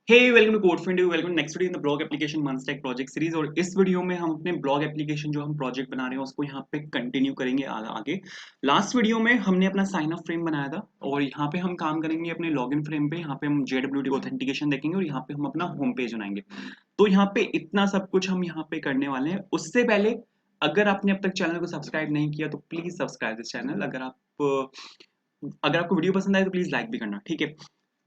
Hey welcome to Codefind welcome next video in the blog application MERN stack project series. और इस video में हम अपने ब्लॉग एप्लीकेशन जो हम प्रोजेक्ट बना रहे हैं उसको यहाँ पे कंटिन्यू करेंगे आगे। लास्ट वीडियो में हमने अपना साइन अप फ्रेम बनाया था और यहाँ पे हम काम करेंगे अपने लॉगिन फ्रेम पे। यहाँ पे हम JWT ऑथेंटिकेशन देखेंगे और यहाँ पे हम अपना होम पेज बनाएंगे। तो यहाँ पे इतना सब कुछ हम यहाँ पे करने वाले हैं। उससे पहले अगर आपने अब तक चैनल को सब्सक्राइब नहीं किया तो प्लीज सब्सक्राइब दिस चैनल। अगर आपको वीडियो पसंद आए तो प्लीज लाइक भी करना, ठीक है।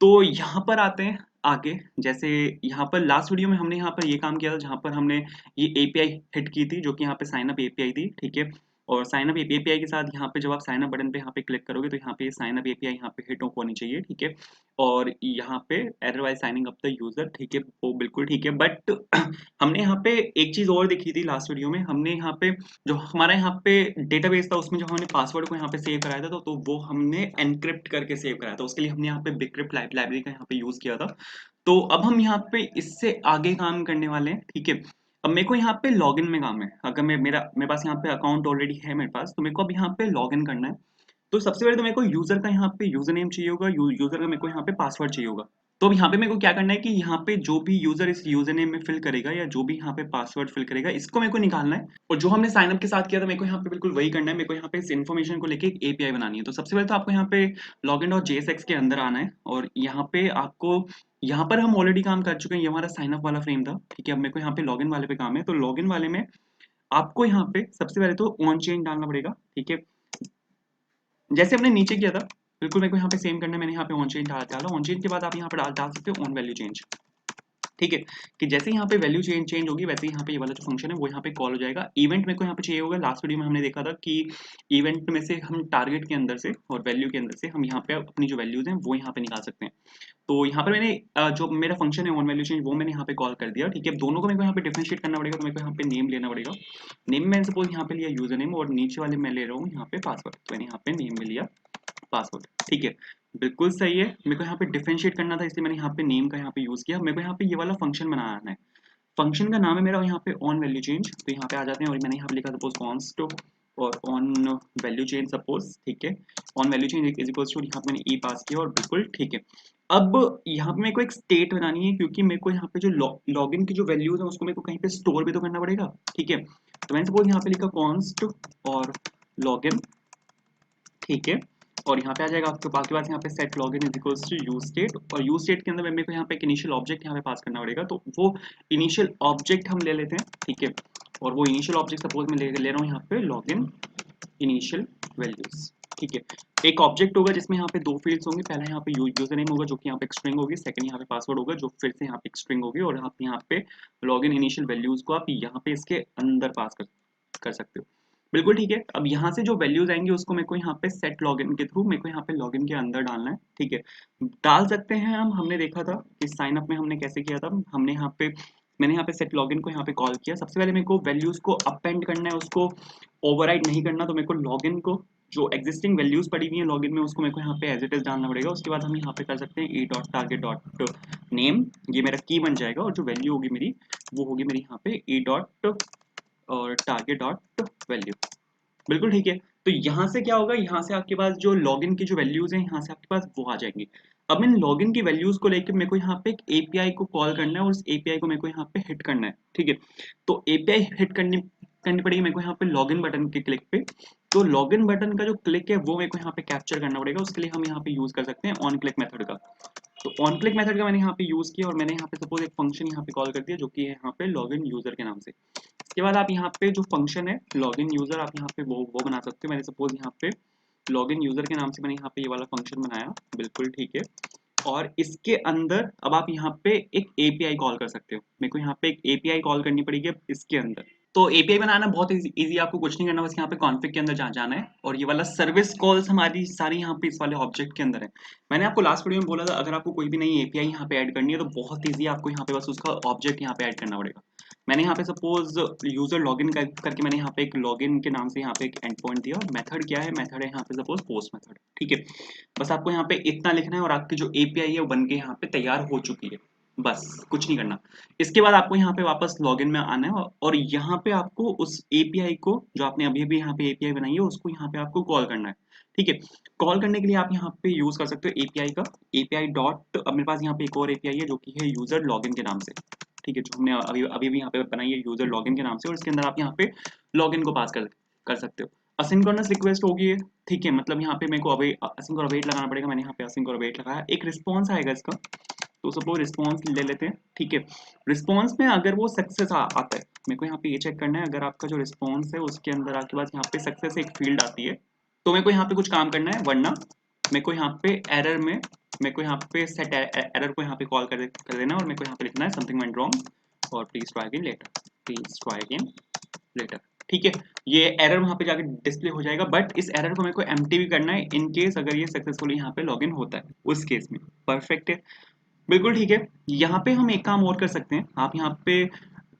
तो यहाँ पर आते हैं आगे। जैसे यहाँ पर लास्ट वीडियो में हमने यहाँ पर ये काम किया था जहाँ पर हमने ये एपीआई हिट की थी जो कि यहाँ पे साइन अप एपीआई थी, ठीक है। और साइन अप एपीआई के साथ यहाँ पे जब आप साइन अप बटन पे यहाँ पे क्लिक करोगे तो यहाँ पे साइन अप एपीआई यहाँ पे हिट होनी चाहिए, ठीक है। और यहाँ पे error wise signing up the user, ठीक है, वो बिल्कुल ठीक है। बट हमने यहाँ पे एक चीज और देखी थी लास्ट वीडियो में। हमने यहाँ पे जो हमारा यहाँ पे डेटाबेस था उसमें जो हमने पासवर्ड को यहाँ पे सेव कराया था तो वो हमने एनक्रिप्ट करके सेव कराया था। उसके लिए हमने यहाँ पे बिगक्रिप्ट लाइब्रेरी का यहाँ पे यूज किया था। तो अब हम यहाँ पे इससे आगे काम करने वाले हैं, ठीक है। अब मेरे को यहाँ पे लॉगिन में काम है। अगर मेरे पास यहाँ पे अकाउंट ऑलरेडी है मेरे पास, तो मेरे को अब यहाँ पे लॉगिन करना है। तो सबसे पहले तो मेरे को यूजर का यहाँ पे यूजर नेम चाहिए होगा, यूजर का मेरे को यहाँ पे पासवर्ड चाहिए होगा। तो अब यहाँ पे मेरे को क्या करना है कि यहाँ पे जो भी यूजर इस यूजर नेम में फिल करेगा या जो भी यहाँ पे पासवर्ड फिल करेगा इसको मेरे को निकालना है। और जो हमने साइन अप के साथ किया था मेरे को यहाँ पे बिल्कुल वही करना है। मेरे को यहाँ पे इस इन्फॉर्मेशन को लेके एक एपीआई बनानी है। तो सबसे पहले तो आपको यहाँ पे login.jsx के अंदर आना है और यहाँ पे आपको यहाँ पर हम ऑलरेडी काम कर चुके हैं। ये हमारा साइन अप वाला फ्रेम था, ठीक है। अब मेरे को यहाँ पे लॉगिन वाले पे काम है। तो लॉगिन वाले में आपको यहाँ पे सबसे पहले तो ऑन चेन डालना पड़ेगा, ठीक है। जैसे हमने नीचे किया था बिल्कुल मेरे को यहाँ पे सेम करना है। मैंने यहाँ पे ऑन चेन डाला। ऑन चेन के बाद आप यहाँ पे डाल सकते हो ऑन वैल्यू चेंज, ठीक है। कि जैसे यहाँ पे वैल्यू चेंज होगी वैसे ही यहाँ पे ये वाला जो फंक्शन है वो यहाँ पे कॉल हो जाएगा। इवेंट मेरे को यहाँ पे चाहिए होगा। लास्ट वीडियो में हमने देखा था कि इवेंट में से हम टारगेट के अंदर से और वैल्यू के अंदर से हम यहाँ पे अपनी जो वैल्यूज हैं वो यहाँ पे निकाल सकते हैं। तो यहाँ पर मैंने जो मेरा फंक्शन है ऑन वैल्यू चेंज वो मैंने यहाँ पे कॉल कर दिया, ठीक है। दोनों को मेरे को यहाँ पे डिफरेंशिएट करना पड़ेगा। तो मेरे को यहाँ पे नेम लेना पड़ेगा। नेम मैंने सपोज यहाँ पे लिया यूजर नेम और नीचे वाले मैं ले रहा हूँ यहाँ पे पासवर्ड। तो मैंने यहाँ पे नेम में लिया पासवर्ड, ठीक है, बिल्कुल सही है। मेरे को यहाँ पे डिफरेंशिएट करना था इसलिए मैंने यहाँ पे नेम का यहाँ पे यूज किया। मेरे को यहाँ पे ये वाला फंक्शन बनाना है। फंक्शन का नाम है मेरा यहाँ पे ऑन वैल्यू चेंज। तो यहाँ पे आ जाते हैं और मैंने यहाँ पे लिखा सपोज कॉन्स्ट और ऑन वैल्यू चेंज सपोज, ठीक है। On value change is equals to यहाँ पे मैंने ई पास किया और बिल्कुल ठीक है। अब यहाँ पे मेरे को एक स्टेट बनानी है क्योंकि मेरे को यहाँ पे जो लॉगिन की जो वैल्यूज है उसको मेरे को कहीं पे स्टोर भी तो करना पड़ेगा, ठीक है। तो मैंने सपोज यहाँ पे लिखा कॉन्स्ट और लॉगिन, ठीक है। और यहाँ पे आ जाएगा आपके बाकी बात यहाँ पे set login is equals to use state. और यूज स्टेट के अंदर मेरे को यहाँ पे एक इनिशियल ऑब्जेक्ट यहाँ पे पास करना पड़ेगा। तो वो इनिशियल ऑब्जेक्ट हम ले लेते हैं, ठीक है। और वो इनिशियल ऑब्जेक्ट सपोज मैं ले रहा हूँ यहाँ पे लॉगिन इनिशियल वैल्यूज, ठीक है। एक ऑब्जेक्ट होगा जिसमें यहाँ पे दो फील्ड्स होंगे। पहला यहाँ पे यूजर नेम होगा जो कि यहाँ पे स्ट्रिंग होगी। सेकंड यहाँ पे पासवर्ड होगा जो फिर से यहाँ पे स्ट्रिंग होगी। और आप यहाँ पे लॉगिन इनिशियल वैल्यूज को आप यहाँ पे इसके अंदर पास कर सकते हो, बिल्कुल ठीक है। अब यहाँ से जो वैल्यूज आएंगे उसको मेरे को यहाँ पे सेट लॉगिन के थ्रू मेरे को यहाँ पे लॉगिन के अंदर डालना है, ठीक है। डाल सकते हैं हमने देखा था कि साइन अप में हमने कैसे किया था। मैंने यहाँ पे सेट लॉगिन को यहाँ पे कॉल किया। सबसे पहले मेरे को वैल्यूज को अपेंड करना है, उसको ओवरराइड नहीं करना। तो मेरे को लॉगिन को जो एग्जिस्टिंग वैल्यूज पड़ी हुई है लॉगिन में उसको मेरे को यहाँ पे एज इट इज डालना पड़ेगा। उसके बाद हम यहाँ पे कर सकते हैं E dot target dot name, ये मेरा की बन जाएगा। और जो वैल्यू होगी मेरी वो होगी मेरी यहाँ पे ई डॉट और टारगेट डॉट वैल्यू, बिल्कुल ठीक है। तो यहाँ से क्या होगा, यहाँ से आपके पास जो लॉगिन की जो वैल्यूज हैं यहाँ से आपके पास वो आ जाएंगी। अब इन लॉगिन की वैल्यूज को लेकर मेरे को यहाँ पे एक एपीआई को कॉल करना है और उस एपीआई को मेरे को यहाँ पे हिट करना है, ठीक है। तो एपीआई हिट करनी पड़ेगी मेरे को यहाँ पे लॉगिन बटन के क्लिक पे। तो लॉगिन बटन का जो क्लिक है वो मेरे को यहाँ पे कैप्चर करना पड़ेगा। उसके लिए हम यहाँ पे यूज कर सकते हैं ऑन क्लिक मेथड का। तो ऑन क्लिक मेथड का मैंने यहाँ पे यूज किया और मैंने यहाँ पे सपोज एक फंक्शन यहाँ पे कॉल कर दिया जो कि है यहाँ पे लॉगिन यूजर के नाम से। इसके बाद आप यहाँ पे जो फंक्शन है लॉगिन यूजर आप यहाँ पे वो बना सकते हो। मैंने सपोज यहाँ पे लॉगिन यूजर के नाम से मैंने यहाँ पे ये वाला फंक्शन बनाया, बिल्कुल ठीक है। और इसके अंदर अब आप यहाँ पे एक एपीआई कॉल कर सकते हो। मेरे को यहाँ पे एक एपीआई कॉल करनी पड़ेगी अब इसके अंदर। तो एपीआई बनाना बहुत इजी, आपको कुछ नहीं करना, बस यहाँ पे कॉन्फ़िग के अंदर जाना है और ये वाला सर्विस कॉल्स हमारी सारी यहाँ पे इस वाले ऑब्जेक्ट के अंदर है। मैंने आपको लास्ट वीडियो में बोला था अगर आपको कोई भी नई एपीआई यहाँ पे ऐड करनी है तो बहुत ईजी, आपको यहाँ पे बस उसका ऑब्जेक्ट यहाँ पे ऐड करना पड़ेगा। मैंने यहाँ पे सपोज यूजर लॉगिन करके मैंने यहाँ पे एक लॉगिन के नाम से यहाँ पे एक एंड पॉइंट दिया और मेथड क्या है, मेथड है यहाँ पे सपोज पोस्ट मेथड, ठीक है। बस आपको यहाँ पे इतना लिखना है और आपकी जो एपीआई है वो बन के यहाँ पे तैयार हो चुकी है। बस कुछ नहीं करना। इसके बाद आपको यहाँ पे वापस लॉगिन में आना है और यहाँ पे आपको उस एपीआई को जो आपने अभी अभी यहाँ पे एपीआई बनाई है उसको यहाँ पे आपको कॉल करना है। ठीक है, कॉल करने के लिए आप यहाँ पे यूज कर सकते हो एपीआई का एपीआई डॉट, अब मेरे पास यहाँ पे एक और एपीआई है जो कि है यूजर लॉगिन के नाम से। ठीक है, जो हमने अभी अभी भी यहाँ पे बनाई है यूजर लॉगिन के नाम से, और इसके अंदर आप यहाँ पे लॉगिन को पास कर सकते हो। असिंक्रोनस रिक्वेस्ट होगी ये। ठीक है, मतलब यहाँ पे मेरे को अभी असिंक और अवेट लगाना पड़ेगा। मैंने यहाँ पे असिंक और अवेट लगाया, एक रिस्पॉन्स आएगा इसका। तो सपोज रिस्पॉन्स ले लेते हैं। ठीक है, रिस्पॉन्स में अगर वो सक्सेस आता है, मेरे को यहाँ पे ये चेक करना है, अगर आपका जो रिस्पॉन्स है उसके अंदर आपके पास यहाँ पे सक्सेस एक फील्ड आती है, तो मेरे को यहाँ पे कुछ काम करना है, वरना मेरे को यहाँ पे एरर में मेरे को यहाँ पे सेट एरर को यहाँ पे कॉल कर देना, और मेरे को यहाँ पे लिखना है समथिंग वेंट रॉन्ग और please try again later, please try again later. ठीक है, ये एरर वहां पे जाके डिस्प्ले हो जाएगा, बट इस एरर को मेरे को एम्प्टी भी करना है इन केस अगर ये सक्सेसफुली यहाँ पे लॉगिन होता है, उस केस में। परफेक्ट है, बिल्कुल ठीक है। यहाँ पे हम एक काम और कर सकते हैं, आप यहाँ पे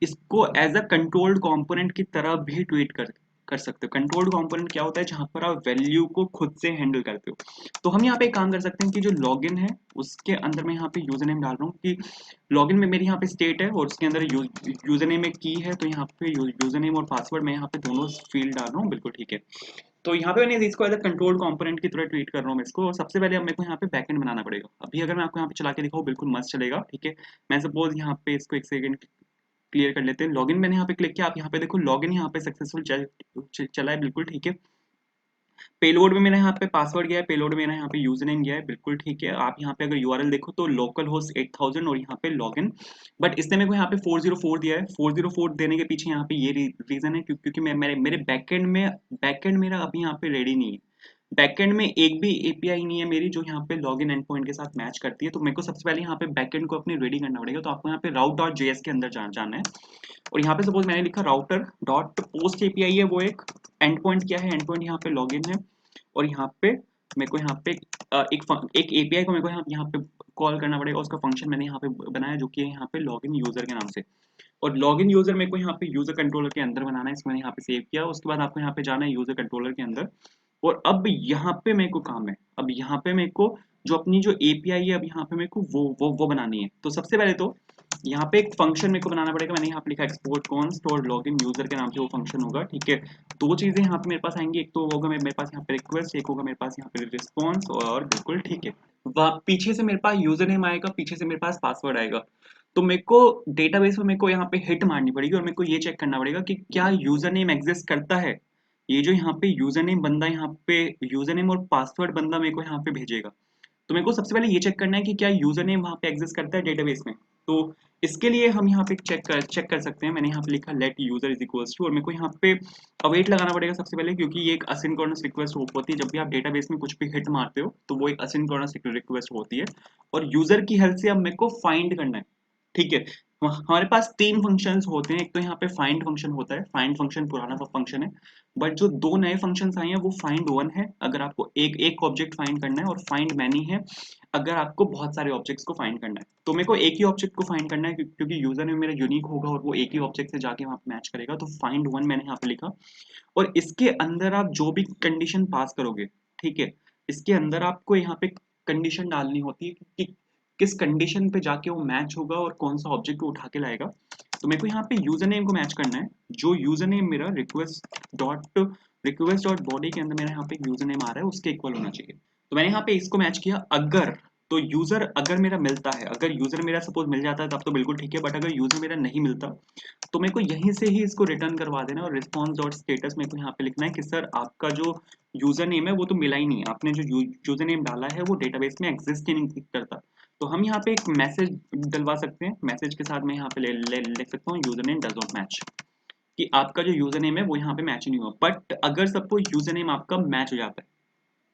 इसको एज अ कंट्रोल्ड कंपोनेंट की तरह भी ट्रीट कर सकते हो। कंट्रोल्ड कंपोनेंट क्या होता है, जहां पर आप वैल्यू को खुद से हैंडल करते हो। तो हम यहाँ पे एक काम कर सकते हैं कि जो लॉगिन है उसके अंदर मैं यहाँ पे यूजर नेम डाल रहा हूँ कि लॉगिन में मेरी यहाँ पे स्टेट है और उसके अंदर यूजर नेम में की है, तो यहाँ पे यूजर नेम और पासवर्ड मैं यहाँ पे दोनों फील्ड डाल रहा हूँ। बिल्कुल ठीक है, तो यहाँ पे मैंने इसको एज अ कंट्रोल कंपोनेंट की तरह ट्रीट कर रहा हूँ मैं इसको। और सबसे पहले अब मेरे को यहाँ पे बैकएंड बनाना पड़ेगा। अभी अगर मैं आपको यहाँ पे चला के दिखाऊँ बिल्कुल मस्त चलेगा। ठीक है, मैं सपोज यहाँ पे इसको एक सेकंड क्लियर कर लेते हैं। लॉगिन मैंने यहाँ पे क्लिक किया, आप यहाँ पे देखो लॉगिन यहाँ पे सक्सेसफुल चला है। बिल्कुल ठीक है, पेलोड में मेरा यहाँ पे पासवर्ड गया है, पेलोड में मेरा यहाँ पे यूजर नेम गया है। बिल्कुल ठीक है, आप यहाँ पे अगर यूआरएल देखो तो लोकल होस्ट 8000 और यहाँ पे लॉगिन, बट इसने मेरे को यहाँ पे 404 दिया है। 404 देने के पीछे यहाँ पे ये रीजन है क्योंकि मैं मेरे बैकएंड मेरा अभी यहाँ पे रेडी नहीं है। बैकएंड में एक भी एपीआई नहीं है मेरी जो यहाँ पे लॉगिन एंड पॉइंट के साथ मैच करती है, तो मेरे को सबसे पहले यहाँ पे बैकएंड को अपने रेडी करना पड़ेगा। तो आपको यहाँ पे राउट डॉट जेएस के अंदर जाना है, और यहाँ पे सपोज मैंने लिखा राउटर डॉट पोस्ट एपीआई है वो एक, एंड पॉइंट क्या है, एंड पॉइंट यहाँ पे लॉगिन है, और यहाँ पे मेरे को यहाँ पे एक एपीआई को मेरे को यहाँ पे कॉल करना पड़ेगा। उसका फंक्शन मैंने यहाँ पे बनाया जो कि है यहाँ पे लॉगिन यूजर के नाम से, और लॉगिन यूजर मेरे को यहाँ पे यूजर कंट्रोलर के अंदर बनाना है। इसको मैंने यहाँ पे सेव किया। उसके बाद आपको यहाँ पे जाना है यूजर कंट्रोलर के अंदर, और अब यहाँ पे मेरे को काम है, अब यहाँ पे मेरे को जो अपनी जो एपीआई है अब यहाँ पे मेरे को वो बनानी है। तो सबसे पहले तो यहाँ पे एक फंक्शन मेरे को बनाना पड़ेगा। मैंने यहाँ पे लिखा एक्सपोर्ट कॉन्स्ट और लॉगिन यूजर के नाम से वो फंक्शन होगा। ठीक है, दो चीजें यहाँ पे मेरे पास आएंगी, एक तो होगा मेरे पास यहाँ पे रिक्वेस्ट, एक होगा मेरे पास यहाँ पे रिस्पॉन्स, और बिल्कुल ठीक है, पीछे से मेरे पास यूजर नेम आएगा, पीछे से मेरे पास पासवर्ड आएगा। तो मेरे को डेटाबेस में मेरे को यहाँ पे हिट मारनी पड़ेगी और मेरे को ये चेक करना पड़ेगा कि क्या यूजर नेम एग्जिस्ट करता है। ये जो यहाँ पे यूजर नेम बंदा यहाँ पे यूजर नेम और पासवर्ड बंदा मेरे को यहाँ पे भेजेगा, तो मेरे को सबसे पहले ये चेक करना है कि क्या यूजर नेम वहाँ पे एग्जिस्ट करता है डेटाबेस में। तो इसके लिए हम यहाँ पे चेक कर सकते हैं। मैंने यहाँ पे लिखा let user is equals to, और मेरे को यहाँ पे अवेट लगाना पड़ेगा सबसे पहले, क्योंकि ये एक असिंक्रोनस रिक्वेस्ट होती है। जब भी आप डेटाबेस में कुछ भी हिट मारते हो तो वो एक असिंक्रोनस रिक्वेस्ट होती है, और यूजर की हेल्प से अब मेरे को फाइंड करना है। ठीक है, हमारे पास तीन फंक्शंस होते हैं। एक तो यहाँ पे फाइंड फंक्शन होता है, फाइंड फंक्शन पुराना फंक्शन है, बट जो दो नए फंक्शंस आए हैं वो फाइंड वन है अगर आपको एक एक ऑब्जेक्ट फाइंड करना है, और फाइंड मैनी है अगर आपको बहुत सारे ऑब्जेक्ट्स को फाइंड करना है। तो मेरे को एक ही ऑब्जेक्ट को फाइंड करना है क्योंकि यूजर नेम मेरा यूनिक होगा और वो एक ही ऑब्जेक्ट से जाके वहां पे मैच करेगा। तो फाइंड वन मैंने यहाँ पे लिखा, और इसके अंदर आप जो भी कंडीशन पास करोगे, ठीक है, इसके अंदर आपको यहाँ पे कंडीशन डालनी होती है कि किस कंडीशन पे जाके वो मैच होगा और कौन सा ऑब्जेक्ट वो उठा के लाएगा। तो मेरे को यहाँ पे यूजर नेम को मैच करना है, जो यूजर नेम मेरा रिक्वेस्ट डॉट बॉडी के अंदर मेरा यहाँ पे यूजर नेम आ रहा है उसके इक्वल होना चाहिए। तो मैंने यहाँ पे इसको मैच किया। अगर तो यूजर अगर मेरा मिलता है, अगर यूजर मेरा सपोज मिल जाता है तब तो बिल्कुल ठीक है, बट अगर यूजर मेरा नहीं मिलता तो मेरे को यहीं से ही इसको रिटर्न करवा देना, और रिस्पॉन्स डॉट स्टेटस मेरे को यहाँ पे लिखना है कि सर आपका जो यूजर नेम है वो तो मिला ही नहीं है, आपने जो यूजर नेम डाला है वो डेटाबेस में एग्जिस्ट ही नहीं करता। तो हम यहाँ पे एक मैसेज डलवा सकते हैं। मैसेज के साथ मैं यहाँ पे लिख सकता हूँ user name does not match, कि आपका जो यूजर नेम है वो यहाँ पे मैच नहीं हुआ। बट अगर सबको यूजर नेम आपका मैच हो जाता है,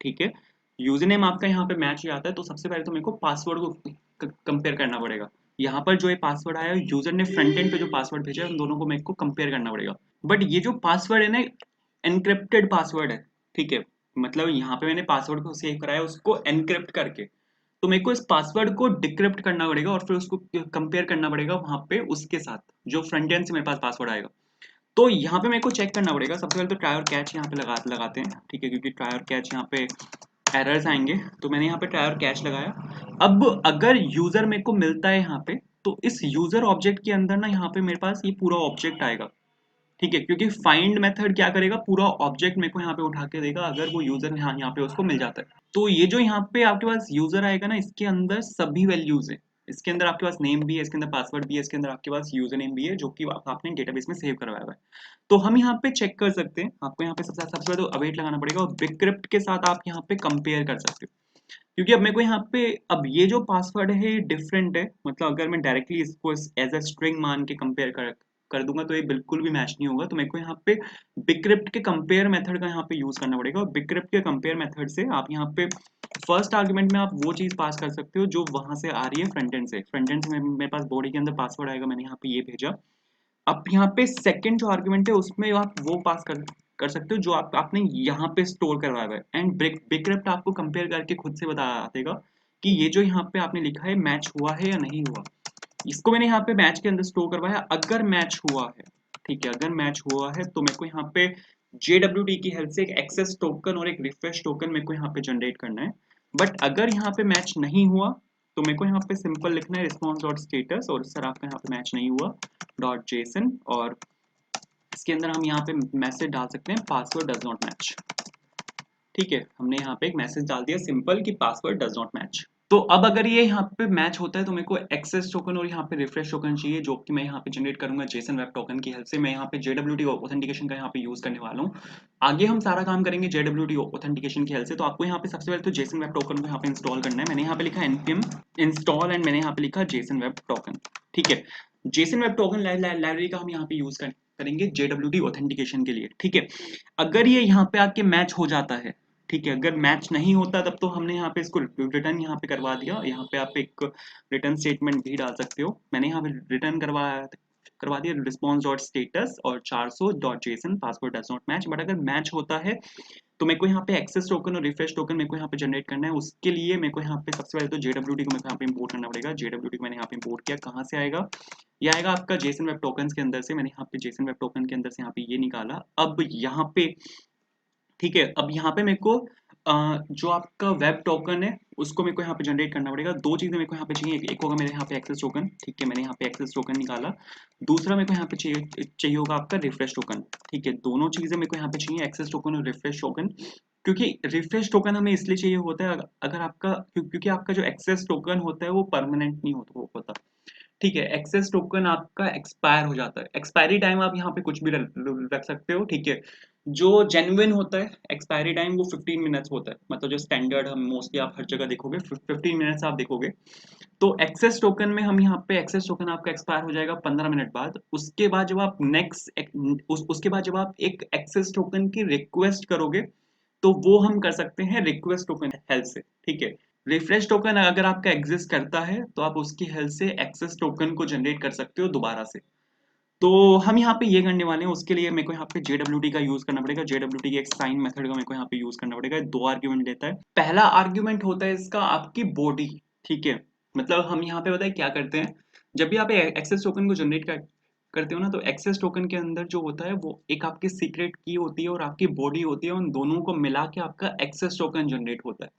ठीक है, यूजर नेम आपका यहाँ पे मैच हो जाता है, तो सबसे पहले तो मेरे को पासवर्ड को कंपेयर करना पड़ेगा। यहाँ पर जो ये पासवर्ड आया है, यूजर ने फ्रंट एंड पे जो पासवर्ड भेजा है, उन दोनों को मेरे को कंपेयर करना पड़ेगा। बट ये जो पासवर्ड है ना, एनक्रिप्टेड पासवर्ड है। ठीक है, मतलब यहाँ पे मैंने पासवर्ड को सेव कराया उसको एनक्रिप्ट करके, तो मेरे को इस पासवर्ड को डिक्रिप्ट करना पड़ेगा और फिर उसको कंपेयर करना पड़ेगा वहां पे उसके साथ जो फ्रंट एंड से मेरे पास पासवर्ड आएगा। तो यहाँ पे मेरे को चेक करना पड़ेगा सबसे पहले तो ट्राई और कैच यहाँ पे लगाते हैं। ठीक है, क्योंकि ट्राई और कैच यहाँ पे एरर्स आएंगे, तो मैंने यहाँ पे ट्राई और कैच लगाया। अब अगर यूजर मेरे को मिलता है यहाँ पे, तो इस यूजर ऑब्जेक्ट के अंदर ना यहाँ पे मेरे पास ये पूरा ऑब्जेक्ट आएगा, ठीक है, क्योंकि फाइंड मेथड क्या करेगा, पूरा ऑब्जेक्ट मेरे को यहाँ पे उठा के देगा अगर वो यूजर यहाँ पे उसको मिल जाता है। तो ये जो यहाँ पे आपके पास यूजर आएगा ना, इसके अंदर सभी वैल्यूज है, इसके अंदर आपके पास नेम भी है, इसके अंदर पासवर्ड भी है, इसके अंदर आपके पास यूजर नेम भी है जो कि आपने डेटाबेस में सेव करवाया हुआ है। तो हम यहाँ पे चेक कर सकते हैं, आपको यहाँ पे सबसे पहले तो अवेट लगाना पड़ेगा और बिगक्रिप्ट के साथ आप यहाँ पे कंपेयर कर सकते हो, क्योंकि अब मेरे को यहाँ पे अब ये जो पासवर्ड है डिफरेंट है, मतलब अगर मैं डायरेक्टली इसको एज अ स्ट्रिंग मान के कंपेयर कर दूंगा तो ये बिल्कुल भी मैच नहीं होगा। तो मेरे को यहाँ पे बिगक्रिप्ट के कंपेयर मेथड का यहाँ पे यूज करना पड़ेगा और बिगक्रिप्ट के कंपेयर मेथड से आप यहाँ पे फर्स्ट आर्गुमेंट में आप वो चीज पास कर सकते हो जो वहां से आ रही है फ्रंट एंड से। फ्रंट एंड से मेरे पास बॉडी के अंदर पासवर्ड आएगा, मैंने यहाँ पे ये भेजा। अब यहाँ पे सेकंड जो आर्गुमेंट है उसमें आप वो पास कर सकते हो जो आपने यहाँ पे स्टोर करवाया हुआ है, एंड बिगक्रिप्ट आपको कंपेयर करके खुद से बता देगा कि ये जो यहाँ पे आपने लिखा है मैच हुआ है या नहीं हुआ। इसको मैंने यहाँ पे मैच के अंदर स्टोर करवाया, अगर मैच हुआ है, ठीक है, अगर मैच हुआ है तो मेरे को यहाँ पे JWT की हेल्प से एक एक्सेस टोकन और एक रिफ्रेश टोकन मेरे को यहाँ पे जनरेट करना है। बट अगर यहाँ पे मैच नहीं हुआ तो मेरे को यहाँ पे सिंपल लिखना है रिस्पॉन्स डॉट स्टेटस और सर आपका यहाँ पे मैच नहीं हुआ डॉट जेसन, और इसके अंदर हम यहाँ पे मैसेज डाल सकते हैं पासवर्ड डज नॉट मैच। ठीक है, हमने यहाँ पे एक मैसेज डाल दिया सिंपल कि पासवर्ड डज नॉट मैच। तो अब अगर ये यहाँ पे मैच होता है तो मेरे को एक्सेस टोकन और यहाँ पे रिफ्रेश टोकन चाहिए जो कि मैं यहाँ पे जनरेट करूंगा जेसन वेब टोकन की हेल्प से। मैं यहाँ पे JWT ऑथेंटिकेशन का यहाँ पे यूज करने वाला हूँ। आगे हम सारा काम करेंगे JWT ऑथेंटिकेशन की हेल्प से। तो आपको यहाँ पे सबसे पहले तो जेसन वेब टोकन को यहाँ पे इंस्टॉल करना है। मैंने यहाँ पे लिखा npm इंस्टॉल एंड मैंने यहाँ पे लिखा जेसन वेब टोकन। ठीक है, जेसन वेब टोकन लाइब्रेरी का हम यहाँ पे यूज करेंगे JWT ऑथेंटिकेशन के लिए। ठीक है, अगर ये यहाँ पे आके मैच हो जाता है, ठीक है, अगर मैच नहीं होता तब तो हमने यहाँ पे इसको रिटर्न यहाँ पे करवा दिया। यहाँ पे आप एक रिटर्न स्टेटमेंट भी डाल सकते हो। मैंने यहाँ पे रिटर्न करवा दिया रिस्पॉन्स डॉट स्टेटस और 400 dot JSON password does not match. But अगर मैच होता है तो मेरे को यहाँ पे एक्सेस टोकन और रिफ्रेश टोकन मेरे को यहाँ पे जनरेट करना है। उसके लिए मेरे को यहाँ पे सबसे पहले तो JWT को मेरे को यहाँ पे इंपोर्ट करना पड़ेगा। JWT को मैंने यहाँ पे इंपोर्ट किया, कहाँ से आएगा, ये आएगा आपका जेसन वेब टोकन के अंदर से। मैंने यहाँ पे जेसन वेब टोकन के अंदर से यहाँ पे ये निकाला। अब यहाँ पे ठीक है, अब यहाँ पे मेरे को जो आपका वेब टोकन है उसको मेरे को यहाँ पे जनरेट करना पड़ेगा। दो चीजें मेरे को यहाँ पे चाहिए, एक होगा मेरे यहाँ पे एक्सेस टोकन, ठीक है, मैंने यहाँ पे एक्सेस टोकन निकाला। दूसरा मेरे को यहाँ पे चाहिए होगा आपका रिफ्रेश टोकन। ठीक है, दोनों चीजें मेरे को यहाँ पे चाहिए, एक्सेस टोकन और रिफ्रेश टोकन। क्योंकि रिफ्रेश टोकन हमें इसलिए चाहिए होता है अगर आपका क्योंकि आपका जो एक्सेस टोकन होता है वो परमानेंट नहीं होता। ठीक है, एक्सेस टोकन आपका एक्सपायर हो जाता है। एक्सपायरी टाइम आप यहाँ पे कुछ भी रख सकते हो। ठीक है, जो जेन्युइन होता है एक्सपायरी टाइम वो 15 मिनट्स होता है, मतलब जो स्टैंडर्ड हम मोस्टली आप हर जगह देखोगे 15 मिनट्स आप देखोगे। तो एक्सेस टोकन में हम यहाँ पे एक्सेस टोकन आपका एक्सपायर हो जाएगा 15 मिनट बाद। उसके बाद जब आप उसके बाद जब आप एक एक्सेस टोकन की रिक्वेस्ट करोगे तो वो हम कर सकते हैं रिक्वेस्ट टोकन हेल्प से। ठीक है, रिफ्रेश टोकन अगर आपका एग्जिस्ट करता है तो आप उसकी हेल्प से एक्सेस टोकन को जनरेट कर सकते हो दोबारा से। तो हम यहाँ पे ये करने वाले हैं, उसके लिए मेरे को यहाँ पे JWT का यूज करना पड़ेगा। JWT के एक साइन मेथड का मेरे को यहाँ पे यूज करना पड़ेगा। दो आर्ग्यूमेंट लेता है। पहला आर्ग्यूमेंट होता है इसका आपकी बॉडी। ठीक है, मतलब हम यहाँ पे बताए क्या करते हैं, जब भी आप एक्सेस टोकन को जनरेट करते हो ना, तो एक्सेस टोकन के अंदर जो होता है वो एक आपकी सीक्रेट की होती है और आपकी बॉडी होती है, उन दोनों को मिला के आपका एक्सेस टोकन जनरेट होता है।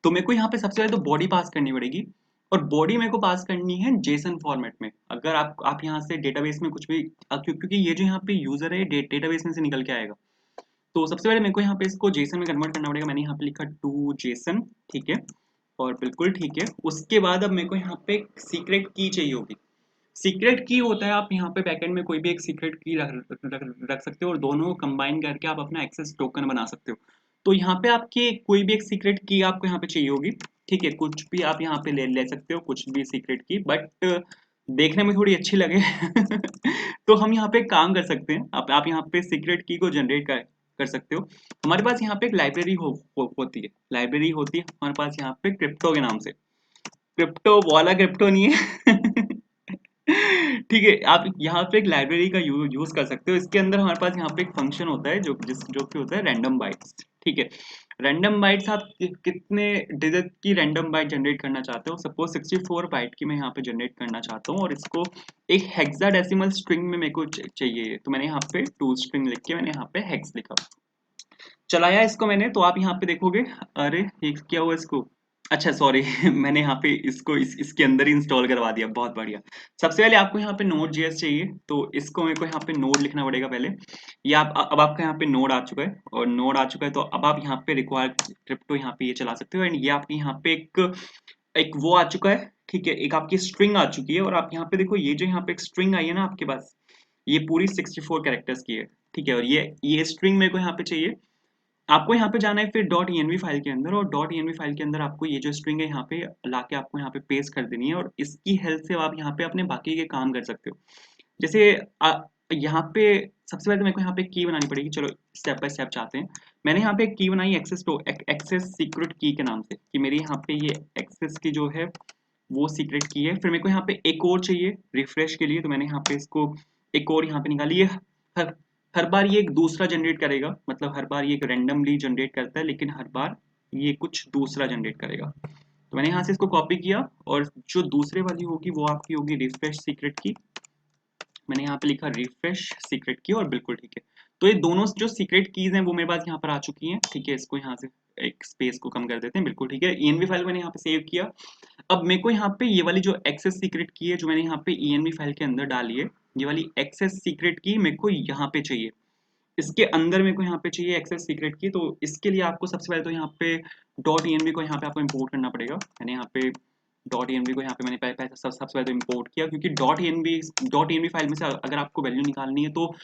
तो मेरे को यहाँ पे सबसे पहले तो बॉडी पास करनी पड़ेगी, और बॉडी मेरे को पास करनी है जेसन फॉर्मेट में। अगर आप यहाँ से डेटाबेस में कुछ भी क्योंकि ये जो यहाँ पे यूजर है डेटाबेस में से निकल के आएगा, तो सबसे पहले मेरे को यहाँ पे इसको जेसन में कन्वर्ट करना पड़ेगा। मैंने यहाँ पे लिखा टू जेसन, ठीक है, और बिल्कुल ठीक है। उसके बाद अब मेरे को यहाँ पे सीक्रेट की चाहिए होगी। सीक्रेट की होता है, आप यहाँ पे बैकएंड में कोई भी एक सीक्रेट की रख सकते हो और दोनों को कंबाइन करके आप अपना एक्सेस टोकन बना सकते हो। तो यहाँ पे आपकी कोई भी एक सीक्रेट की आपको यहाँ पे चाहिए होगी। ठीक है, कुछ भी आप यहाँ पे ले सकते हो, कुछ भी सीक्रेट की, बट देखने में थोड़ी अच्छी लगे तो हम यहाँ पे एक काम कर सकते हैं, आप यहाँ पे सीक्रेट की को जनरेट कर सकते हो। हमारे पास यहाँ पे एक लाइब्रेरी होती है, लाइब्रेरी होती है हमारे पास यहाँ पे क्रिप्टो के नाम से। क्रिप्टो वाला क्रिप्टो नहीं है ठीक है, आप यहाँ पे एक लाइब्रेरी का यूज कर सकते हो। इसके अंदर हमारे पास यहाँ पे एक फंक्शन होता है जो कि होता है रैंडम बाइट्स। ठीक है, रैंडम बाइट्स आप कितने डिजिट की रैंडम बाइट जनरेट करना चाहते हो। सपोज 64 बाइट की मैं यहाँ पे जनरेट करना चाहता हूँ और इसको एक हेक्साडेसिमल स्ट्रिंग में मेरे को चाहिए। तो मैंने यहाँ पे टू स्ट्रिंग लिख के मैंने यहाँ पे हेक्स लिखा, चलाया इसको मैंने। तो आप यहाँ पे देखोगे, अरे ये क्या हुआ इसको, अच्छा सॉरी मैंने यहाँ पे इसको इसके अंदर ही इंस्टॉल करवा दिया, बहुत बढ़िया। सबसे पहले आपको यहाँ पे नोड जेएस चाहिए, तो इसको मेरे को यहाँ पे नोड लिखना पड़ेगा पहले। ये आप अब आपका यहाँ पे नोड आ चुका है, और नोड आ चुका है तो अब आप यहाँ पे रिक्वायर्ड क्रिप्टो यहाँ पे ये चला सकते हो। एंड ये आपके यहाँ पे एक वो आ चुका है, ठीक है, एक आपकी स्ट्रिंग आ चुकी है। और आप यहाँ पे देखो, ये जो यहाँ पे एक स्ट्रिंग आई है ना आपके पास, ये पूरी 64 कैरेक्टर्स की है, ठीक है। और ये स्ट्रिंग मेरे को यहाँ पे चाहिए। आपको यहाँ पे जाना है फिर डॉट env फाइल के अंदर, और डॉट env फाइल के अंदर आपको ये जो स्ट्रिंग है यहाँ पे लाके आपको यहाँ पे पेस्ट कर देनी है। और इसकी हेल्प से आप यहाँ पे अपने बाकी के काम कर सकते हो। जैसे यहाँ पे सबसे पहले तो मेरे को यहाँ पे की बनानी पड़ेगी। चलो स्टेप बाय स्टेप चाहते हैं। मैंने यहाँ पे एक की बनाई एक्सेस सीक्रेट की के नाम से, कि मेरी यहाँ पे ये एक्सेस की जो है वो सीक्रेट की है। फिर मेरे को यहाँ पे एक और चाहिए रिफ्रेश के लिए, तो मैंने यहाँ पे इसको एक और यहाँ पे निकाली है। हर हर बार ये एक दूसरा जनरेट करेगा, मतलब हर बार ये एक रैंडमली जनरेट करता है, लेकिन हर बार ये कुछ दूसरा जनरेट करेगा। तो मैंने यहाँ से इसको कॉपी किया, और जो दूसरे वाली होगी वो आपकी होगी रिफ्रेश सीक्रेट की। मैंने यहाँ पे लिखा रिफ्रेश सीक्रेट की, और बिल्कुल ठीक है। तो ये दोनों जो सीक्रेट कीज हैं वो मेरे पास यहाँ पर आ चुकी हैं, ठीक है। इसको यहाँ से एक स्पेस को कम कर देते हैं, बिल्कुल ठीक है। env फाइल मैंने यहाँ पे सेव किया। अब मेरे को यहाँ पे ये वाली जो एक्सेस सीक्रेट की है, जो मैंने यहाँ पे env फाइल के अंदर डाली है, ये वाली एक्सेस सीक्रेट की मेरे को यहाँ पे चाहिए। इसके अंदर मेरे को यहाँ पे चाहिए एक्सेस सीक्रेट की। तो इसके लिए आपको सबसे पहले तो यहाँ पे डॉट env को यहाँ पे आपको इंपोर्ट करना पड़ेगा। मैंने यहाँ पे डॉट env को यहाँ पे मैंने पहले सबसे पहले तो इंपोर्ट किया, क्योंकि डॉट env फाइल में से अगर आपको वैल्यू निकालनी है तो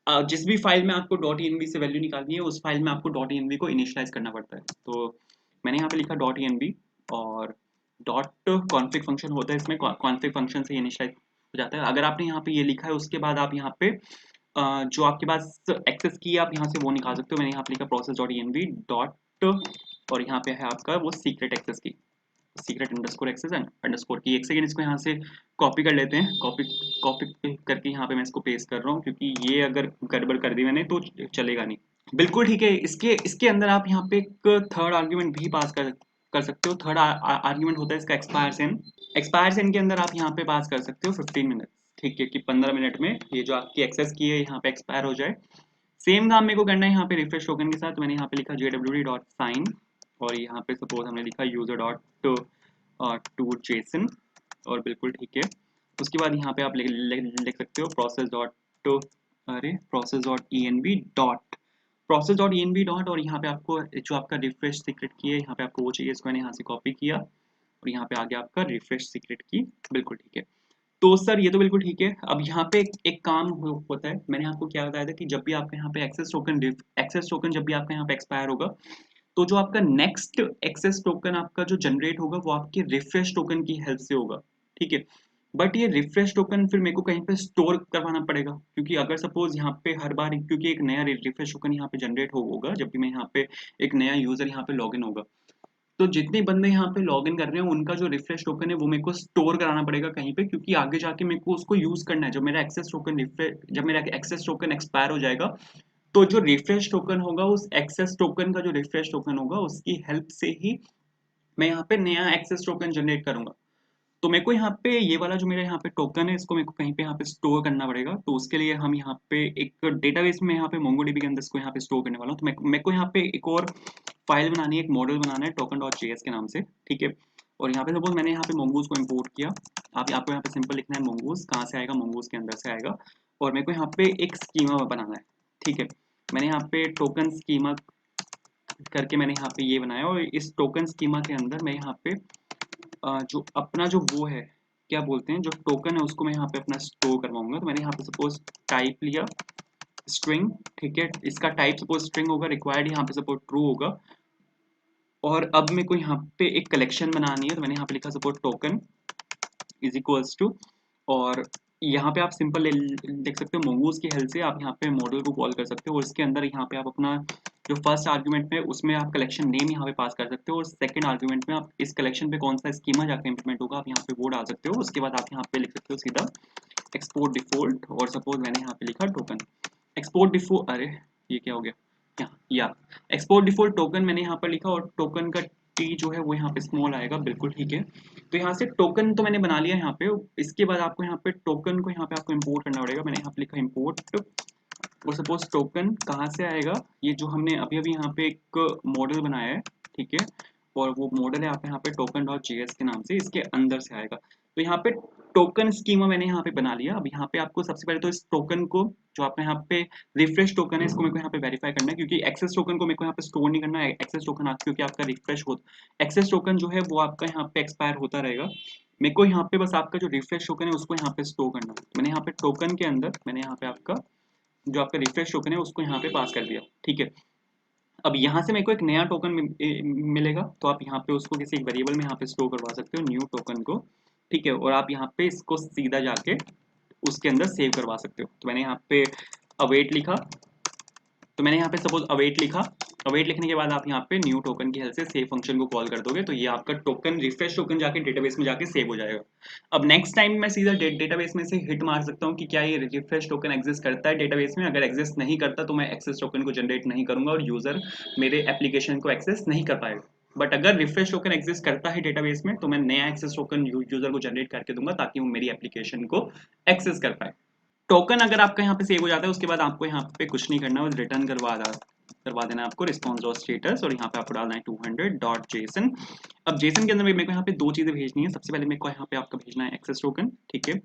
जिस भी फाइल में आपको डॉट env से वैल्यू निकालनी है, उस फाइल में आपको डॉट env को इनिशियलाइज करना पड़ता है। तो मैंने यहाँ पे लिखा डॉट env, और डॉट कॉन्फिग फंक्शन होता है इसमें, कॉन्फिग फंक्शन से इनिशियलाइज हो जाता है। अगर आपने यहाँ पे ये लिखा है, उसके बाद आप यहाँ पे जो आपके पास एक्सेस की है आप यहाँ से वो निकाल सकते हो। मैंने यहाँ पे लिखा प्रोसेस डॉट env डॉट, और यहाँ पे है आपका वो सीक्रेट एक्सेस की, सीक्रेट अंडरस्कोर एक्सेस अंडरस्कोर की। एक सेकेंड, इसको यहाँ से कॉपी कर लेते हैं। कॉपी कॉपी करके यहाँ पे मैं इसको पेस्ट कर रहा हूँ, क्योंकि ये अगर गड़बड़ कर दी मैंने तो चलेगा नहीं। बिल्कुल ठीक है। इसके इसके अंदर आप यहाँ पे एक थर्ड आर्ग्यूमेंट भी पास कर सकते हो। थर्ड आर्ग्यूमेंट होता है इसका एक्सपायर सेन। एक्सपायर सेन के अंदर आप यहाँ पे पास कर सकते हो 15 मिनट, ठीक है, कि 15 मिनट में ये जो आपकी एक्सेस की है यहाँ पे एक्सपायर हो जाए। सेम काम मेरे को करना है यहाँ पे रिफ्रेश टोकन के साथ। तो मैंने यहाँ पे लिखा jwd डॉट साइन, और यहाँ पे सपोज हमने लिखा यूजर डॉट टू जेसन, और बिल्कुल ठीक है। उसके बाद यहाँ पे आप लिख सकते हो प्रोसेस डॉट, अरे process dot env dot, process dot env dot, और यहाँ पे आपको जो आपका रिफ्रेश सीक्रेट की है यहाँ पे आपको वो चाहिए। इसको मैंने यहाँ से कॉपी किया, और यहाँ पे आ गया आपका रिफ्रेश सीक्रेट की, बिल्कुल ठीक है। तो सर ये तो बिल्कुल ठीक है। अब यहाँ पे एक काम होता है, मैंने आपको क्या बताया था कि जब भी आपका यहाँ पे एक्सेस टोकन जब भी आपका यहाँ पे एक्सपायर होगा, तो जो आपका नेक्स्ट एक्सेस टोकन आपका जो जनरेट होगा वो आपके रिफ्रेश टोकन की हेल्प से होगा, ठीक है। बट ये रिफ्रेश टोकन फिर मेरे को कहीं पे स्टोर करवाना पड़ेगा, क्योंकि अगर सपोज यहाँ पे हर बार, क्योंकि एक नया रिफ्रेश टोकन यहाँ पे जनरेट होगा जब भी मैं यहाँ पे एक नया यूजर यहाँ पे लॉगिन होगा, तो जितने बंदे यहाँ पे लॉगिन कर रहे हैं उनका जो रिफ्रेश टोकन है वो मेरे को स्टोर कराना पड़ेगा कहीं पे, क्योंकि आगे जाके मेरे को उसको यूज करना है। जब मेरा एक्सेस टोकन एक्सपायर हो जाएगा, तो जो रिफ्रेश टोकन होगा, उस एक्सेस टोकन का जो रिफ्रेश टोकन होगा उसकी हेल्प से ही मैं यहाँ पे नया एक्सेस टोकन जनरेट करूंगा। तो मेरे को यहाँ पे ये वाला जो मेरा यहाँ पे टोकन है, इसको मेरे को कहीं पे यहाँ पे स्टोर करना पड़ेगा। तो उसके लिए हम यहाँ पे एक डेटाबेस में यहाँ पे मोंगोडीबी के अंदर इसको यहाँ पे स्टोर करने वाला हूँ। तो मेरे को यहाँ पे एक और फाइल बनानी है, एक मॉडल बनाना है टोकन डॉट जेएस के नाम से, ठीक है। और यहाँ पे सपोज मैंने यहाँ पे मोंगूज को इम्पोर्ट किया। आपको यहाँ पे सिंपल लिखना है मोंगूज, कहाँ से आएगा, मोंगूज के अंदर से आएगा। और मेरे को यहाँ पे एक स्कीमा बनाना है, ठीक है। मैंने यहाँ पे टोकन स्कीमा करके मैंने यहाँ पे ये बनाया, और इस टोकन स्कीमा के अंदर मैं यहाँ पे जो अपना जो वो है, क्या बोलते हैं, जो टोकन है उसको मैं यहाँ पे अपना स्टोर करवाऊंगा। तो मैंने यहाँ पे सपोज टाइप लिया स्ट्रिंग, ठीक है। इसका टाइप सपोज स्ट्रिंग होगा, रिक्वायर्ड यहाँ पे सपोज ट्रू होगा। और अब मेरे को यहाँ पे एक कलेक्शन बनानी है, तो मैंने यहाँ पे लिखा suppose token is equals to, और यहाँ पे आप सिंपल देख सकते हो मोंगूज की हेल्प से आप यहाँ पे मॉडल को कॉल कर सकते हो। और इसके अंदर यहाँ पे आप अपना जो फर्स्ट आर्गुमेंट में उसमें आप कलेक्शन नेम यहाँ पे पास कर सकते हो, और सेकंड आर्गुमेंट में आप इस कलेक्शन पे कौन सा स्कीमा जाकर इंप्लीमेंट होगा आप यहाँ पे वो डाल सकते हो। उसके बाद आप यहाँ पे लिख सकते हो सीधा एक्सपोर्ट डिफॉल्ट, और सपोज मैंने यहाँ पे लिखा टोकन एक्सपोर्ट डिफॉल्ट, अरे ये क्या हो गया, या एक्सपोर्ट डिफॉल्ट टोकन मैंने यहाँ पर लिखा, और टोकन का टी जो है वो यहाँ पे स्मॉल आएगा, बिल्कुल ठीक है। तो यहाँ से टोकन तो मैंने बना लिया यहाँ पे। इसके बाद आपको यहाँ पे टोकन को यहाँ पे आपको इंपोर्ट करना पड़ेगा। मैंने यहाँ पे लिखा इंपोर्ट, और सपोज टोकन कहाँ से आएगा, ये जो हमने अभी अभी यहाँ पे एक मॉडल बनाया है, ठीक है। और वो मॉडल है आपका यहाँ पे टोकन डॉट जेएस के नाम से, इसके अंदर से आएगा। तो यहाँ पे टोकन स्कीमा मैंने यहाँ पे बना लिया। अब यहाँ पे आपको सबसे पहले तो इस टोकन को, जो आपका यहाँ पे रिफ्रेश टोकन है, इसको मेरे को यहाँ पे वेरीफाई करना है, क्योंकि एक्सेस टोकन को मेरे को यहाँ पे स्टोर नहीं करना है। एक्सेस टोकन आप, क्योंकि आपका रिफ्रेश हो, एक्सेस टोकन जो है वो आपका यहाँ पे एक्सपायर होता रहेगा। मेरे को यहाँ पे बस आपका जो रिफ्रेश टोकन है उसको यहाँ पे स्टोर करना है। मैंने यहाँ पे टोकन के अंदर मैंने यहाँ पे आपका जो आपका रिफ्रेश टोकन है उसको यहाँ पे पास कर दिया, ठीक है। अब यहाँ से मेरे को एक नया टोकन मिलेगा, तो आप यहाँ पे उसको किसी एक वेरिएबल में यहाँ पे स्टोर करवा सकते हो, न्यू टोकन को, ठीक है। और आप यहाँ पे इसको सीधा जाके उसके अंदर सेव करवा सकते हो। तो मैंने यहाँ पे अवेट लिखा, तो मैंने यहाँ पे सपोज अवेट लिखा। अवेट लिखने के बाद आप यहाँ पे न्यू टोकन की हेल्प से सेव फंक्शन को कॉल कर दोगे, तो ये आपका टोकन रिफ्रेश टोकन जाके डेटाबेस में जाके सेव हो जाएगा। अब नेक्स्ट टाइम मैं सीधा डेटाबेस में से हिट मार सकता हूँ कि क्या ये रिफ्रेश टोकन एग्जिस्ट करता है डेटाबेस में। अगर एग्जिस्ट नहीं करता तो मैं एक्सेस टोकन को जनरेट नहीं करूंगा और यूजर मेरे एप्लीकेशन को एक्सेस नहीं कर पाएगा। बट अगर रिफ्रेश टोकन एग्जिस्ट करता है डेटाबेस में, तो मैं नया एक्सेस टोकन यूजर को जनरेट करके दूंगा ताकि वो मेरी एप्लीकेशन को एक्सेस कर पाए। टोकन अगर आपका यहाँ पे सेव हो जाता है, उसके बाद आपको यहाँ पे कुछ नहीं करना, बस रिटर्न करवा देना आपको रिस्पॉन्स डॉट स्टेटस, और यहाँ पे आपको डालना है 200 डॉट जेसन। अब जेसन के अंदर मेरे को यहाँ पे दो चीजें भेजनी है। सबसे पहले मेरे को यहाँ पे आपका भेजना है एक्सेस टोकन, ठीक है।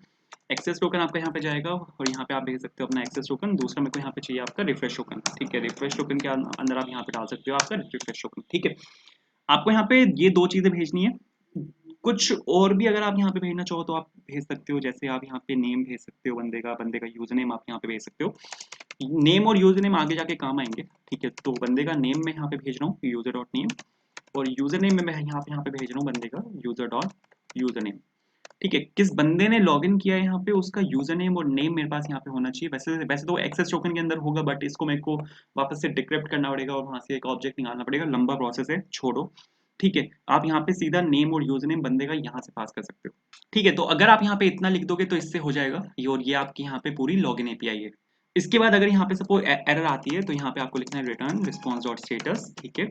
एक्सेस टोकन आपका यहाँ पे जाएगा और यहाँ पे आप भेज सकते हो अपना एक्सेस टोकन। दूसरा मेरे को यहाँ पे चाहिए आपका रिफ्रेश टोकन, ठीक है। रिफ्रेश टोकन के अंदर आप यहाँ पे डाल सकते हो आपका रिफ्रेश टोकन, ठीक है। आपको यहाँ पे ये दो चीजें भेजनी है। कुछ और भी अगर आप यहाँ पे भेजना चाहो तो आप भेज सकते हो, जैसे आप यहाँ पे नेम भेज सकते हो, बंदे का यूजर नेम आप यहाँ पे भेज सकते हो। नेम और यूजर नेम आगे जाके काम आएंगे, ठीक है। तो बंदे का नेम मैं यहाँ पे भेज रहा हूँ यूजर डॉट नेम, और यूजर नेम में मैं यहाँ पे भेज रहा हूँ बंदे का यूजर डॉट यूजर नेम, ठीक है। किस बंदे ने लॉगिन किया है यहाँ पे उसका यूजर नेम और नेम मेरे पास यहाँ पे होना चाहिए। वैसे वैसे तो एक्सेस टोकन के अंदर होगा, बट इसको मेरे को वापस से डिक्रिप्ट करना पड़ेगा और वहां से एक ऑब्जेक्ट निकालना पड़ेगा, लंबा प्रोसेस है, छोड़ो, ठीक है। आप यहाँ पे सीधा नेम और यूजर नेम बंदे का यहाँ से पास कर सकते हो, ठीक है। तो अगर आप यहाँ पे इतना लिख दोगे तो इससे हो जाएगा ये, और ये आपकी यहाँ पे पूरी लॉगिन एपीआई है। इसके बाद अगर यहाँ पे सपोज एरर आती है तो यहाँ पे आपको लिखना है रिटर्न रिस्पॉन्स डॉट स्टेटस, ठीक है।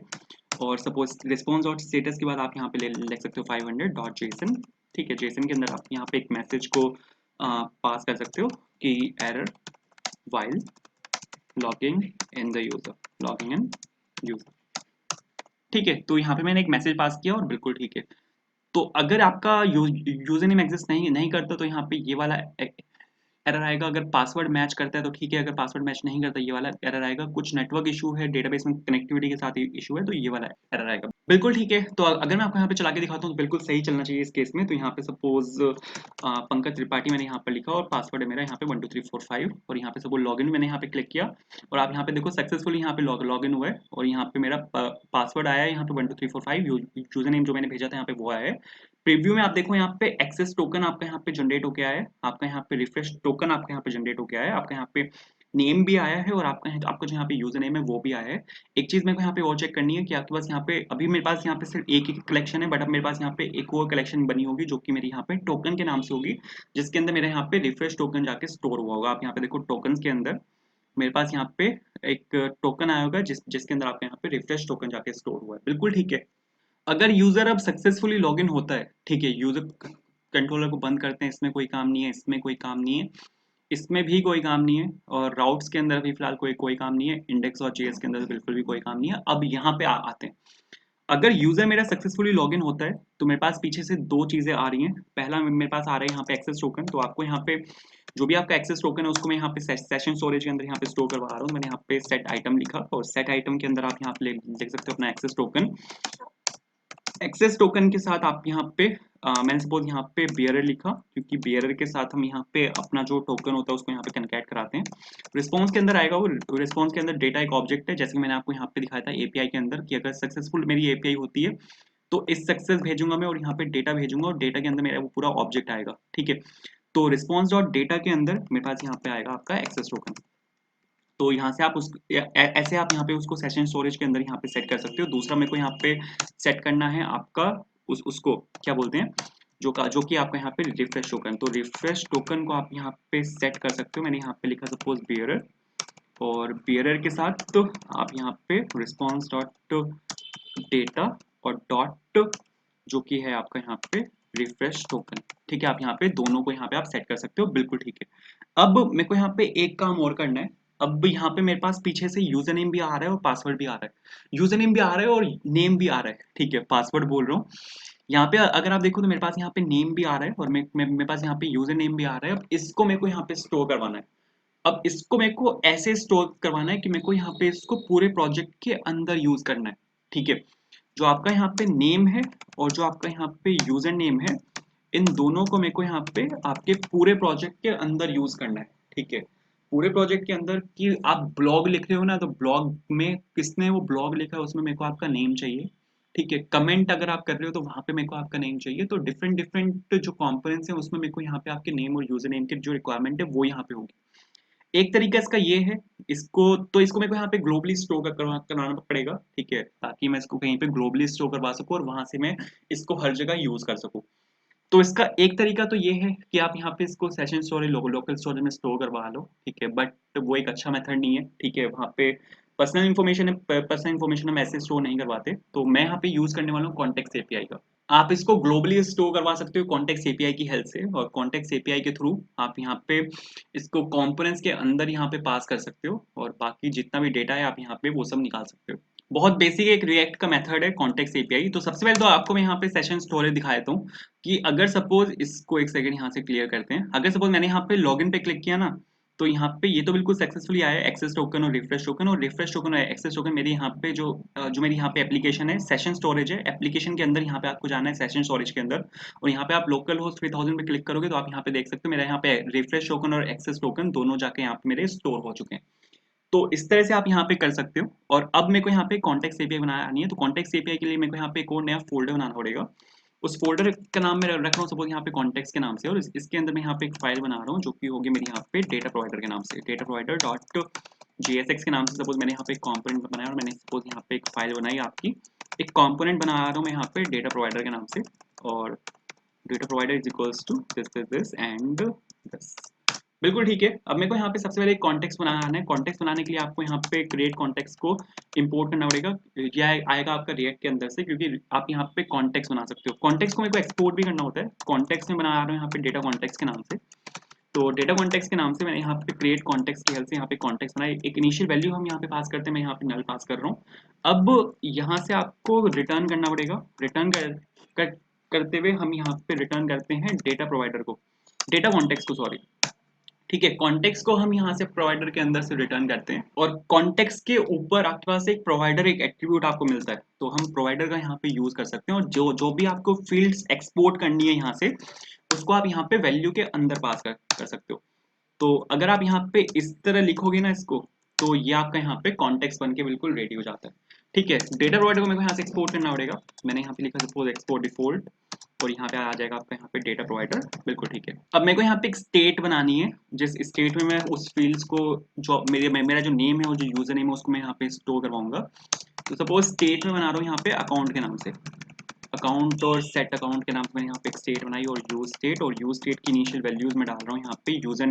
और सपोज रिस्पॉन्स डॉट स्टेटस के बाद आप यहाँ पे लिख सकते हो 500 डॉट जेसन, ठीक है। जेसन के अंदर आप यहाँ पे एक मैसेज को पास कर सकते हो कि error while logging in the user, logging in user, ठीक है। तो यहाँ पे मैंने एक मैसेज पास किया और बिल्कुल ठीक है। तो अगर आपका यूजर नेम एग्जिस्ट नहीं करता तो यहाँ पे ये वाला एरर आएगा। अगर पासवर्ड मैच करता है तो ठीक है, अगर पासवर्ड मैच नहीं करता ये वाला एरर आएगा। कुछ नेटवर्क इशू है, डेटाबेस में कनेक्टिविटी के साथ इशू है, तो ये वाला एरर आएगा, बिल्कुल ठीक है। तो अगर मैं आपको यहाँ पे चला के दिखाता हूँ तो बिल्कुल सही चलना चाहिए इस केस में। तो यहाँ पे सपोज पंकज त्रिपाठी मैंने यहाँ पर लिखा और पासवर्ड है मेरा यहाँ पे 12345, और यहाँ पे सपोज लॉगिन मैंने यहाँ पे क्लिक किया और आप यहाँ पे देखो सक्सेसफुली यहाँ पे लॉगिन हुआ है और यहाँ पे मेरा पासवर्ड आया है यहाँ पे 12345, यूजर नेम जो मैंने भेजा था यहाँ पे वो आया है। प्रीव्यू में आप देखो यहाँ पे एक्सेस टोकन आपका यहाँ पे जनरेट होके आया है, आपका यहाँ पे रिफ्रेश टोकन आपका यहाँ पे जनरेट होके आया है, आपका यहाँ पे नेम भी आया है और आपका जो यहाँ पे यूजर नेम है वो भी आया है। एक चीज मेरे को यहाँ पे और चेक करनी है कि आपके पास यहाँ पे अभी मेरे पास यहाँ पे सिर्फ एक ही कलेक्शन है, बट अब मेरे पास यहाँ पे एक और कलेक्शन बनी होगी जो कि मेरी यहाँ पे टोकन के नाम से होगी, जिसके अंदर मेरे यहाँ पे रिफ्रेश टोकन जाके स्टोर हुआ होगा। आप यहाँ पे देखो टोकन के अंदर मेरे पास यहाँ पे एक टोकन आया होगा जिसके अंदर आपके यहाँ पे रिफ्रेश टोकन जाके स्टोर हुआ है, बिल्कुल ठीक है। अगर यूजर अब सक्सेसफुली लॉगिन होता है, ठीक है, यूजर कंट्रोलर को बंद करते हैं, इसमें कोई काम नहीं है, इसमें कोई काम नहीं है, इसमें भी कोई काम नहीं है, और राउट्स के अंदर भी फिलहाल कोई काम नहीं है, इंडेक्स और जेएस के अंदर बिल्कुल भी कोई काम नहीं है। अब यहाँ पे आते हैं। अगर यूजर मेरा सक्सेसफुली लॉगिन होता है तो मेरे पास पीछे से दो चीजें आ रही हैं। पहला मेरे पास आ रहा है यहाँ पे एक्सेस टोकन। तो आपको यहाँ पे जो भी आपका एक्सेस टोकन है उसको मैं यहाँ पे सेशन स्टोरेज के अंदर यहाँ पे स्टोर करवा रहा हूँ। मैंने यहाँ पे सेट आइटम लिखा और सेट आइटम के अंदर आप यहाँ पे लिख सकते हो अपना एक्सेस टोकन। एक्सेस टोकन के साथ आप यहाँ पे मैंने सपोज यहाँ पे बियरर लिखा, क्योंकि बियरर के साथ हम यहाँ पे अपना जो टोकन होता है उसको यहाँ पे कनकैट कराते हैं। रिस्पॉन्स के अंदर आएगा, वो रिस्पॉन्स के अंदर डेटा एक ऑब्जेक्ट है, जैसे कि मैंने आपको यहाँ पे दिखाया था एपीआई के अंदर कि अगर सक्सेसफुल मेरी एपीआई होती है तो इस सक्सेस भेजूंगा मैं और यहाँ पे डेटा भेजूंगा और डेटा के अंदर मेरा वो पूरा ऑब्जेक्ट आएगा, ठीक है। तो रिस्पॉन्स डॉट डेटा के अंदर मेरे पास यहाँ पे आएगा आपका एक्सेस टोकन। तो यहाँ से आप ऐसे आप यहाँ पे उसको सेशन स्टोरेज के अंदर यहाँ पे सेट कर सकते हो। दूसरा मेरे को यहाँ पे सेट करना है आपका उसको क्या बोलते हैं, जो कि आपका यहाँ पे रिफ्रेश टोकन। तो रिफ्रेश टोकन को आप यहाँ पे सेट कर सकते हो। मैंने यहाँ पे लिखा सपोज बियरर, और बियरर के साथ तो आप यहाँ पे रिस्पॉन्स डॉट डेटा और डॉट जो कि है आपका यहाँ पे रिफ्रेश टोकन, ठीक है। आप यहाँ पे दोनों को यहाँ पे आप सेट कर सकते हो, बिल्कुल ठीक है। अब मेरे को यहाँ पे एक काम और करना है। अब यहाँ पे मेरे पास पीछे से यूजर नेम भी आ रहा है और पासवर्ड भी आ रहा है, यूजर नेम भी आ रहा है और नेम भी आ रहा है, ठीक है, पासवर्ड बोल रहा हूँ। यहाँ पे अगर आप देखो तो मेरे पास यहाँ पे नेम भी आ रहा है और मेरे पास यहाँ पे यूजर नेम भी आ रहा है। अब इसको मेरे को यहाँ पे स्टोर करवाना है। अब इसको मेरे को ऐसे स्टोर करवाना है कि मेरे को यहाँ पे इसको पूरे प्रोजेक्ट के अंदर यूज करना है, ठीक है। जो आपका यहाँ पे नेम है और जो आपका यहाँ पे यूजर नेम है, इन दोनों को मेरे को यहाँ पे आपके पूरे प्रोजेक्ट के अंदर यूज करना है, ठीक है। पूरे प्रोजेक्ट के अंदर कि आप ब्लॉग लिख रहे हो ना, तो ब्लॉग में किसने वो ब्लॉग लिखा है उसमें मेरे को आपका नेम चाहिए, ठीक है। कमेंट अगर आप कर रहे हो तो वहां पे मेरे को आपका नेम चाहिए। तो डिफरेंट डिफरेंट जो कंपोनेंट्स हैं उसमें मेरे को यहाँ पे आपके नेम और यूजर नेम की जो रिक्वायरमेंट है वो यहाँ पे होगी। एक तरीका इसका ये है, इसको मेरे को यहाँ पे ग्लोबली स्टोर करवाना पड़ेगा, ठीक है, ताकि मैं इसको कहीं पे ग्लोबली स्टोर करवा सकूँ और वहां से मैं इसको हर जगह यूज कर सकूँ। तो इसका एक तरीका तो ये है कि आप यहाँ पे इसको सेशन स्टोरेज लोकल स्टोरेज में स्टोर करवा लो, ठीक है, बट वो एक अच्छा मेथड नहीं है, ठीक है। वहाँ पे पर्सनल इन्फॉर्मेशन हम ऐसे स्टोर नहीं करवाते। तो मैं यहाँ पे यूज करने वाला हूँ कॉन्टेक्स्ट एपीआई का। आप इसको ग्लोबली स्टोर करवा सकते हो कॉन्टेक्स्ट एपीआई की हेल्प से, और कॉन्टेक्स्ट एपीआई के थ्रू आप यहाँ पे इसको कंपोनेंट्स के अंदर यहाँ पे पास कर सकते हो और बाकी जितना भी डेटा है आप यहाँ पे वो सब निकाल सकते हो। बहुत बेसिक एक रिएक्ट का मेथड है कॉन्टेक्स्ट एपीआई। तो सबसे पहले तो आपको मैं यहाँ पे सेशन स्टोरेज दिखा देता हूँ कि अगर सपोज इसको एक सेकंड यहाँ से क्लियर करते हैं। अगर सपोज मैंने यहाँ पे लॉगिन पे क्लिक किया ना, तो यहाँ पे ये तो बिल्कुल सक्सेसफुली आया है एक्सेस टोकन और रिफ्रेश टोकन, और रिफ्रेश टोकन और एक्सेस टोकन मेरी यहाँ पे जो मेरी यहाँ पे एप्लीकेशन है सेशन स्टोरेज है, एप्लीकेशन के अंदर यहाँ पे आपको जाना है सेशन स्टोरेज के अंदर, और यहाँ पे आप लोकल होस्ट 3000 पे क्लिक करोगे तो आप यहाँ पे देख सकते हो मेरा यहाँ पे रिफ्रेश टोकन और एक्सेस टोकन दोनों जाके यहाँ पे मेरे स्टोर हो चुके हैं। तो इस तरह से आप यहाँ पे कर सकते हो। और अब मेरे को यहाँ पे कॉन्टेक्स्ट एपीआई बनानी है, तो कॉन्टेक्स्ट एपीआई के लिए मेरे को यहाँ पे एक और नया फोल्डर बनाना पड़ेगा। उस फोल्डर का नाम मैं रख रहा हूँ सपोज यहाँ पे कॉन्टेक्स्ट के नाम से, और इसके अंदर मैं यहाँ पे एक फाइल बना रहा हूँ जो कि होगी मेरी यहाँ पे डेटा प्रोवाइडर के नाम से, डेटा प्रोवाइडर डॉट JSX के नाम से। सपोज मैंने यहाँ पे एक कॉम्पोनेंट बनाया और मैंने सपोज यहाँ पे एक फाइल बनाई आपकी, एक कॉम्पोनेंट बना रहा हूँ मैं यहाँ पे डेटा प्रोवाइडर के नाम से, और data provider is equals to this and this. बिल्कुल ठीक है। अब मेरे को यहाँ पे सबसे पहले एक कॉन्टेक्स्ट बनाना है। कॉन्टेक्स्ट बनाने के लिए आपको यहाँ पे क्रिएट कॉन्टेक्स्ट को इंपोर्ट करना पड़ेगा। यह आएगा आपका रिएक्ट के अंदर से, क्योंकि आप यहाँ पे कॉन्टेक्स्ट बना सकते हो। कॉन्टेक्स्ट को मेरे को एक्सपोर्ट भी करना होता है। कॉन्टेक्स्ट में बना रहा हूँ यहाँ पे डेटा कॉन्टेक्स्ट के नाम से। तो डेटा कॉन्टेक्स्ट के नाम से मैंने यहाँ पे क्रिएट कॉन्टेक्स्ट की हेल्प से यहाँ पे कॉन्टेक्स्ट बनाया। एक इनिशियल वैल्यू हम यहाँ पे पास करते हैं, मैं यहाँ पे नल पास कर रहा हूँ। अब यहाँ से आपको रिटर्न करना पड़ेगा। रिटर्न करते हुए हम यहाँ पे रिटर्न करते हैं डेटा प्रोवाइडर को, डेटा कॉन्टेक्स्ट को, सॉरी, ठीक है। कॉन्टेक्स्ट को हम यहाँ से प्रोवाइडर के अंदर से रिटर्न करते हैं, और कॉन्टेक्स्ट के ऊपर आपके पास एक प्रोवाइडर एक एट्रीब्यूट आपको मिलता है, तो हम प्रोवाइडर का यहाँ पे यूज कर सकते हैं। और जो भी आपको फील्ड्स एक्सपोर्ट करनी है यहाँ से, उसको आप यहाँ पे वैल्यू के अंदर पास कर सकते हो। तो अगर आप यहाँ पे इस तरह लिखोगे ना इसको, तो ये आपका यहाँ पे कॉन्टेक्स्ट बन के बिल्कुल रेडी हो जाता है, ठीक है। डेटा प्रोवाइडर को मेरे को यहाँ से एक्सपोर्ट करना पड़ेगा। मैंने यहाँ पे लिखा सपोज एक्सपोर्ट डिफॉल्ट, और यहाँ पे आ जाएगा आपका यहाँ पे डेटा प्रोवाइडर, बिल्कुल ठीक है। अब मेरे को यहाँ पे एक स्टेट बनानी है, जिस स्टेट में मैं उस फील्ड्स को जो मेरा जो नेम है और जो यूजर नेम है उसको मैं यहाँ पे स्टोर करवाऊंगा। तो सपोज स्टेट में बना रहा हूँ यहाँ पे अकाउंट के नाम से, अकाउंट और सेट अकाउंट के नाम से मैंने यहाँ पे एक स्टेट बनाई, और यूज स्टेट की इनिशियल वैल्यूज में डाल रहा हूँ यहाँ पे यूजर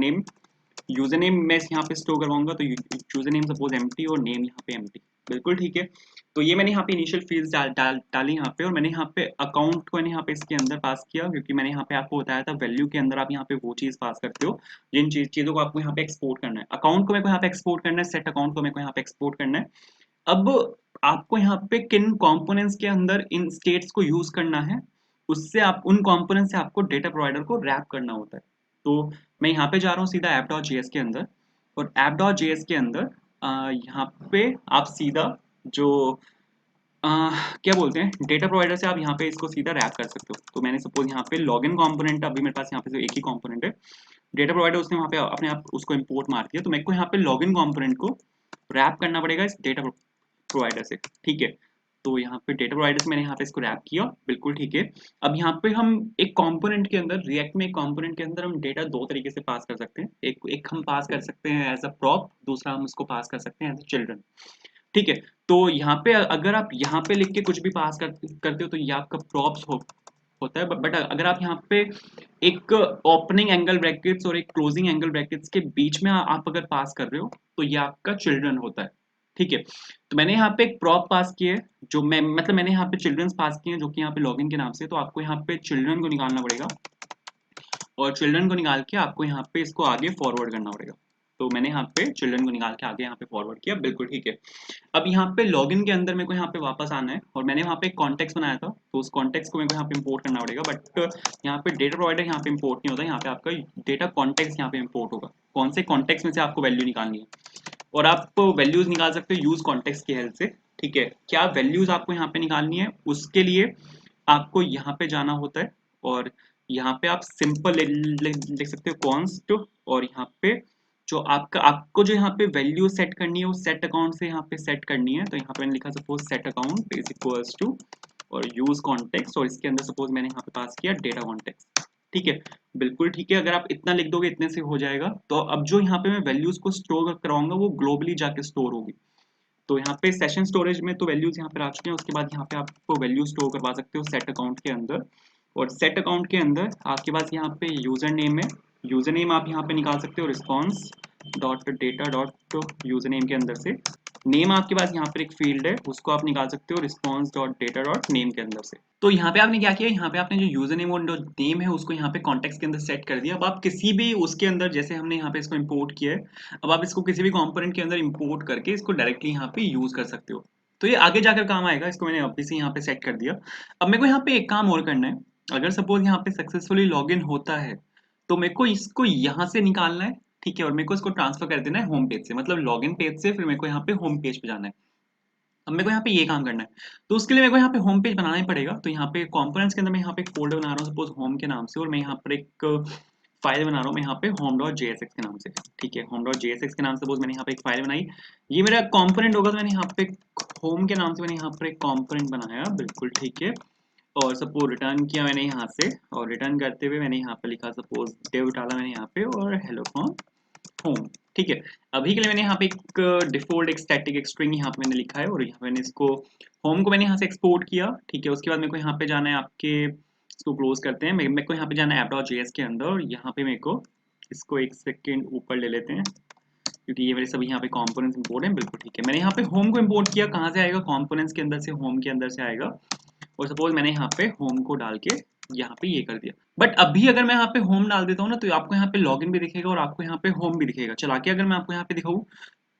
नेम मैं यहाँ पे स्टोर करवाऊंगा, तो यूजर नेम सपोज एम्प्टी और नेम यहाँ पे एम्प्टी, बिल्कुल ठीक है। तो ये मैंने यहाँ पे इनिशियल फील्ड्स डाली यहाँ पे, और मैंने यहाँ पे अकाउंट को यहाँ पे इसके अंदर पास किया, क्योंकि मैंने यहाँ पे आपको बताया था वैल्यू के अंदर आप यहाँ पे वो चीज पास करते हो जिन चीजों को आपको यहाँ पे एक्सपोर्ट करना है। अकाउंट को मेरे को यहाँ पे एक्सपोर्ट करना है, सेट अकाउंट को मेरे को यहाँ पे एक्सपोर्ट करना है। अब आपको यहाँ पे किन कंपोनेंट्स के अंदर इन स्टेट्स को यूज करना है, उससे आप उन कंपोनेंट से आपको डेटा प्रोवाइडर को रैप करना होता है। तो मैं यहाँ पे जा रहा हूँ सीधा app.js के अंदर, और app.js के अंदर यहाँ पे आप सीधा जो क्या बोलते हैं डेटा प्रोवाइडर से आप यहाँ पे इसको सीधा रैप कर सकते हो। तो मैंने सपोज यहाँ पे लॉगिन कंपोनेंट, अभी मेरे पास यहाँ पे सिर्फ एक ही कंपोनेंट है, डेटा प्रोवाइडर उसने वहाँ पे अपने आप उसको इंपोर्ट मार दिया। तो मेरे को यहाँ पे लॉगिन कंपोनेंट को रैप करना पड़ेगा इस डेटा प्रोवाइडर से, ठीक है। तो यहाँ पे डेटा प्रोवाइडर से मैंने यहाँ पे इसको रैप किया, बिल्कुल ठीक है। अब यहाँ पे हम एक कंपोनेंट के अंदर, रिएक्ट में एक कंपोनेंट के अंदर हम डेटा दो तरीके से पास कर सकते हैं। एक हम पास कर सकते हैं एज अ प्रॉप, दूसरा हम उसको पास कर सकते हैं एज अ चिल्ड्रन, ठीक है। तो यहाँ पे अगर आप यहाँ पे लिख के कुछ भी पास करते हो तो ये आपका प्रॉप्स होता है। बट अगर आप यहाँ पे एक ओपनिंग एंगल ब्रैकेट्स और एक क्लोजिंग एंगल ब्रैकेट्स के बीच में आप अगर पास कर रहे हो तो ये आपका चिल्ड्रन होता है, ठीक है। तो मैंने यहाँ पे एक प्रॉप पास किए, जो मैंने यहाँ पे चिल्ड्रंस पास किए जो कि यहाँ पे लॉगिन के नाम से। तो आपको यहाँ पे चिल्ड्रन को निकालना पड़ेगा, और चिल्ड्रन को निकाल के आपको यहाँ पे इसको आगे फॉरवर्ड करना पड़ेगा। तो मैंने यहाँ पे चिल्ड्रन को निकाल के आगे यहाँ पे फॉरवर्ड किया, बिल्कुल ठीक है। अब यहाँ पे लॉगिन के अंदर मेरे को यहाँ पे वापस आना है और मैंने वहाँ पे एक कॉन्टेक्स्ट बनाया था, तो उस कॉन्टेक्स्ट को मेरे को यहाँ पे इंपोर्ट करना पड़ेगा। बट यहाँ पे डेटा प्रोवाइडर यहाँ पे इंपोर्ट नहीं होता, यहाँ पे आपका डेटा कॉन्टेक्स्ट यहाँ पे इंपोर्ट होगा। कौन से कॉन्टेक्स्ट में से आपको वैल्यू निकालनी है, और आप वैल्यूज निकाल सकते हो यूज कॉन्टेक्स्ट की हेल्प से। ठीक है, क्या वैल्यूज आपको यहाँ पे निकालनी है, उसके लिए आपको यहाँ पे जाना होता है और यहाँ पे आप सिंपल लिख सकते हो कॉन्स्ट, और यहाँ पे जो आपको जो यहाँ पे वैल्यू सेट करनी है वो सेट अकाउंट से यहाँ पे सेट करनी है। तो यहाँ पे मैंने लिखा suppose set account is equals to और यूज कॉन्टेक्स्ट, और इसके अंदर सपोज मैंने यहाँ पे पास किया डेटा कॉन्टेक्स्ट। ठीक है, बिल्कुल ठीक है। अगर आप इतना लिख दोगे इतने से हो जाएगा। तो अब जो यहाँ पे मैं वैल्यूज को स्टोर कराऊंगा वो ग्लोबली जाके स्टोर होगी। तो यहाँ पे सेशन स्टोरेज में तो वैल्यूज यहाँ पे आ चुके हैं, उसके बाद यहाँ पे आप वैल्यू स्टोर करवा सकते हो सेट अकाउंट के अंदर। और सेट अकाउंट के अंदर आपके पास यहाँ पे यूजर नेम है, यूजर नेम आप यहाँ पे निकाल सकते हो response dot data dot user name के अंदर से। नेम आपके पास यहाँ पर एक फील्ड है, उसको आप निकाल सकते हो response dot data dot name के अंदर से। तो यहाँ पे आपने क्या किया, यहाँ पे आपने जो यूजर नेम और जो नेम है उसको यहाँ पे कॉन्टेक्स्ट के अंदर सेट कर दिया। अब आप किसी भी उसके अंदर, जैसे हमने यहाँ पे इसको इंपोर्ट किया है, अब आप इसको किसी भी कंपोनेंट के अंदर इंपोर्ट करके इसको डायरेक्टली यहाँ पे यूज कर सकते हो। तो ये आगे जाकर काम आएगा, इसको मैंने अभी से यहाँ पे सेट कर दिया। अब मेरे को यहाँ पे एक काम और करना है। अगर सपोज यहाँ पे सक्सेसफुली लॉग इन होता है तो मेरे को इसको यहाँ से निकालना है। ठीक है, और मेरे को इसको ट्रांसफर कर देना है होम पेज से, मतलब लॉग इन पेज से फिर मेरे को यहाँ पे होम पेज पे जाना है। अब मेरे को यहाँ पे ये काम करना है, तो उसके लिए मेरे को यहाँ पे होम पेज बनाना ही पड़ेगा। तो यहाँ पे कंपोनेंट्स के अंदर मैं यहाँ पे एक फोल्डर बना रहा हूँ सपोज होम के नाम से, और मैं यहाँ पर एक फाइल बना रहा हूँ मैं यहाँ पे home.jsx के नाम से। ठीक है, home.jsx के नाम से सपोज मैंने यहाँ पे एक फाइल बनाई, ये मेरा कंपोनेंट होगा। तो मैंने यहाँ पे होम के नाम से मैंने यहाँ पर एक कंपोनेंट बनाया, बिल्कुल ठीक है। और सपोज रिटर्न किया मैंने यहाँ से, और रिटर्न करते हुए मैंने यहाँ पे लिखा सपोज डिव डाला मैंने यहाँ पे, और हेलो फ्रॉम होम। ठीक है, अभी के लिए मैंने यहाँ पे एक डिफॉल्ट एक स्टैटिक एक स्ट्रिंग यहाँ पे मैंने लिखा है, और यहाँ मैंने इसको होम को मैंने यहाँ से एक्सपोर्ट किया। ठीक है, उसके बाद मेरे को यहाँ पे जाना है आपके, इसको क्लोज करते हैं, मेरे को यहाँ पे जाना है app.js के अंदर, और यहाँ पे मेरे को इसको एक सेकेंड ऊपर ले लेते हैं क्योंकि ये मेरे सभी यहाँ पे कंपोनेंट्स इंपोर्ट हैं। बिल्कुल ठीक है, मैंने यहाँ पे होम को इंपोर्ट किया, कहाँ से आएगा, कंपोनेंट्स के अंदर से, होम के अंदर से आएगा। और सपोज मैंने यहाँ पे होम को डाल के यहाँ पे ये कर दिया। बट अभी अगर मैं यहाँ पे होम डाल देता हूँ ना, तो आपको यहाँ पे लॉगिन भी दिखेगा और आपको यहाँ पे होम भी दिखेगा। चला के अगर मैं आपको यहाँ पे दिखाऊँ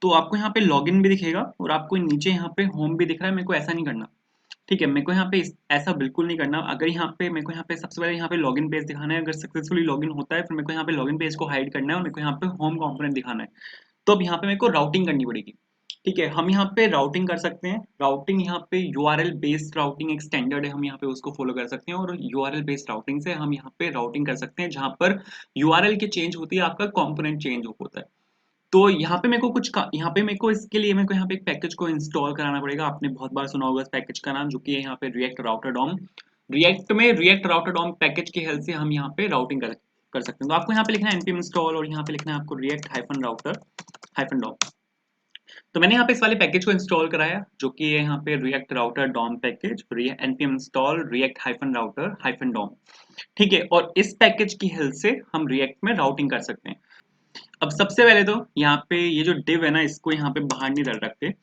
तो आपको यहाँ पे लॉगिन भी दिखेगा और आपको नीचे यहाँ पे होम भी दिख रहा है। मेरे को ऐसा नहीं करना। ठीक है, मेरे को यहाँ पे ऐसा बिल्कुल नहीं करना। अगर यहाँ पे मेरे को यहाँ पे सबसे पहले यहाँ पे लॉगिन पेज दिखाना है, अगर सक्सेसफुली लॉगिन होता है फिर मेरे को यहाँ पे लॉगिन पेज को हाइड करना है और मेरे को यहाँ पे होम कंपोनेंट दिखाना है। तो अब यहाँ पे मेरे को राउटिंग करनी पड़ेगी। ठीक है, हम यहाँ पे राउटिंग कर सकते हैं। राउटिंग यहाँ पे यूआरएल बेस्ड राउटिंग एक स्टैंडर्ड है, हम यहाँ पे उसको फॉलो कर सकते हैं, और यूआरएल बेस्ड राउटिंग से हम यहाँ पे राउटिंग कर सकते हैं जहाँ पर यूआरएल के चेंज होती है, आपका कंपोनेंट चेंज होता है। तो यहाँ पे मेरे को यहाँ पे मेरे को इसके लिए मेरे को यहाँ पे एक पैकेज को इंस्टॉल कराना पड़ेगा। आपने बहुत बार सुना होगा इस पैकेज का नाम, जो कि है यहाँ पे रिएक्ट राउटर डॉम। रिएक्ट में रिएक्ट राउटर डॉम पैकेज की हेल्प से हम यहाँ पे राउटिंग कर सकते हैं। तो आपको यहाँ पे लिखना है npm इंस्टॉल, और यहाँ पे लिखना है आपको react hyphen router hyphen DOM. तो मैंने यहाँ पे इस वाले पैकेज को इंस्टॉल कराया, जो कि है यहाँ पे react router DOM package, npm install react hyphen router hyphen DOM. ठीक है, और इस पैकेज की हेल्प से हम रिएक्ट में राउटिंग कर सकते हैं। अब सबसे पहले तो यहाँ पे ये जो डिव है ना, इसको यहाँ पे बाहर नहीं डाल रखते।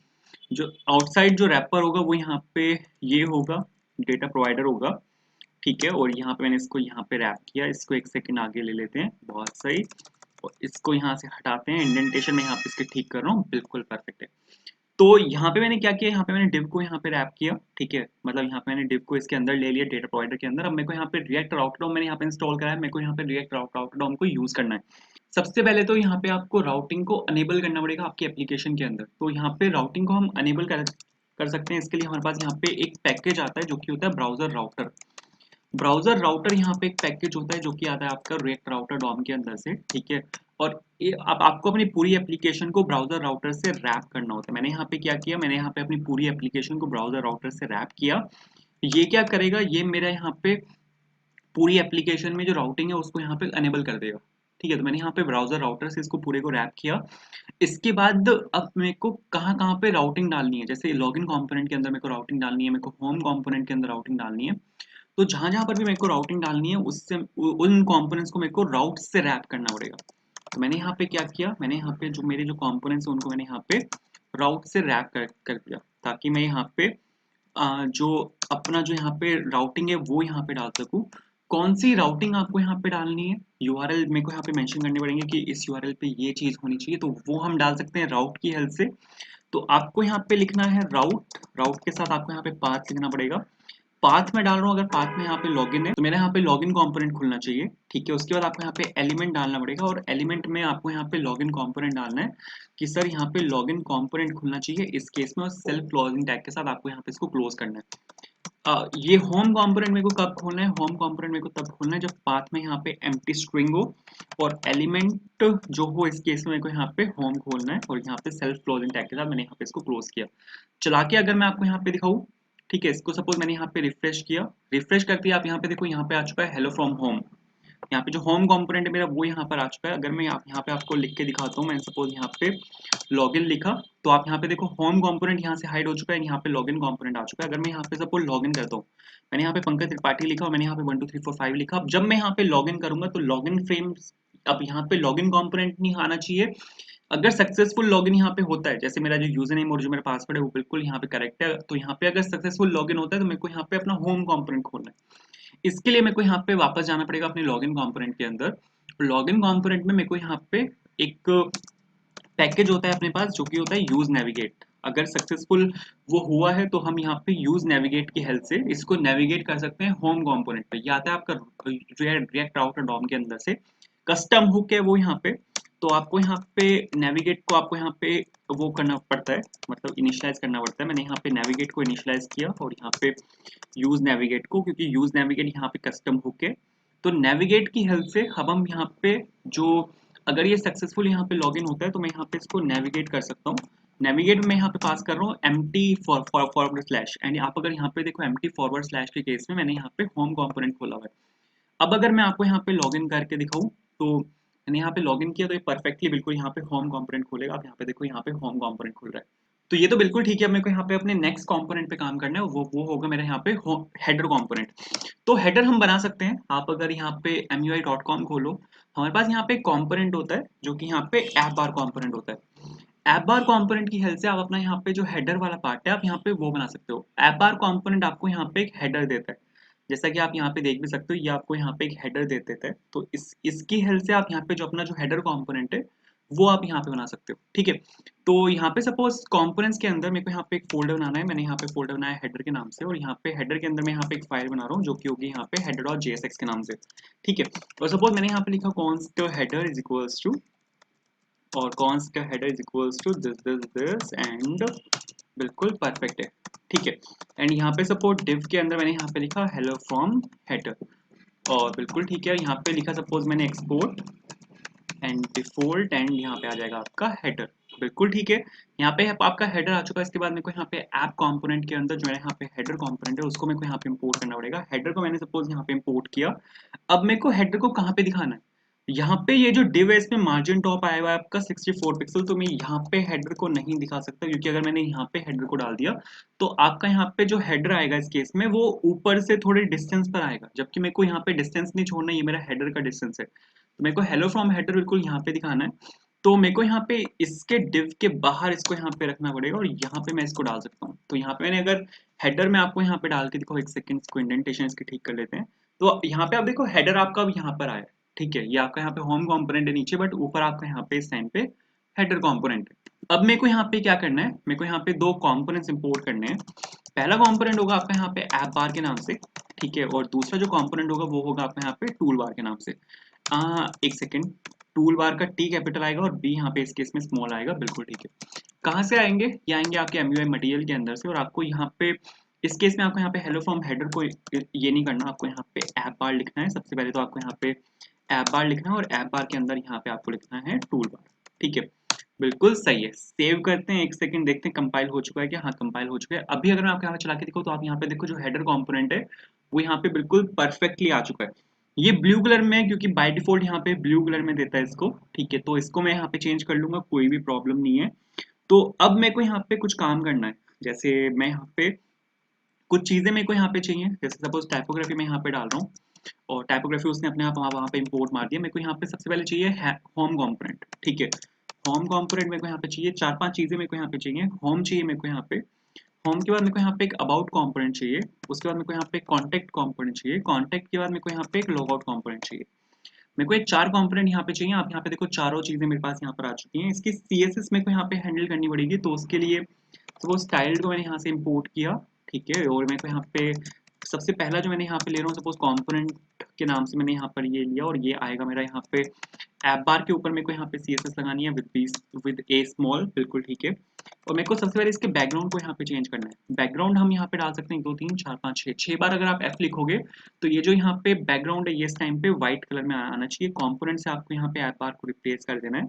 जो आउटसाइड जो रैपर होगा वो यहाँ पे ये होगा, डेटा प्रोवाइडर होगा। ठीक है, और यहाँ पे मैंने इसको यहाँ पे रैप किया, इसको एक सेकंड आगे ले लेते हैं, बहुत सही। और इसको यहाँ से हटाते हैं, इंडेंटेशन में यहाँ पे इसके ठीक कर रहा हूँ, बिल्कुल परफेक्ट है। तो यहाँ पे मैंने क्या किया, यहाँ पे मैंने डिव को यहाँ पे रैप किया। ठीक है, मतलब यहाँ पे मैंने डिव को इसके अंदर ले लिया डेटा प्रोवाइडर के अंदर। अब मेरे को यहाँ पे रिएक्ट राउटर डॉम मैंने यहाँ पे इंस्टॉल कराया, मेरे को यहाँ पे रिएक्ट राउटर डॉम को यूज करना है। सबसे पहले तो यहाँ पे आपको राउटिंग को अनेबल करना पड़ेगा आपके एप्लीकेशन के अंदर। तो यहाँ पे राउटिंग को हम अनेबल कर सकते हैं। इसके लिए हमारे पास यहाँ पे एक पैकेज आता है जो कि होता है ब्राउजर राउटर। ब्राउजर राउटर यहाँ पे एक पैकेज होता है जो कि आता है आपका रिएक्ट राउटर डॉम के अंदर से। ठीक है, और ये अब आपको अपनी पूरी एप्लीकेशन को ब्राउजर राउटर से रैप करना होता है। मैंने यहाँ पे क्या किया, मैंने यहाँ पे अपनी पूरी एप्लीकेशन को ब्राउजर राउटर से रैप किया। ये क्या करेगा, ये मेरा यहाँ पे पूरी एप्लीकेशन में जो राउटिंग है उसको यहाँ पे अनेबल कर देगा। ठीक है, तो मैंने यहाँ पे ब्राउजर राउटर से इसको पूरे को रैप किया। इसके बाद अब मेरे को कहाँ कहाँ पे राउटिंग डालनी है, जैसे लॉगिन कंपोनेंट के अंदर मेरे को राउटिंग डालनी है, मेरे को होम कंपोनेंट के अंदर राउटिंग डालनी है। तो जहां जहां पर भी मेरे को राउटिंग डालनी है उससे उन कंपोनेंट्स को मेरे को राउट से रैप करना पड़ेगा। तो मैंने यहाँ पे क्या किया, मैंने यहाँ पे जो मेरे जो कंपोनेंट्स हैं उनको मैंने यहाँ पे राउट से रैप कर दिया, ताकि मैं यहाँ पे जो अपना जो यहाँ पे राउटिंग है वो यहाँ पे डाल सकूँ। कौन सी राउटिंग आपको यहाँ पे डालनी है, यूआरएल मेरे को यहाँ पे मेंशन करने पड़ेंगे कि इस यूआरएल पे ये चीज होनी चाहिए, तो वो हम डाल सकते हैं राउट की हेल्प से। तो आपको यहाँ पे लिखना है राउट, राउट के साथ आपको यहाँ पे पाथ लिखना पड़ेगा। पाथ में डाल रहा हूँ, अगर पाथ में यहाँ पे लॉगिन है तो मेरा यहाँ पे लॉगिन कंपोनेंट खुलना चाहिए, ठीक है। उसके बाद आपको यहाँ पे एलिमेंट डालना पड़ेगा और एलिमेंट में आपको यहाँ पे लॉगिन कंपोनेंट डालना है कि सर यहाँ पे लॉगिन कंपोनेंट खुलना चाहिए इस केस में, और सेल्फ क्लोजिंग टैग के साथ आपको यहाँ पे इसको क्लोज करना है। ये होम कंपोनेंट मेरे को कब खोलना है, होम कंपोनेंट मेरे को तब खोलना है जब पाथ में यहाँ पे एम्प्टी स्ट्रिंग हो और एलिमेंट जो हो, इस केस में मेरे को यहाँ पे होम खोलना है और यहाँ पे सेल्फ क्लोजिंग टैग के साथ मैंने यहाँ पे इसको क्लोज किया। चला के अगर मैं आपको यहाँ पे दिखाऊं, ठीक है, इसको सपोज मैंने यहाँ पे रिफ्रेश किया, रिफ्रेश करते ही आप यहाँ पे देखो यहाँ पे आ चुका है हेलो फ्रॉम होम। यहाँ पे जो होम कंपोनेंट है मेरा वो यहाँ पर आ चुका है। अगर मैं यहाँ पे आपको लिख के दिखाता हूँ, मैंने सपोज यहाँ पे लॉगिन लिखा, तो आप यहाँ पे देखो होम कंपोनेंट यहाँ से हाइड हो चुका है, यहाँ पे लॉगिन कंपोनेंट आ चुका है। अगर मैं यहाँ पे सपोज लॉगिन करता हूँ, मैंने यहाँ पे पंकज त्रिपाठी लिखा और मैंने यहाँ पे 1 2 3 4 5 लिखा। अब जब मैं यहाँ पे लॉगिन करूंगा तो लॉगिन फ्रेम, अब यहाँ पे लॉगिन कंपोनेंट नहीं आना चाहिए। अगर सक्सेसफुल लॉगिन यहाँ पे होता है, जैसे मेरा जो यूजर नेम और जो मेरा पासवर्ड है वो बिल्कुल यहाँ पे करेक्ट है, तो यहाँ पे अगर सक्सेसफुल लॉगिन होता है तो मेरे को यहाँ पे अपना होम कंपोनेंट खोलना है। इसके लिए मेरे को यहाँ पे वापस जाना पड़ेगा अपने लॉगिन कंपोनेंट के अंदर। लॉगिन कंपोनेंट में मेरे को यहाँ पे एक पैकेज होता है अपने पास जो कि होता है यूज नेविगेट। अगर सक्सेसफुल वो हुआ है तो हम यहाँ पे यूज नेविगेट की हेल्प से इसको नेविगेट कर सकते हैं होम कंपोनेंट पे। ये आता है आपका रिएक्ट राउटर डॉम के अंदर से, कस्टम हुक है वो यहाँ पे। तो आपको यहाँ पे नेविगेट को आपको यहाँ पे वो करना पड़ता है, मतलब इनिशियलाइज करना पड़ता है। मैंने यहाँ पे नेविगेट को इनिशियलाइज किया और यहाँ पे यूज नेविगेट को, क्योंकि यूज नेविगेट यहाँ पे कस्टम हुक है। तो नेविगेट की हेल्प से अब हम यहाँ पे जो, अगर ये सक्सेसफुल यहाँ पे लॉगिन होता है तो मैं यहाँ पे इसको नेविगेट कर सकता हूँ। नेविगेट में यहाँ पे पास कर रहा हूँ empty फॉरवर्ड स्लैश, एंड आप अगर यहाँ पे देखो empty फॉरवर्ड स्लैश के केस में मैंने यहाँ पे होम कंपोनेंट खोला हुआ है। अब अगर मैं आपको यहाँ पे लॉगिन करके दिखाऊं, तो मैंने यहाँ पे लॉगिन किया तो ये परफेक्टली बिल्कुल यहाँ पे होम कंपोनेंट खोलेगा। आप यहाँ पे देखो यहाँ पे होम कंपोनेंट खुल रहा है, तो ये तो बिल्कुल ठीक है। अब मेरे को यहाँ पे अपने नेक्स्ट कंपोनेंट पे काम करना है, वो होगा मेरा यहाँ पे हेडर कंपोनेंट। तो हेडर हम बना सकते हैं। आप अगर यहाँ पे MUI.com खोलो, हमारे पास यहाँ पे एक कंपोनेंट होता है जो कि यहाँ पे ऐप बार कंपोनेंट होता है। ऐप बार कंपोनेंट की हेल्प से आप अपना यहाँ पे जो हेडर वाला पार्ट है आप यहाँ पे वो बना सकते हो। ऐप बार कंपोनेंट आपको यहाँ पे एक हेडर देता है, जैसा कि आप यहाँ पे देख भी सकते हो, ये आपको यहाँ पे एक हेडर दे देता है। तो इसकी हेल्प से आप यहाँ पे जो अपना जो हेडर कंपोनेंट है वो आप यहाँ पे बना सकते हो, ठीक है। तो यहाँ पे सपोज कंपोनेंट्स के अंदर मेरे को यहाँ पे एक फोल्डर बनाना है। मैंने यहाँ पे फोल्डर बनाया हेडर के नाम से, और यहाँ पे हेडर के अंदर मैं यहाँ पे एक फाइल बना रहा हूँ जो कि होगी यहाँ पे header.jsx के नाम से, ठीक है। और सपोज मैंने यहाँ पे लिखा const header is equals to, और const header is equals to this and बिल्कुल परफेक्ट है, ठीक है। एंड यहाँ पे सपोज div के अंदर मैंने यहाँ पे लिखा hello from header, और बिल्कुल ठीक है। यहाँ पे लिखा सपोज मैंने एक्सपोर्ट एंड डिफॉल्ट, एंड यहाँ पे आ जाएगा आपका हेडर, बिल्कुल ठीक है। यहाँ पे आपका हेडर आ चुका है। इसके बाद मेरे को यहाँ पे ऐप कंपोनेंट के अंदर जो है यहाँ पे हेडर कंपोनेंट है उसको मेरे को यहाँ पे इंपोर्ट करना पड़ेगा। हेडर को मैंने सपोज यहाँ पे इंपोर्ट किया। अब मेरे को हेडर को कहाँ पे दिखाना है, यहाँ पे ये जो डिव है इसमें मार्जिन टॉप आया हुआ है आपका 64 पिक्सल, तो मैं यहाँ पे हेडर को नहीं दिखा सकता, क्योंकि अगर मैंने यहाँ पे हेडर को डाल दिया तो आपका यहाँ पे जो हेडर आएगा इस केस में वो ऊपर से थोड़े डिस्टेंस पर आएगा, जबकि मेरे को यहाँ पे डिस्टेंस नहीं छोड़ना, ये मेरा हेडर का डिस्टेंस है। तो मेरे को हेलो फ्रॉम हेडर बिल्कुल यहाँ पे दिखाना है। तो मेरे को यहाँ पे इसके डिव के बाहर इसको यहाँ पे रखना पड़ेगा और यहाँ पे मैं इसको डाल सकता हूँ। तो यहाँ पे मैंने अगर हेडर में आपको यहाँ पे डाल के दिखाओ, एक सेकंड इसको इंडेंटेशन इसकी ठीक कर लेते हैं। तो यहाँ पे आप देखो हेडर आपका अब यहाँ पर आया, ठीक है। ये आपका यहाँ पे होम कंपोनेंट है नीचे, बट ऊपर आपका यहाँ पे इस टाइम पे हेडर कंपोनेंट है। अब मेरे को यहाँ पे क्या करना है, मेरे को यहाँ पे दो कंपोनेंट्स इंपोर्ट करने हैं। पहला कंपोनेंट होगा आपका यहाँ पे ऐप बार के नाम से, ठीक है, और दूसरा जो कंपोनेंट होगा वो होगा आपका यहाँ पे टूल बार के नाम से। एक सेकेंड, टूल बार का टी कैपिटल आएगा और बी यहाँ पे इस केस में स्मॉल आएगा, बिल्कुल ठीक है। कहाँ से आएंगे, ये आएंगे आपके MUI मटेरियल के अंदर से, और आपको यहाँ पे इस केस में आपको यहाँ पे हेलो फ्रॉम हेडर को ये नहीं करना, आपको यहाँ पे ऐप बार लिखना है। सबसे पहले तो आपको यहाँ पे ऐप बार लिखना है और ऐप बार के अंदर यहाँ पे आपको लिखना है टूल बार, ठीक है, बिल्कुल सही है। सेव करते हैं, एक सेकंड देखते हैं कंपाइल हो चुका है क्या। हाँ कंपाइल हो चुका है। अभी अगर मैं आपको यहाँ पे चला के दिखाऊँ तो आप यहाँ पे देखो जो हेडर कंपोनेंट है वो यहाँ पे बिल्कुल परफेक्टली आ चुका है। ये ब्लू कलर में है क्योंकि बाय डिफॉल्ट यहाँ पे ब्लू कलर में देता है इसको, ठीक है। तो इसको मैं यहाँ पे चेंज कर लूंगा, कोई भी प्रॉब्लम नहीं है। तो अब मेरे को यहाँ पे कुछ काम करना है, जैसे मैं यहाँ पे कुछ चीजें मेरे को यहाँ पे चाहिए, जैसे सपोज टाइपोग्राफी मैं यहाँ पे डाल रहा हूँ और टाइपोग्राफी उसने अपने आप वहाँ पे इंपोर्ट मार दिया। मेरे को यहाँ पे सबसे पहले चाहिए होम कंपोनेंट, ठीक है। होम कंपोनेंट मेरे को यहाँ पे चाहिए, 4-5 चीजें मेरे को यहाँ पे चाहिए। होम चाहिए मेरे को यहाँ पे, होम के बाद मेरे को यहाँ पे एक अबाउट कंपोनेंट चाहिए, उसके बाद मेरे को यहाँ पे कॉन्टैक्ट कंपोनेंट चाहिए, कॉन्टैक्ट के बाद मेरे को यहाँ पे एक लॉग आउट कंपोनेंट चाहिए। मेरे को ये 4 कंपोनेंट यहाँ पे चाहिए। आप यहाँ पे देखो चारों चीजें मेरे पास यहाँ पर आ चुकी हैं। इसकी सीएसएस मेरे को यहाँ पे हैंडल करनी पड़ेगी, तो उसके लिए सपोज स्टाइल्ड को मैंने यहाँ से इंपोर्ट किया, ठीक है, और मेरे को यहाँ पे सबसे पहला जो मैंने यहाँ पे ले रहा हूँ, सपोज कंपोनेंट के नाम से मैंने यहाँ पर ये लिया, और ये आएगा मेरा यहाँ पे ऐप बार के ऊपर। मेरे को यहाँ पे सीएसएस लगानी है विद ए स्मॉल, बिल्कुल ठीक है। और मेरे को सबसे पहले इसके बैकग्राउंड को यहाँ पे चेंज करना है। बैकग्राउंड हम यहाँ पे डाल सकते हैं 2 3 4 5 6 बार। अगर आप एफ लिखोगे तो ये जो यहाँ पे बैकग्राउंड है ये इस टाइम पे व्हाइट कलर में आना चाहिए। कंपोनेंट से आपको यहाँ पे ऐप बार को रिप्लेस कर देना है।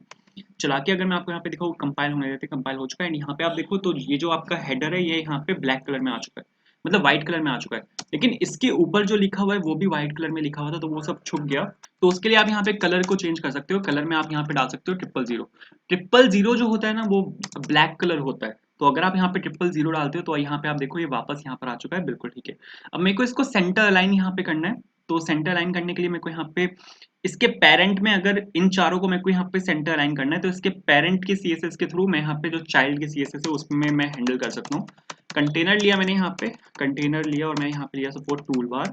चला के अगर मैं आपको यहाँ पे दिखाऊँ, कंपाइल होने देते, कंपाइल हो चुका है। यहाँ पे आप देखो तो ये जो आपका हेडर है ये यहाँ पे ब्लैक कलर में आ चुका है, मतलब व्हाइट कलर में आ चुका है। लेकिन इसके ऊपर जो लिखा हुआ है वो भी व्हाइट कलर में लिखा हुआ था, तो वो सब छुप गया। तो उसके लिए आप यहाँ पे कलर को चेंज कर सकते हो। कलर में आप यहाँ पे डाल सकते हो 000। 000 जो होता है ना वो ब्लैक कलर होता है, तो अगर आप यहाँ पे 000 डालते हो तो यहाँ पे आप देखो ये वापस यहाँ पर आ चुका है, बिल्कुल ठीक है। अब मेरे को इसको सेंटर अलाइन यहाँ पे करना है। तो सेंटर अलाइन करने के लिए मेरे को यहाँ पे इसके पेरेंट में, अगर इन चारों को मेरे को यहाँ पे सेंटर अलाइन करना है, तो इसके पेरेंट के सीएसएस के थ्रू मैं यहाँ पे जो चाइल्ड के सीएसएस है उसमें मैं हैंडल कर सकता हूँ। कंटेनर लिया मैंने यहाँ पे, कंटेनर लिया और मैं यहाँ पे लिया सपोज टूल बार।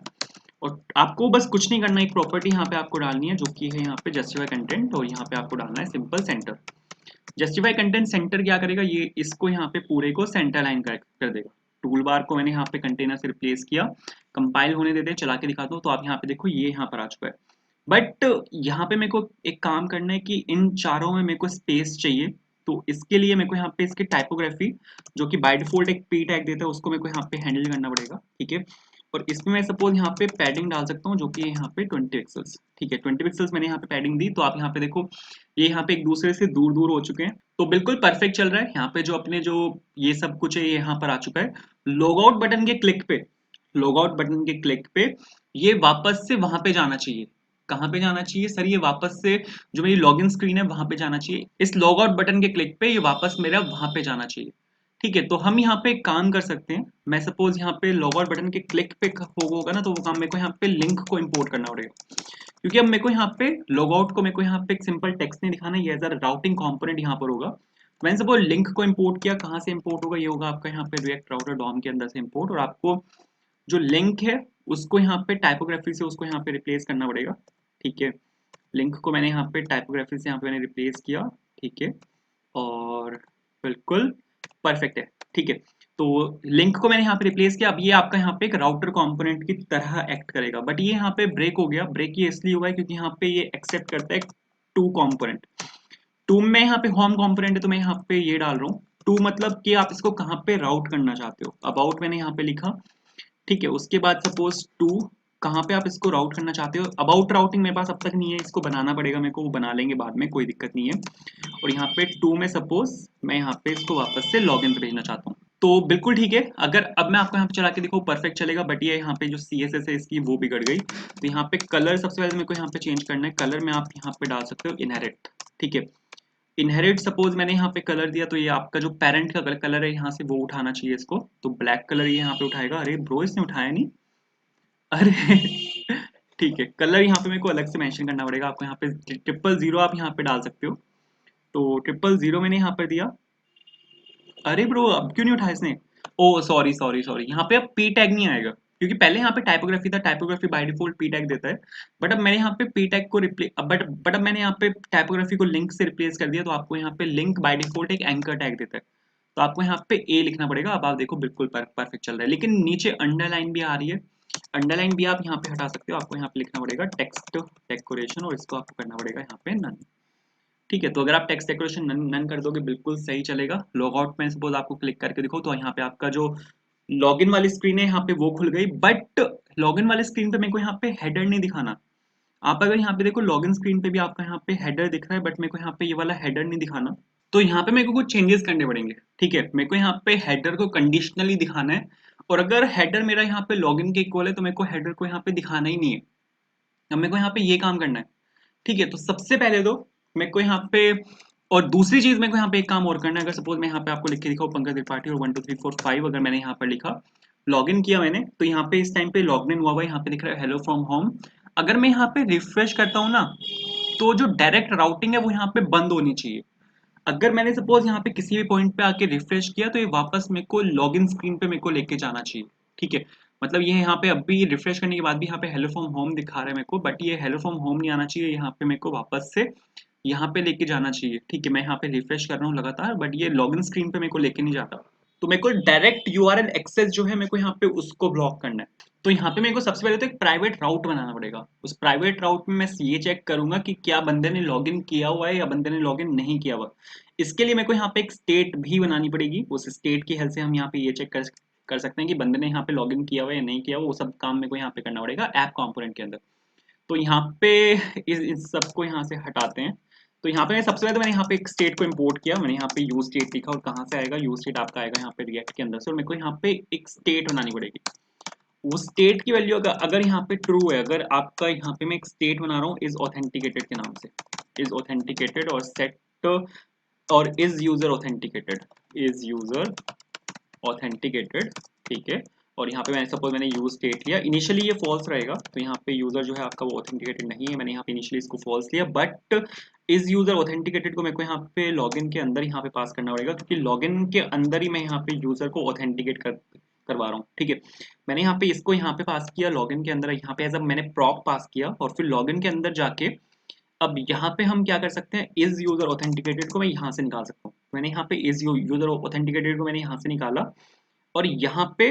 और आपको बस कुछ नहीं करना, एक प्रॉपर्टी यहाँ पे आपको डालनी है जो कि है यहाँ पे जस्टिफाई कंटेंट, और यहाँ पे आपको डालना है simple centre. Justify content centre क्या करेगा, ये इसको यहाँ पे पूरे को सेंटर लाइन कर देगा। टूल बार को मैंने यहाँ पे कंटेनर से रिप्लेस किया। कंपाइल होने देते हैं, चला के दिखाता हूँ। तो आप यहाँ पे देखो ये यहाँ पर आ चुका है। बट यहाँ पे मेरे को एक काम करना है कि इन चारों में मेरे को स्पेस चाहिए। तो इसके लिए मेरे को यहाँ पे इसकी टाइपोग्राफी जो कि बाय डिफॉल्ट एक पी टैग देता है उसको मेरे को यहाँ पे हैंडल करना पड़ेगा, ठीक है। और इसमें मैं सपोज यहाँ पे पैडिंग डाल सकता हूँ जो कि यहाँ पे 20 पिक्सल्स, ठीक है। 20 पिक्सल्स मैंने यहाँ पे पैडिंग दी। तो आप यहाँ पे देखो ये यहाँ पे एक दूसरे से दूर दूर हो चुके हैं, तो बिल्कुल परफेक्ट चल रहा है। यहाँ पे जो अपने जो ये सब कुछ है ये यहाँ पर आ चुका है। लॉग आउट बटन के क्लिक पे, लॉग आउट बटन के क्लिक पे ये वापस से वहां पे जाना चाहिए। कहाँ पे जाना चाहिए सर, ये वापस से जो मेरी लॉगिन स्क्रीन है वहां पे जाना चाहिए। इस लॉग आउट बटन के क्लिक पे ये वापस मेरा वहां पे जाना चाहिए, ठीक है। तो हम यहाँ पे एक काम कर सकते हैं। मैं सपोज यहाँ पे लॉग आउट बटन के क्लिक पे होगा ना, तो वो काम मेरे को यहाँ पे लिंक को इंपोर्ट करना पड़ेगा, क्योंकि अब मेरे को यहाँ पे लॉग आउट को मेरे को यहाँ पे एक सिंपल टेक्स्ट नहीं दिखाना, ये एज अ राउटिंग कंपोनेंट यहाँ पर होगा। मैंने सपोज लिंक को इंपोर्ट किया, कहाँ से इंपोर्ट होगा, ये होगा आपका यहाँ पे रिएक्ट राउटर डॉम के अंदर से इंपोर्ट। और आपको जो लिंक है उसको यहाँ पे टाइपोग्राफी से उसको यहाँ पे रिप्लेस करना पड़ेगा, ठीक है। लिंक को मैंने यहाँ पे टाइपोग्राफी से यहाँ पे मैंने रिप्लेस किया, ठीक है, और बिल्कुल परफेक्ट है, ठीक है। तो लिंक को मैंने यहाँ पे रिप्लेस किया। अब ये आपका यहाँ पे एक राउटर कंपोनेंट की तरह एक्ट करेगा, बट ये यहाँ पे ब्रेक हो गया। ब्रेक ये इसलिए हुआ है क्योंकि यहाँ पे ये एक्सेप्ट करता है टू कंपोनेंट। टू में यहाँ पे होम कंपोनेंट है, तो मैं यहाँ पे ये डाल रहा हूँ टू, मतलब कि आप इसको कहाँ पे राउट करना चाहते हो। अबाउट मैंने यहाँ पे लिखा, ठीक है। उसके बाद सपोज टू कहाँ पे आप इसको राउट करना चाहते हो। अबाउट राउटिंग मेरे पास अब तक नहीं है, इसको बनाना पड़ेगा मेरे को, वो बना लेंगे बाद में, कोई दिक्कत नहीं है। और यहाँ पे टू में सपोज मैं यहाँ पे इसको वापस से लॉगिन पे भेजना चाहता हूँ, तो बिल्कुल ठीक है। अगर अब मैं आपको यहाँ पे चला के दिखाऊँ परफेक्ट चलेगा, बट ये यहाँ पे जो CSS है इसकी वो बिगड़ गई। तो यहाँ पे कलर सबसे पहले मेरे को यहाँ पे चेंज करना है। कलर में आप यहाँ पे डाल सकते हो इनहेरिट, ठीक है। इनहेरिट सपोज मैंने यहाँ पे कलर दिया, तो ये आपका जो पेरेंट का कलर है यहाँ से वो उठाना चाहिए इसको, तो ब्लैक कलर ये यहाँ पे उठाएगा। अरे ब्रो इसने उठाया नहीं, अरे ठीक है। कलर यहाँ पे मेरे को अलग से मेंशन करना पड़ेगा आपको। यहाँ पे 000 आप यहाँ पे डाल सकते हो, तो 000 मैंने यहाँ पर दिया। अरे ब्रो अब क्यों नहीं उठाया इसने, ओ सॉरी सॉरी सॉरी, यहाँ पे अब पी टैग नहीं आएगा क्योंकि पहले यहाँ पे टाइपोग्राफी था। Typography by default P tag देता है, बट अब मैंने यहाँ पे पी टैग को रिप्लेस, बट अब मैंने यहाँ पे टाइपोग्राफी को लिंक से रिप्लेस कर दिया। तो आपको यहाँ पे लिंक बाय डिफॉल्ट एक एंकर टैग देता है, तो आपको यहाँ पे ए लिखना पड़ेगा। अब आप देखो बिल्कुल परफेक्ट चल रहा है, लेकिन नीचे अंडरलाइन भी आ रही है। अंडरलाइन भी आप यहाँ पे हटा सकते हो। आपको यहाँ पे लिखना पड़ेगा टेक्स्ट डेकोरेशन, और इसको आपको करना पड़ेगा यहाँ पे नन, ठीक है। तो अगर आप टेक्स्ट डेकोरेशन नन कर दोगे बिल्कुल सही चलेगा। लॉग आउट में सपोज आपको क्लिक करके देखो, तो यहाँ पे आपका जो लॉगिन वाली स्क्रीन है यहाँ पे वो खुल गई, बट लॉगिन वाली स्क्रीन पे मेरे को यहाँ पे हेडर नहीं दिखाना। आप अगर यहाँ पे देखो लॉगिन स्क्रीन पे भी आपका यहाँ पे हेडर दिख रहा है, बट मेरे को यहाँ पे ये वाला हेडर नहीं दिखाना। तो यहाँ पे मेरे को कुछ चेंजेस करने पड़ेंगे, ठीक है। मेरे को यहाँ पे हेडर को कंडीशनली दिखाना है, और अगर हेडर मेरा यहाँ पे लॉगिन के इक्वल है तो मेरे को हेडर को यहाँ पे दिखाना ही नहीं है। अब मेरे को यहाँ पे ये काम करना है, ठीक है। तो सबसे पहले तो मेरे को यहाँ पे, और दूसरी चीज मेरे को यहाँ पे एक काम और करना है। अगर सपोज मैं यहाँ पे आपको लिख के दिखाऊँ पंकज त्रिपाठी और 1 2 3 4 5, अगर मैंने यहाँ पर लिखा लॉगिन किया मैंने, तो यहाँ पे इस टाइम पे लॉगिन हुआ हुआ है, यहाँ पे दिख रहा है हेलो फ्रॉम होम। अगर मैं यहाँ पे रिफ्रेश करता हूँ ना, तो जो डायरेक्ट राउटिंग है वो यहाँ पे बंद होनी चाहिए। अगर मैंने सपोज यहाँ पे किसी भी पॉइंट पे आके रिफ्रेश किया तो ये वापस मेरे को लॉगिन स्क्रीन पे मेरे को लेके जाना चाहिए। ठीक है, मतलब ये यहाँ पे अभी रिफ्रेश करने के बाद भी यहाँ पे हेलो फ्रॉम होम दिखा रहा है मेरे को, बट ये हेलो फ्रॉम होम नहीं आना चाहिए, यहाँ पे मेरे को वापस से यहाँ पे लेके जाना चाहिए। ठीक है, मैं यहाँ पे रिफ्रेश कर रहा हूँ लगातार, बट ये लॉगिन स्क्रीन पे मेरे को लेके नहीं जाता। तो मेरे को डायरेक्ट यूआरएल एक्सेस जो है मेरे को यहाँ पे उसको ब्लॉक करना है। तो यहाँ पे मेरे को सबसे पहले तो एक प्राइवेट राउट बनाना पड़ेगा। उस प्राइवेट राउट में मैं ये चेक करूंगा कि क्या बंदे ने लॉगिन किया हुआ है या बंदे ने लॉगिन नहीं किया हुआ। इसके लिए मेरे को यहाँ पे एक स्टेट भी बनानी पड़ेगी। उस स्टेट की हेल्प से हम यहाँ पे ये चेक कर सकते हैं कि बंदे ने यहाँ पे लॉगिन किया हुआ है या नहीं किया हुआ। वो सब काम मेरे को यहाँ पे करना पड़ेगा ऐप कंपोनेंट के अंदर। तो यहाँ पे इस सबको यहाँ से हटाते हैं। तो यहाँ पे सबसे पहले तो मैंने यहाँ पे एक स्टेट को इंपोर्ट किया। मैंने यहाँ पे यूज स्टेट लिखा और कहाँ से आएगा, यूज स्टेट आपका आएगा यहाँ पे रिएक्ट के अंदर से, और मेरे को यहाँ पे एक स्टेट बनानी पड़ेगी। उस स्टेट की वैल्यू अगर यहाँ पे ट्रू है, अगर आपका यहाँ पे मैं एक स्टेट बना रहा हूँ इज ऑथेंटिकेटेड के नाम से, इज ऑथेंटिकेटेड और सेट और is user authenticated, is user authenticated. ठीक है, और यहाँ पे मैंने सपोज मैंने यूज स्टेट लिया, इनिशियली ये फॉल्स रहेगा, तो यहाँ पे यूजर जो है आपका वो ऑथेंटिकेटेड नहीं है, मैंने यहाँ पे इनिशियली इसको फॉल्स लिया। बट इस यूजर ऑथेंटिकेटेड को मेरे को यहाँ पे लॉगिन के अंदर यहाँ पे पास करना पड़ेगा, क्योंकि लॉगिन के अंदर ही मैं यहाँ पे यूजर को ऑथेंटिकेट करवा रहा हूँ। ठीक है, मैंने यहाँ पे इसको यहाँ पे पास किया लॉगिन के अंदर, यहाँ पे एज मैंने प्रॉप पास किया, और फिर लॉगिन के अंदर जाके अब यहाँ पे हम क्या कर सकते हैं, इज यूजर ऑथेंटिकेटेड को मैं यहाँ से निकाल सकता हूँ। मैंने यहाँ पे इज यूजर ऑथेंटिकेटेड को मैंने यहाँ से निकाला, और यहाँ पे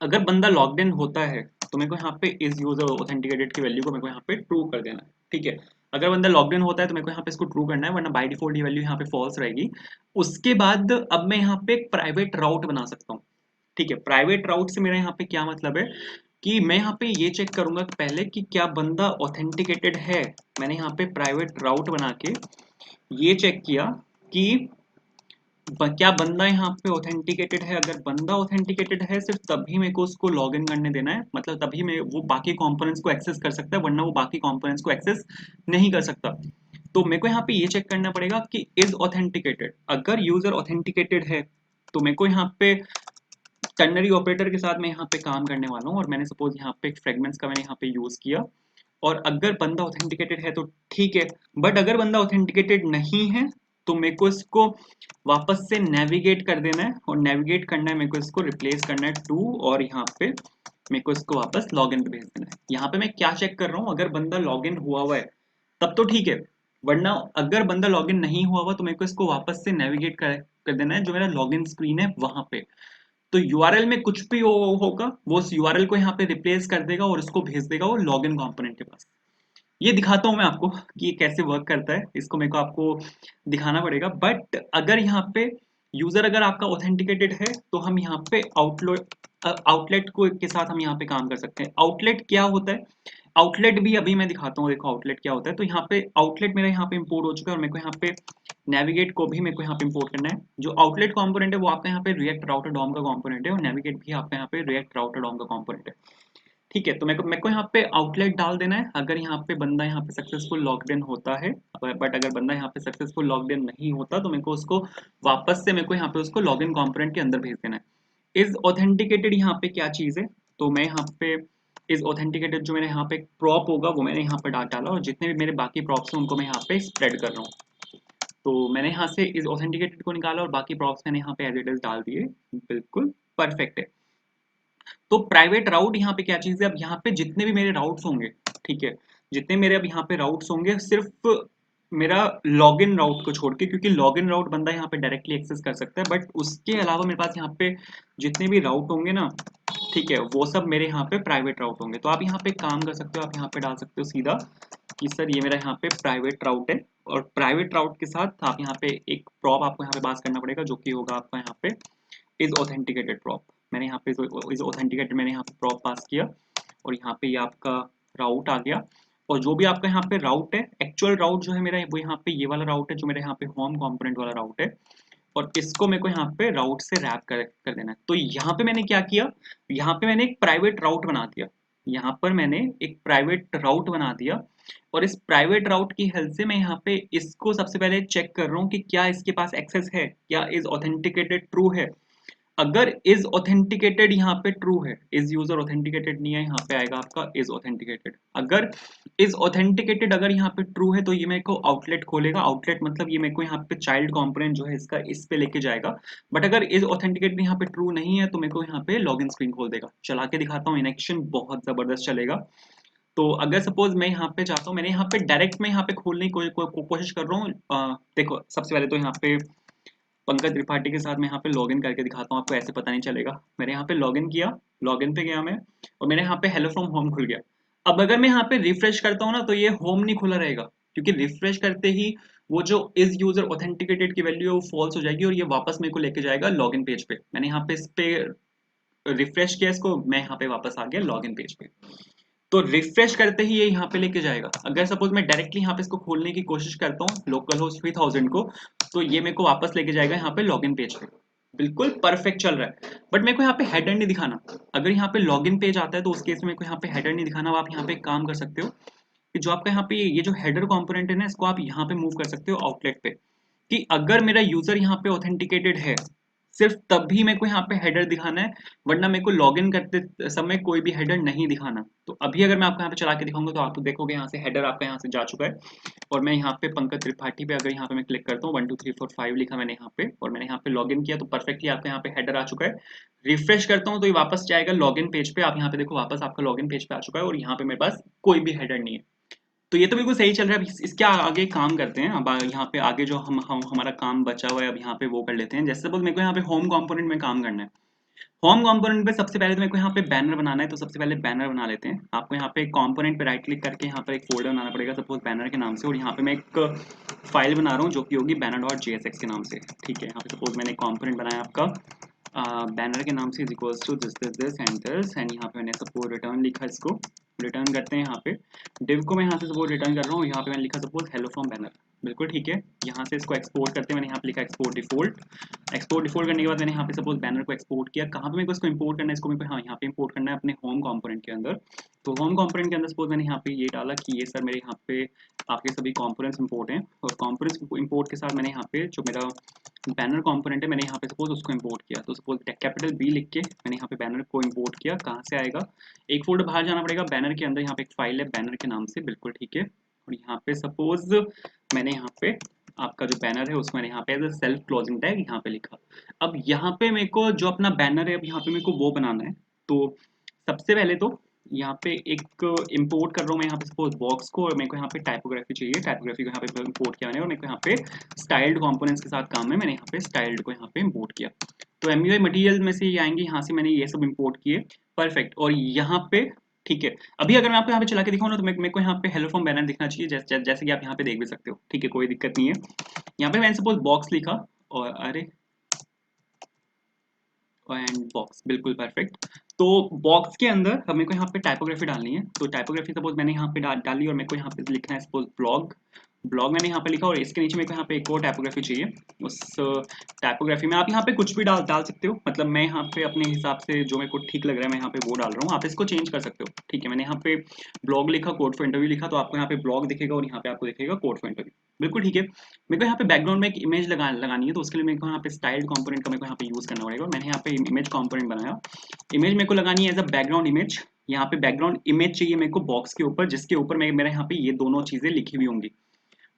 अगर बंदा लॉग्ड इन होता है तो मेरे को यहाँ पे इस यूजर ऑथेंटिकेटेड की वैल्यू को मेरे को यहाँ पे ट्रू कर देना है। ठीक है, अगर बंदा लॉग्ड इन होता है तो मेरे को यहाँ पे इसको ट्रू करना है, वरना बाय डिफॉल्ट ये वैल्यू यहाँ पे फॉल्स रहेगी। उसके बाद अब मैं यहाँ पे एक प्राइवेट राउट बना सकता हूँ। ठीक है, प्राइवेट राउट से मेरा यहाँ पे क्या मतलब है कि मैं यहाँ पे ये चेक करूंगा पहले कि क्या बंदा ऑथेंटिकेटेड है। मैंने यहाँ पे प्राइवेट राउट बना के ये चेक किया कि क्या बंदा यहाँ पे ऑथेंटिकेटेड है। अगर बंदा ऑथेंटिकेटेड है सिर्फ तभी मेरे को उसको लॉग इन करने देना है, मतलब तभी मैं वो बाकी कंपोनेंट्स को एक्सेस कर सकता है, वरना वो बाकी कंपोनेंट्स को एक्सेस नहीं कर सकता। तो मेरे को यहाँ पे ये चेक करना पड़ेगा कि इज ऑथेंटिकेटेड। अगर यूजर ऑथेंटिकेटेड है तो मेरे को यहाँ पे टर्नरी ऑपरेटर के साथ मैं यहाँ पे काम करने वाला हूँ, और मैंने सपोज यहाँ पे फ्रेगमेंट्स का मैंने यहाँ पे यूज किया। और अगर बंदा ऑथेंटिकेटेड है तो ठीक है, बट अगर बंदा ऑथेंटिकेटेड नहीं है तो मेरे को इसको वापस से नेविगेट कर देना है, और नेविगेट करना है मेरे को इसको रिप्लेस करना है टू, और यहाँ पे मेरे को इसको वापस लॉग इन पे भेज देना है। यहाँ पे मैं क्या चेक कर रहा हूँ, अगर बंदा लॉग इन हुआ हुआ है तब तो ठीक है, वरना अगर बंदा लॉग इन नहीं हुआ हुआ तो मेरे को इसको वापस से नेविगेट कर देना है जो मेरा लॉग इन स्क्रीन है वहां पे। तो यूआरएल में कुछ भी होगा वो उस यूआरएल को यहाँ पे रिप्लेस कर देगा और उसको भेज देगा वो लॉगिन कंपोनेंट के पास। ये दिखाता हूँ मैं आपको कि ये कैसे वर्क करता है, इसको मेरे को आपको दिखाना पड़ेगा। बट अगर यहाँ पे यूजर अगर आपका ऑथेंटिकेटेड है तो हम यहाँ पे आउटलेट को के साथ हम यहाँ पे काम कर सकते हैं। आउटलेट क्या होता है, आउटलेट भी अभी मैं दिखाता हूँ। देखो आउटलेट क्या होता है, तो यहाँ पे आउटलेट मेरा यहाँ पे इंपोर्ट हो चुका है, और मेरे को यहाँ पे नेविगेट को भी मेरे को यहाँ पे इंपोर्ट करना है। जो आउटलेट कंपोनेंट है वो आपका यहाँ पे रिएक्ट राउटर डॉम का कंपोनेंट है, और नेविगेट भी आपका यहाँ पे रिएक्ट राउटर डॉम का कंपोनेंट है। ठीक है, तो मेरे को यहाँ पे आउटलेट डाल देना है अगर यहाँ पे बंदा यहाँ पे सक्सेसफुल लॉग्ड इन होता है। बट अगर बंदा यहाँ पे सक्सेसफुल लॉग्ड इन नहीं होता तो मेरे को उसको वापस से मेरे को यहाँ पे उसको लॉगिन कंपोनेंट के अंदर भेज देना है। इज ऑथेंटिकेटेड यहाँ पे क्या चीज है, तो मैं यहाँ पे इज ऑथेंटिकेटेड जो मेरे यहाँ पे प्रॉप होगा वो मैंने यहाँ पे डाला, और जितने भी मेरे बाकी प्रॉप्स हैं उनको मैं यहाँ पे स्प्रेड कर रहा हूँ। तो मैंने यहाँ से इज ऑथेंटिकेटेड को निकाला और बाकी प्रॉप्स मैंने यहाँ पे एज इट इज डाल दिए, बिल्कुल परफेक्ट है। तो प्राइवेट राउट यहाँ पे क्या चीज है, अब यहाँ पे जितने भी मेरे राउट्स होंगे, ठीक है, जितने मेरे अब यहाँ पे राउट्स होंगे सिर्फ मेरा लॉगिन राउट को छोड़ के, क्योंकि लॉगिन राउट बंदा यहाँ पे डायरेक्टली एक्सेस कर सकता है, बट उसके अलावा मेरे पास यहाँ पे जितने भी राउट होंगे ना, ठीक है, वो सब मेरे यहाँ पे प्राइवेट राउट होंगे। तो आप यहाँ पे काम कर सकते हो, आप यहाँ पे डाल सकते हो सीधा कि सर ये मेरा यहाँ पे प्राइवेट राउट है, और प्राइवेट राउट के साथ आप यहाँ पे एक प्रॉप आपको यहाँ पे पास करना पड़ेगा जो कि होगा आपका यहाँ पे इज ऑथेंटिकेटेड प्रॉप। मैंने यहाँ पे इज ऑथेंटिकेटेड मैंने यहाँ पे प्रॉप पास किया, और यहाँ पे ये आपका राउट आ गया। और जो भी आपका यहाँ पे राउट है, एक्चुअल राउट जो है मेरा वो यहाँ पे ये वाला राउट है जो मेरे यहाँ पे होम कंपोनेंट वाला राउट है, और इसको मेरे को यहाँ पे राउट से रैप कर देना है। तो यहाँ पे मैंने क्या किया, यहाँ पे मैंने एक प्राइवेट राउट बना दिया, यहाँ पर मैंने एक प्राइवेट राउट बना दिया, और इस प्राइवेट राउट की हेल्प से मैं यहाँ पे इसको सबसे पहले चेक कर रहा हूँ कि क्या इसके पास एक्सेस है, क्या इज ऑथेंटिकेटेड ट्रू है। अगर इज ऑथेंटिकेटेड यहाँ पे ट्रू है, इज यूजर ऑथेंटिकेटेड नहीं है, यहाँ पे आएगा आपका इज ऑथेंटिकेटेड। अगर इज ऑथेंटिकेटेड अगर यहाँ पे ट्रू है तो ये मेरे को आउटलेट खोलेगा, आउटलेट मतलब ये मेरे को यहाँ पे चाइल्ड कंपोनेंट जो है इसका इस पे लेके जाएगा। बट अगर इज ऑथेंटिकेटेड यहाँ पे ट्रू नहीं है तो मेरे को यहाँ पे लॉगिन स्क्रीन खोल देगा। चला के दिखाता हूँ, इन एक्शन बहुत जबरदस्त चलेगा। तो अगर सपोज मैं यहाँ पे चाहता हूँ, मैंने यहाँ पे डायरेक्ट में यहाँ पे खोलने की कोशिश कर रहा हूँ। देखो सबसे पहले तो यहाँ पे पंकज त्रिपाठी के साथ मैं यहाँ पे लॉगिन करके दिखाता हूँ आपको, ऐसे पता नहीं चलेगा। मैंने यहाँ पे लॉगिन किया, लॉगिन पे गया मैं, और मैंने यहाँ पे हेलो फ्रॉम होम खुल गया। अब अगर मैं यहाँ पे रिफ्रेश करता हूँ ना तो ये होम नहीं खुला रहेगा, क्योंकि रिफ्रेश करते ही वो जो इज यूजर ऑथेंटिकेटेड की वैल्यू है वो फॉल्स हो जाएगी और ये वापस मेरे को लेके जाएगा लॉगिन पेज पे। मैंने यहाँ पे इस पे रिफ्रेश किया इसको, मैं यहाँ पे वापस आ गया लॉगिन पेज पे। तो रिफ्रेश करते ही ये यहाँ पे लेके जाएगा। अगर सपोज मैं डायरेक्टली यहाँ पे इसको खोलने की कोशिश करता हूँ लोकल होस्ट 3000 को, तो ये मेरे को वापस लेके जाएगा यहाँ पे लॉगिन पेज पे। बिल्कुल परफेक्ट चल रहा है। बट मेरे को यहाँ पे हेडर नहीं दिखाना। अगर यहाँ पे लॉगिन पेज आता है तो उस केस में मेरे को यहाँ पे हेडर नहीं दिखाना। आप यहाँ पे एक काम कर सकते हो कि जो आपका यहाँ पे ये जो हेडर कंपोनेंट है ना, इसको आप यहाँ पे मूव कर सकते हो आउटलेट पे, कि अगर मेरा यूजर यहाँ पे ऑथेंटिकेटेड है सिर्फ तब भी मेरे को यहाँ पे हेडर दिखाना है, वरना मेरे को लॉगिन करते समय कोई भी हेडर नहीं दिखाना। तो अभी अगर मैं आपको यहाँ पे चला के दिखाऊंगा तो आप तो देखोगे यहाँ से हेडर आपका यहाँ से जा चुका है। और मैं यहाँ पे पंकज त्रिपाठी पे अगर यहाँ पे मैं क्लिक करता हूँ 1 2 3 4 5 लिखा मैंने यहाँ पे, और मैंने यहाँ पे लॉगिन किया तो परफेक्टली आपका यहाँ पे हेडर आ चुका है। रिफ्रेश करता हूँ तो ये वापस जाएगा लॉगिन पेज पे। आप यहाँ पे देखो वापस आपका लॉगिन पेज पे आ चुका है और यहाँ पे मेरे पास कोई भी हेडर नहीं है। तो ये तो बिल्कुल सही चल रहा है। अब इसके आगे काम करते हैं। अब यहाँ पे आगे जो हम हमारा काम बचा हुआ है अब यहाँ पे वो कर लेते हैं। जैसे सपोज मेरे को यहाँ पे होम कंपोनेंट में काम करना है। होम कंपोनेंट पे सबसे पहले तो मेरे को यहाँ पे बैनर बनाना है, तो सबसे पहले बैनर बना लेते हैं। आपको यहाँ पे कंपोनेंट पे राइट क्लिक करके यहाँ पर एक फोल्डर बनाना पड़ेगा सपोज बैनर के नाम से, और यहाँ पे मैं एक फाइल बना रहा हूँ जो कि होगी banner.jsx के नाम से। ठीक है, यहाँ पे सपोज मैंने कंपोनेंट बनाया आपका बैनर के नाम से, is equals to this and यहाँ पे मैंने सपोज रिटर्न लिखा, इसको रिटर्न करते हैं। यहाँ पे डिव को मैं यहाँ से सपोज रिटर्न कर रहा हूँ, यहाँ पे मैंने लिखा सपोज हेलो फ्रॉम बैनर। बिल्कुल ठीक है। यहाँ से इसको एक्सपोर्ट करते हैं, मैंने यहाँ पे लिखा एक्सपोर्ट डिफॉल्ट। एक्सपोर्ट डिफॉल्ट करने के बाद मैंने यहाँ पे सपोज बैनर को एक्सपोर्ट किया। कहाँ पे मेरे को इसको इंपोर्ट करना है, इसको मेरे को हाँ यहाँ पे इंपोर्ट करना है अपने होम कंपोनेंट के अंदर। तो होम कंपोनेंट के अंदर सपोज मैंने यहाँ पे ये डाला कि ये सर मेरे यहाँ पे आपके सभी कंपोनेंट्स इंपोर्ट हैं, और कंपोनेंट्स इंपोर्ट के साथ मैंने यहाँ पे जो मेरा बैनर कंपोनेंट है मैंने यहाँ पे सपोज उसको इंपोर्ट किया। तो सपोज कैपिटल बी लिख के मैंने यहाँ पे बैनर को इंपोर्ट किया। कहाँ से आएगा, एक फोल्डर बाहर जाना पड़ेगा, बैनर के अंदर यहाँ पे एक फाइल है बैनर के नाम से। बिल्कुल ठीक है। और यहाँ पे सपोज मैंने यहाँ पे आपका जो बैनर है उसमें यहाँ पे as a self closing tag यहाँ पे लिखा। अब यहाँ पे मेरे को जो अपना बैनर है अब यहाँ पे मेरे को वो बनाना है। तो सबसे पहले तो यहाँ पे एक इंपोर्ट कर रहा हूँ मैं यहाँ पे सपोज बॉक्स को, और मेरे को यहाँ पे टाइपोग्राफी चाहिए। टाइपोग्राफी को यहाँ पे इंपोर्ट किया मैंने, और मेरे को यहाँ पे स्टाइल्ड कंपोनेंट्स के साथ काम है, मैंने यहाँ पे स्टाइल्ड को यहाँ पे इंपोर्ट किया। तो MUI मटेरियल में से ये आएंगे, यहाँ से मैंने ये सब इंपोर्ट किए। परफेक्ट। और यहाँ पे ठीक है, अभी अगर मैं आपको यहाँ पे चला के दिखाऊँ ना तो मेरे को यहाँ पे हेलो फ्रॉम बैनर दिखना चाहिए, जैसे कि आप यहाँ पे देख भी सकते हो। ठीक है, कोई दिक्कत नहीं है। यहाँ पे मैंने सपोज बॉक्स लिखा और अरे एंड बॉक्स, बिल्कुल परफेक्ट। तो बॉक्स के अंदर अब मेरे को यहाँ पे टाइपोग्राफी डालनी है। तो टाइपोग्राफी सपोज मैंने यहाँ पे डाली, और मेरे को यहाँ पे लिखना है सपोज ब्लॉग। ब्लॉग मैंने यहाँ पे लिखा, और इसके नीचे मेरे को यहाँ पे एक और टाइपोग्राफी चाहिए। उस टाइपोग्राफी में आप यहाँ पे कुछ भी डाल सकते हो। मतलब मैं यहाँ पे अपने हिसाब से जो मेरे को ठीक लग रहा है मैं यहाँ पे वो डाल रहा हूँ, आप इसको चेंज कर सकते हो। ठीक है, मैंने यहाँ पे ब्लॉग लिखा, कोड फॉर इंटरव्यू लिखा, तो आपको यहाँ पे ब्लॉग दिखेगा और यहाँ पे आपको दिखेगा कोड फॉर इंटरव्यू। बिल्कुल ठीक है। मेरे को यहाँ पे बैकग्राउंड में एक इमेज लगानी है, तो उसके लिए मेरे को यहाँ पे स्टाइल्ड कंपोनेंट का मेरे को यहाँ पे यूज करना पड़ेगा। मैंने यहाँ पे इमेज कंपोनेंट बनाया। इमेज मेरे को लगानी है एज अ बैकग्राउंड इमेज। यहाँ पे बैकग्राउंड इमेज चाहिए मेरे को बॉक्स के ऊपर, जिसके ऊपर मेरा यहाँ पे ये दोनों चीजें लिखी हुई होंगी।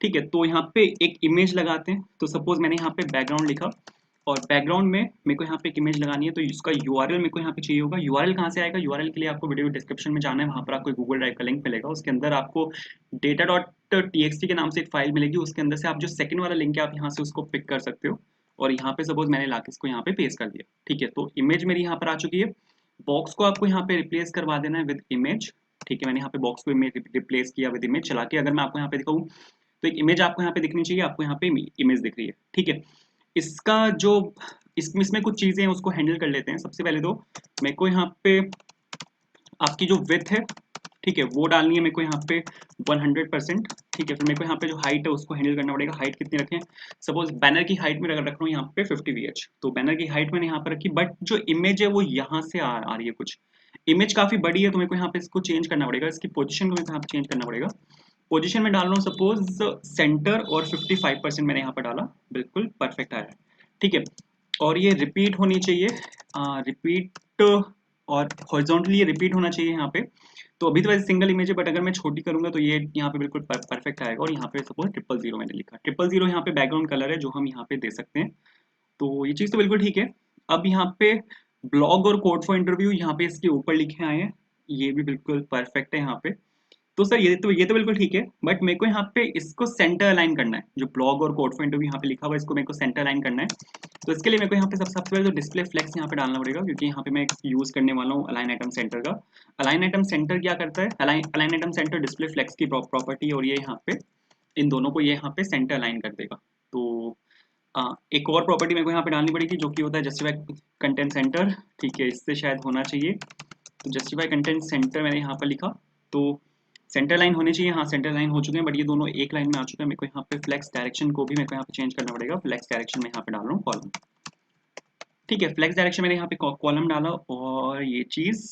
ठीक है, तो यहाँ पे एक इमेज लगाते हैं। तो सपोज मैंने यहाँ पे बैकग्राउंड लिखा, और बैकग्राउंड में मेरे को यहाँ पे एक इमेज लगानी है। तो इसका यूआरएल मेरे को यहाँ पे चाहिए होगा। यूआरएल कहाँ से आएगा, यूआरएल के लिए आपको वीडियो डिस्क्रिप्शन में जाना है, वहाँ पर आपको गूगल ड्राइव का लिंक मिलेगा। उसके अंदर आपको data.txt के नाम से एक फाइल मिलेगी। उसके अंदर से आप जो सेकंड वाला लिंक है आप यहाँ से उसको पिक कर सकते हो, और यहाँ पे सपोज मैंने लाके इसको यहाँ पे पेस्ट कर दिया। ठीक है, तो इमेज मेरी यहाँ पर आ चुकी है। बॉक्स को आपको यहाँ पे रिप्लेस करवा देना है विद इमेज। ठीक है, मैंने यहाँ पे बॉक्स को रिप्लेस किया विद इमेज। चला के अगर मैं आपको यहाँ पे दिखाऊँ तो एक इमेज आपको यहाँ पे दिखनी चाहिए। आपको यहाँ पे इमेज दिख रही है। ठीक है, इसका जो इसमें कुछ चीजें हैं उसको हैंडल कर लेते हैं। सबसे पहले तो मेरे को यहाँ पे आपकी जो विड्थ है, ठीक है, वो डालनी है मेरे को यहाँ पे 100%। ठीक है, फिर मेरे को यहाँ पे जो हाइट है उसको हैंडल करना पड़ेगा। हाइट कितनी रखें, सपोज बैनर की हाइट में अगर रख रहा हूँ यहाँ पे 50 VH, तो बैनर की हाइट मैंने यहाँ पे रखी। बट जो इमेज है वो यहाँ से आ रही है, कुछ इमेज काफी बड़ी है, तो मेरे को यहाँ पे इसको चेंज करना पड़ेगा। इसकी पोजिशन को मेरे को यहाँ पे चेंज करना पड़ेगा। पोजीशन में डाल रहा हूँ सपोज सेंटर, और 55% मैंने यहाँ पर डाला। बिल्कुल परफेक्ट आया। ठीक है, और ये रिपीट होनी चाहिए, रिपीट, और हॉरिजॉन्टली ये रिपीट होना चाहिए यहाँ पे। तो अभी तो वैसे सिंगल इमेज है, बट अगर मैं छोटी करूंगा तो ये यहाँ पे बिल्कुल परफेक्ट आएगा। और यहाँ पे सपोज 000 मैंने लिखा, 000 यहाँ पे बैकग्राउंड कलर है जो हम यहाँ पे दे सकते हैं। तो ये चीज़ तो बिल्कुल ठीक है। अब यहाँ पे ब्लॉग और कोड फॉर इंटरव्यू यहाँ पे इसके ऊपर लिखे आए हैं, ये भी बिल्कुल परफेक्ट है यहाँ पे। तो सर ये तो बिल्कुल ठीक है, बट मेरे को यहाँ पे इसको सेंटर अलाइन करना है। जो ब्लॉग और कोड फॉर इंटरव्यू यहाँ पे लिखा हुआ है, इसको मेरे को सेंटर अलाइन करना है। तो इसके लिए मेरे को यहाँ पे सबसे पहले तो डिस्प्ले फ्लेक्स यहाँ पे डालना पड़ेगा, क्योंकि यहाँ पे मैं यूज करने वाला हूँ अलाइन आइटम सेंटर का। अलाइन आइटम सेंटर क्या करता है, align item center display flex की प्रॉपर्टी, और ये यहाँ पे इन दोनों को ये यहाँ पे सेंटर अलाइन कर देगा। तो एक और प्रॉपर्टी मेरे को यहाँ पे डालनी पड़ेगी, जो कि होता है जस्टिफाई कंटेंट सेंटर। ठीक है, इससे शायद होना चाहिए। तो जस्टिफाई कंटेंट सेंटर मैंने यहाँ पर लिखा, तो सेंटर लाइन होनी चाहिए। हाँ, सेंटर लाइन हो चुके हैं, बट ये दोनों एक लाइन में आ चुके हैं। मेरे को यहाँ पे फ्लेक्स डायरेक्शन को भी मेरे को यहाँ पे चेंज करना पड़ेगा। फ्लेक्स डायरेक्शन में यहाँ पे डाल रहा हूँ कॉलम। ठीक है, फ्लेक्स डायरेक्शन मैंने यहाँ पे कॉलम डाला, और ये चीज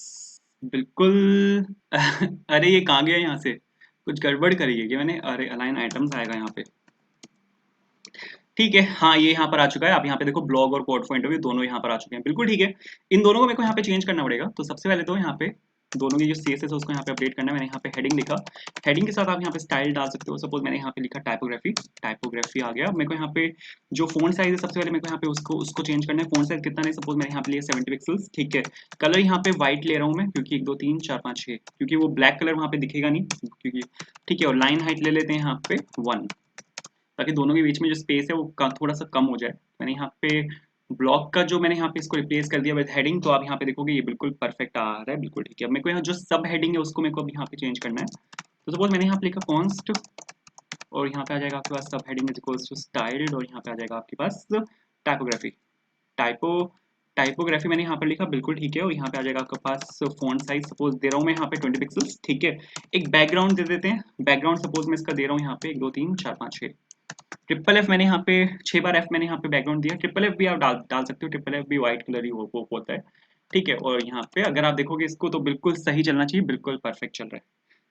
बिल्कुल अरे ये कहाँ गया यहाँ से, कुछ गड़बड़ करी है कि मैंने, अरे अलाइन आइटम्स आएगा यहाँ पे। ठीक है, हाँ ये यहाँ पर आ चुका है। आप यहाँ पे देखो ब्लॉग और कोड फॉर इंटरव्यू दोनों यहाँ पर आ चुके हैं, बिल्कुल ठीक है। इन दोनों को मेरे को यहाँ पे चेंज करना पड़ेगा। तो सबसे पहले तो यहाँ पे दोनों की जो सीएसएस है उसको यहाँ पे अपडेट करना है। मैंने यहाँ पे हेडिंग लिखा, हेडिंग के साथ आप यहाँ पे स्टाइल डाल सकते हो। सपोज मैंने यहाँ पे लिखा टाइपोग्राफी, टाइपोग्राफी आ गया। मेरे को यहाँ पे जो फोन साइज है सबसे पहले मेरे को यहाँ पे उसको चेंज करना है। फोन साइज कितना नहीं, सपोज मैंने यहाँ पे लिया 70 पिक्सल्स। ठीक है, कलर यहाँ पे व्हाइट ले रहा हूँ मैं, क्योंकि 1 2 3 4 5 6, क्योंकि वो ब्लैक कलर वहाँ पे दिखेगा नहीं, क्योंकि ठीक है। और लाइन हाइट ले लेते हैं यहाँ पे 1, ताकि दोनों के बीच में जो स्पेस है वो थोड़ा सा कम हो जाए। मैंने यहाँ पे ब्लॉक का जो मैंने यहाँ पे इसको रिप्लेस कर दिया विद हेडिंग, तो आप यहाँ पे देखोगे ये बिल्कुल परफेक्ट आ रहा है, बिल्कुल ठीक है। अब मेरे को यहाँ जो सब हेडिंग है उसको मेरे को अब यहाँ पे चेंज करना है। तो सपोज मैंने यहाँ पे लिखा कॉन्स्ट, और यहाँ पे आ जाएगा आपके पास सब heading is equals to styled, और यहाँ पे आ जाएगा आपके पास टाइपोग्राफी। टाइपोग्राफी मैंने यहाँ पर लिखा, बिल्कुल ठीक है। और यहाँ पे आ जाएगा आपके पास फ़ॉन्ट साइज, सपोज दे रहा हूँ मैं यहाँ पे 20 पिक्सल्स। ठीक है, एक बैकग्राउंड दे देते हैं। बैकग्राउंड सपोज मैं इसका दे रहा हूँ यहाँ पे 1 2 3 4 5 6, ट्रिपल एफ मैंने यहाँ पे 6 बार एफ मैंने यहाँ पे बैकग्राउंड दिया। ट्रिपल एफ भी आप डाल सकते हो, ट्रिपल एफ भी व्हाइट कलर ही वो होता है। ठीक है, और यहाँ पे अगर आप देखोगे इसको तो बिल्कुल सही चलना चाहिए, बिल्कुल परफेक्ट चल रहा है।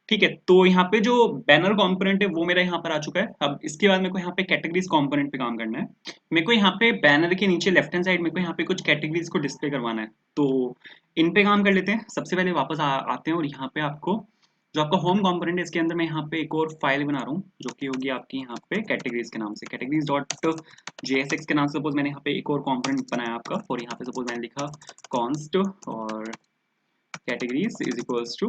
ठीक है, तो यहाँ पे जो बैनर कंपोनेंट है वो मेरा यहाँ पर आ चुका है। अब इसके बाद मेरे को यहाँ पे कैटेगरीज कंपोनेंट पे काम करना है। मेरे को यहाँ पे बैनर के नीचे लेफ्ट हैंड साइड मेरे को यहाँ पे कुछ कैटेगरीज को डिस्प्ले करवाना है। तो इन पे काम कर लेते हैं। सबसे पहले वापस आते हैं, और यहाँ पे आपको जो आपका होम कंपोनेंट है इसके अंदर मैं यहाँ पे एक और फाइल बना रहा हूँ, जो कि होगी आपकी यहाँ पे कैटेगरीज के नाम से, कैटेगरीज डॉट JSX के नाम से। सपोज मैंने यहाँ पे एक और कंपोनेंट बनाया आपका, और यहाँ पे सपोज मैंने लिखा कॉन्स्ट और कैटेगरीज इज इक्वल्स टू,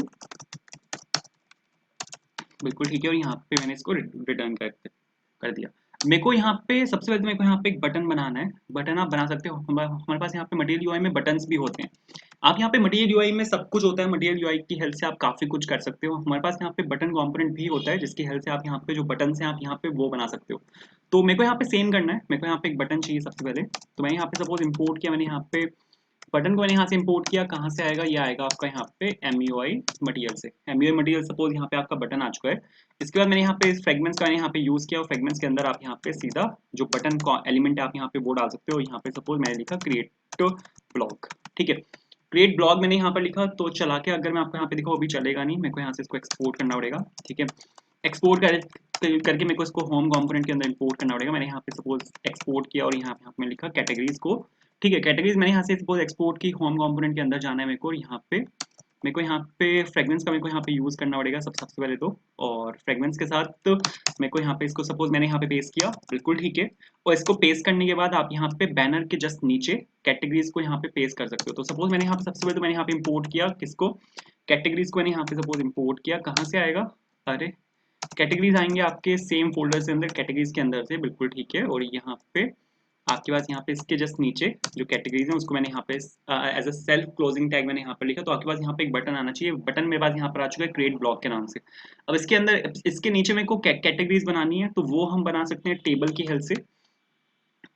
बिल्कुल ठीक है। और यहाँ पे मैंने इसको रिटर्न कर दिया। मेरे को यहाँ पे सबसे पहले तो मेरे को यहाँ पे एक बटन बनाना है। बटन आप बना सकते हो, हमारे पास यहाँ पे मटेरियल यूआई में बटन्स भी होते हैं। आप यहाँ पे मटेरियल यूआई में सब कुछ होता है, मटेरियल यूआई की हेल्प से आप काफी कुछ कर सकते हो। हमारे पास यहाँ पे बटन कंपोनेंट भी होता है, जिसकी हेल्प से आप यहाँ पे जो बटन हैं आप यहाँ पे वो बना सकते हो। तो मेरे को यहाँ पे सेम करना है। मेरे को यहाँ पे एक बटन चाहिए सबसे पहले। तो मैंने यहाँ पे सपोज इम्पोर्ट किया, मैंने यहाँ पे बटन को मैंने यहाँ से इंपोर्ट किया। कहाँ से आएगा, ये आएगा आपका यहाँ पे MUI मटेरियल से। MUI मटेरियल सपोज यहाँ पे आपका बटन आ चुका है। इसके बाद मैंने यहाँ पे फ्रेगमेंट्स का यहाँ पे यूज किया, और फ्रेगमेंट्स के अंदर आप यहाँ पे सीधा जो बटन का एलिमेंट है आप यहाँ पे वो डाल सकते हो। यहाँ पे सपोज मैंने लिखा क्रिएट ब्लॉग। ठीक है, क्रिएट ब्लॉग मैंने यहाँ पर लिखा। तो चला के अगर मैं आपको यहाँ पे दिखाऊँ अभी चलेगा नहीं, मेरे को यहाँ से इसको एक्सपोर्ट करना पड़ेगा। ठीक है, एक्सपोर्ट करके मेरे को इसको होम कंपोनेंट के अंदर इंपोर्ट करना पड़ेगा। मैंने यहाँ पे सपोज एक्सपोर्ट किया, और यहाँ पे मैंने लिखा कैटेगरीज को। ठीक है, कैटेगरीज मैंने यहाँ से सपोज एक्सपोर्ट की, होम कंपोनेंट के अंदर जाना है मेरे को। यहाँ पे फ्रेगमेंट्स का मेरे को यहाँ पे यूज करना पड़ेगा सबसे पहले तो। और फ्रेगमेंट्स के साथ तो मेरे को यहाँ पे इसको सपोज मैंने यहाँ पे पेस्ट किया, बिल्कुल ठीक है। और इसको पेस्ट करने के बाद आप यहाँ पे बैनर के जस्ट नीचे कैटेगरीज को यहाँ पे पेस्ट कर सकते हो। तो सपोज मैंने यहाँ पे सबसे पहले तो मैंने यहाँ पे इंपोर्ट किया किसको, कैटेगरीज को मैंने यहाँ पे सपोज इंपोर्ट किया। कहाँ से आएगा, अरे कैटेगरीज आएंगे आपके सेम फोल्डर से अंदर, कैटेगरीज के अंदर से, बिल्कुल ठीक है। और यहाँ पे आपके पास यहाँ पे इसके जस्ट नीचे जो कैटेगरीज हैं उसको मैंने यहाँ पे as a self closing tag मैंने यहाँ पे लिखा। तो आपके पास यहाँ पे एक बटन आना चाहिए। बटन मेरे पास यहाँ पर आ चुका है क्रिएट ब्लॉक के नाम से। अब इसके अंदर इसके नीचे मेरे को कैटेगरीज बनानी है, तो वो हम बना सकते हैं टेबल की हेल्प से।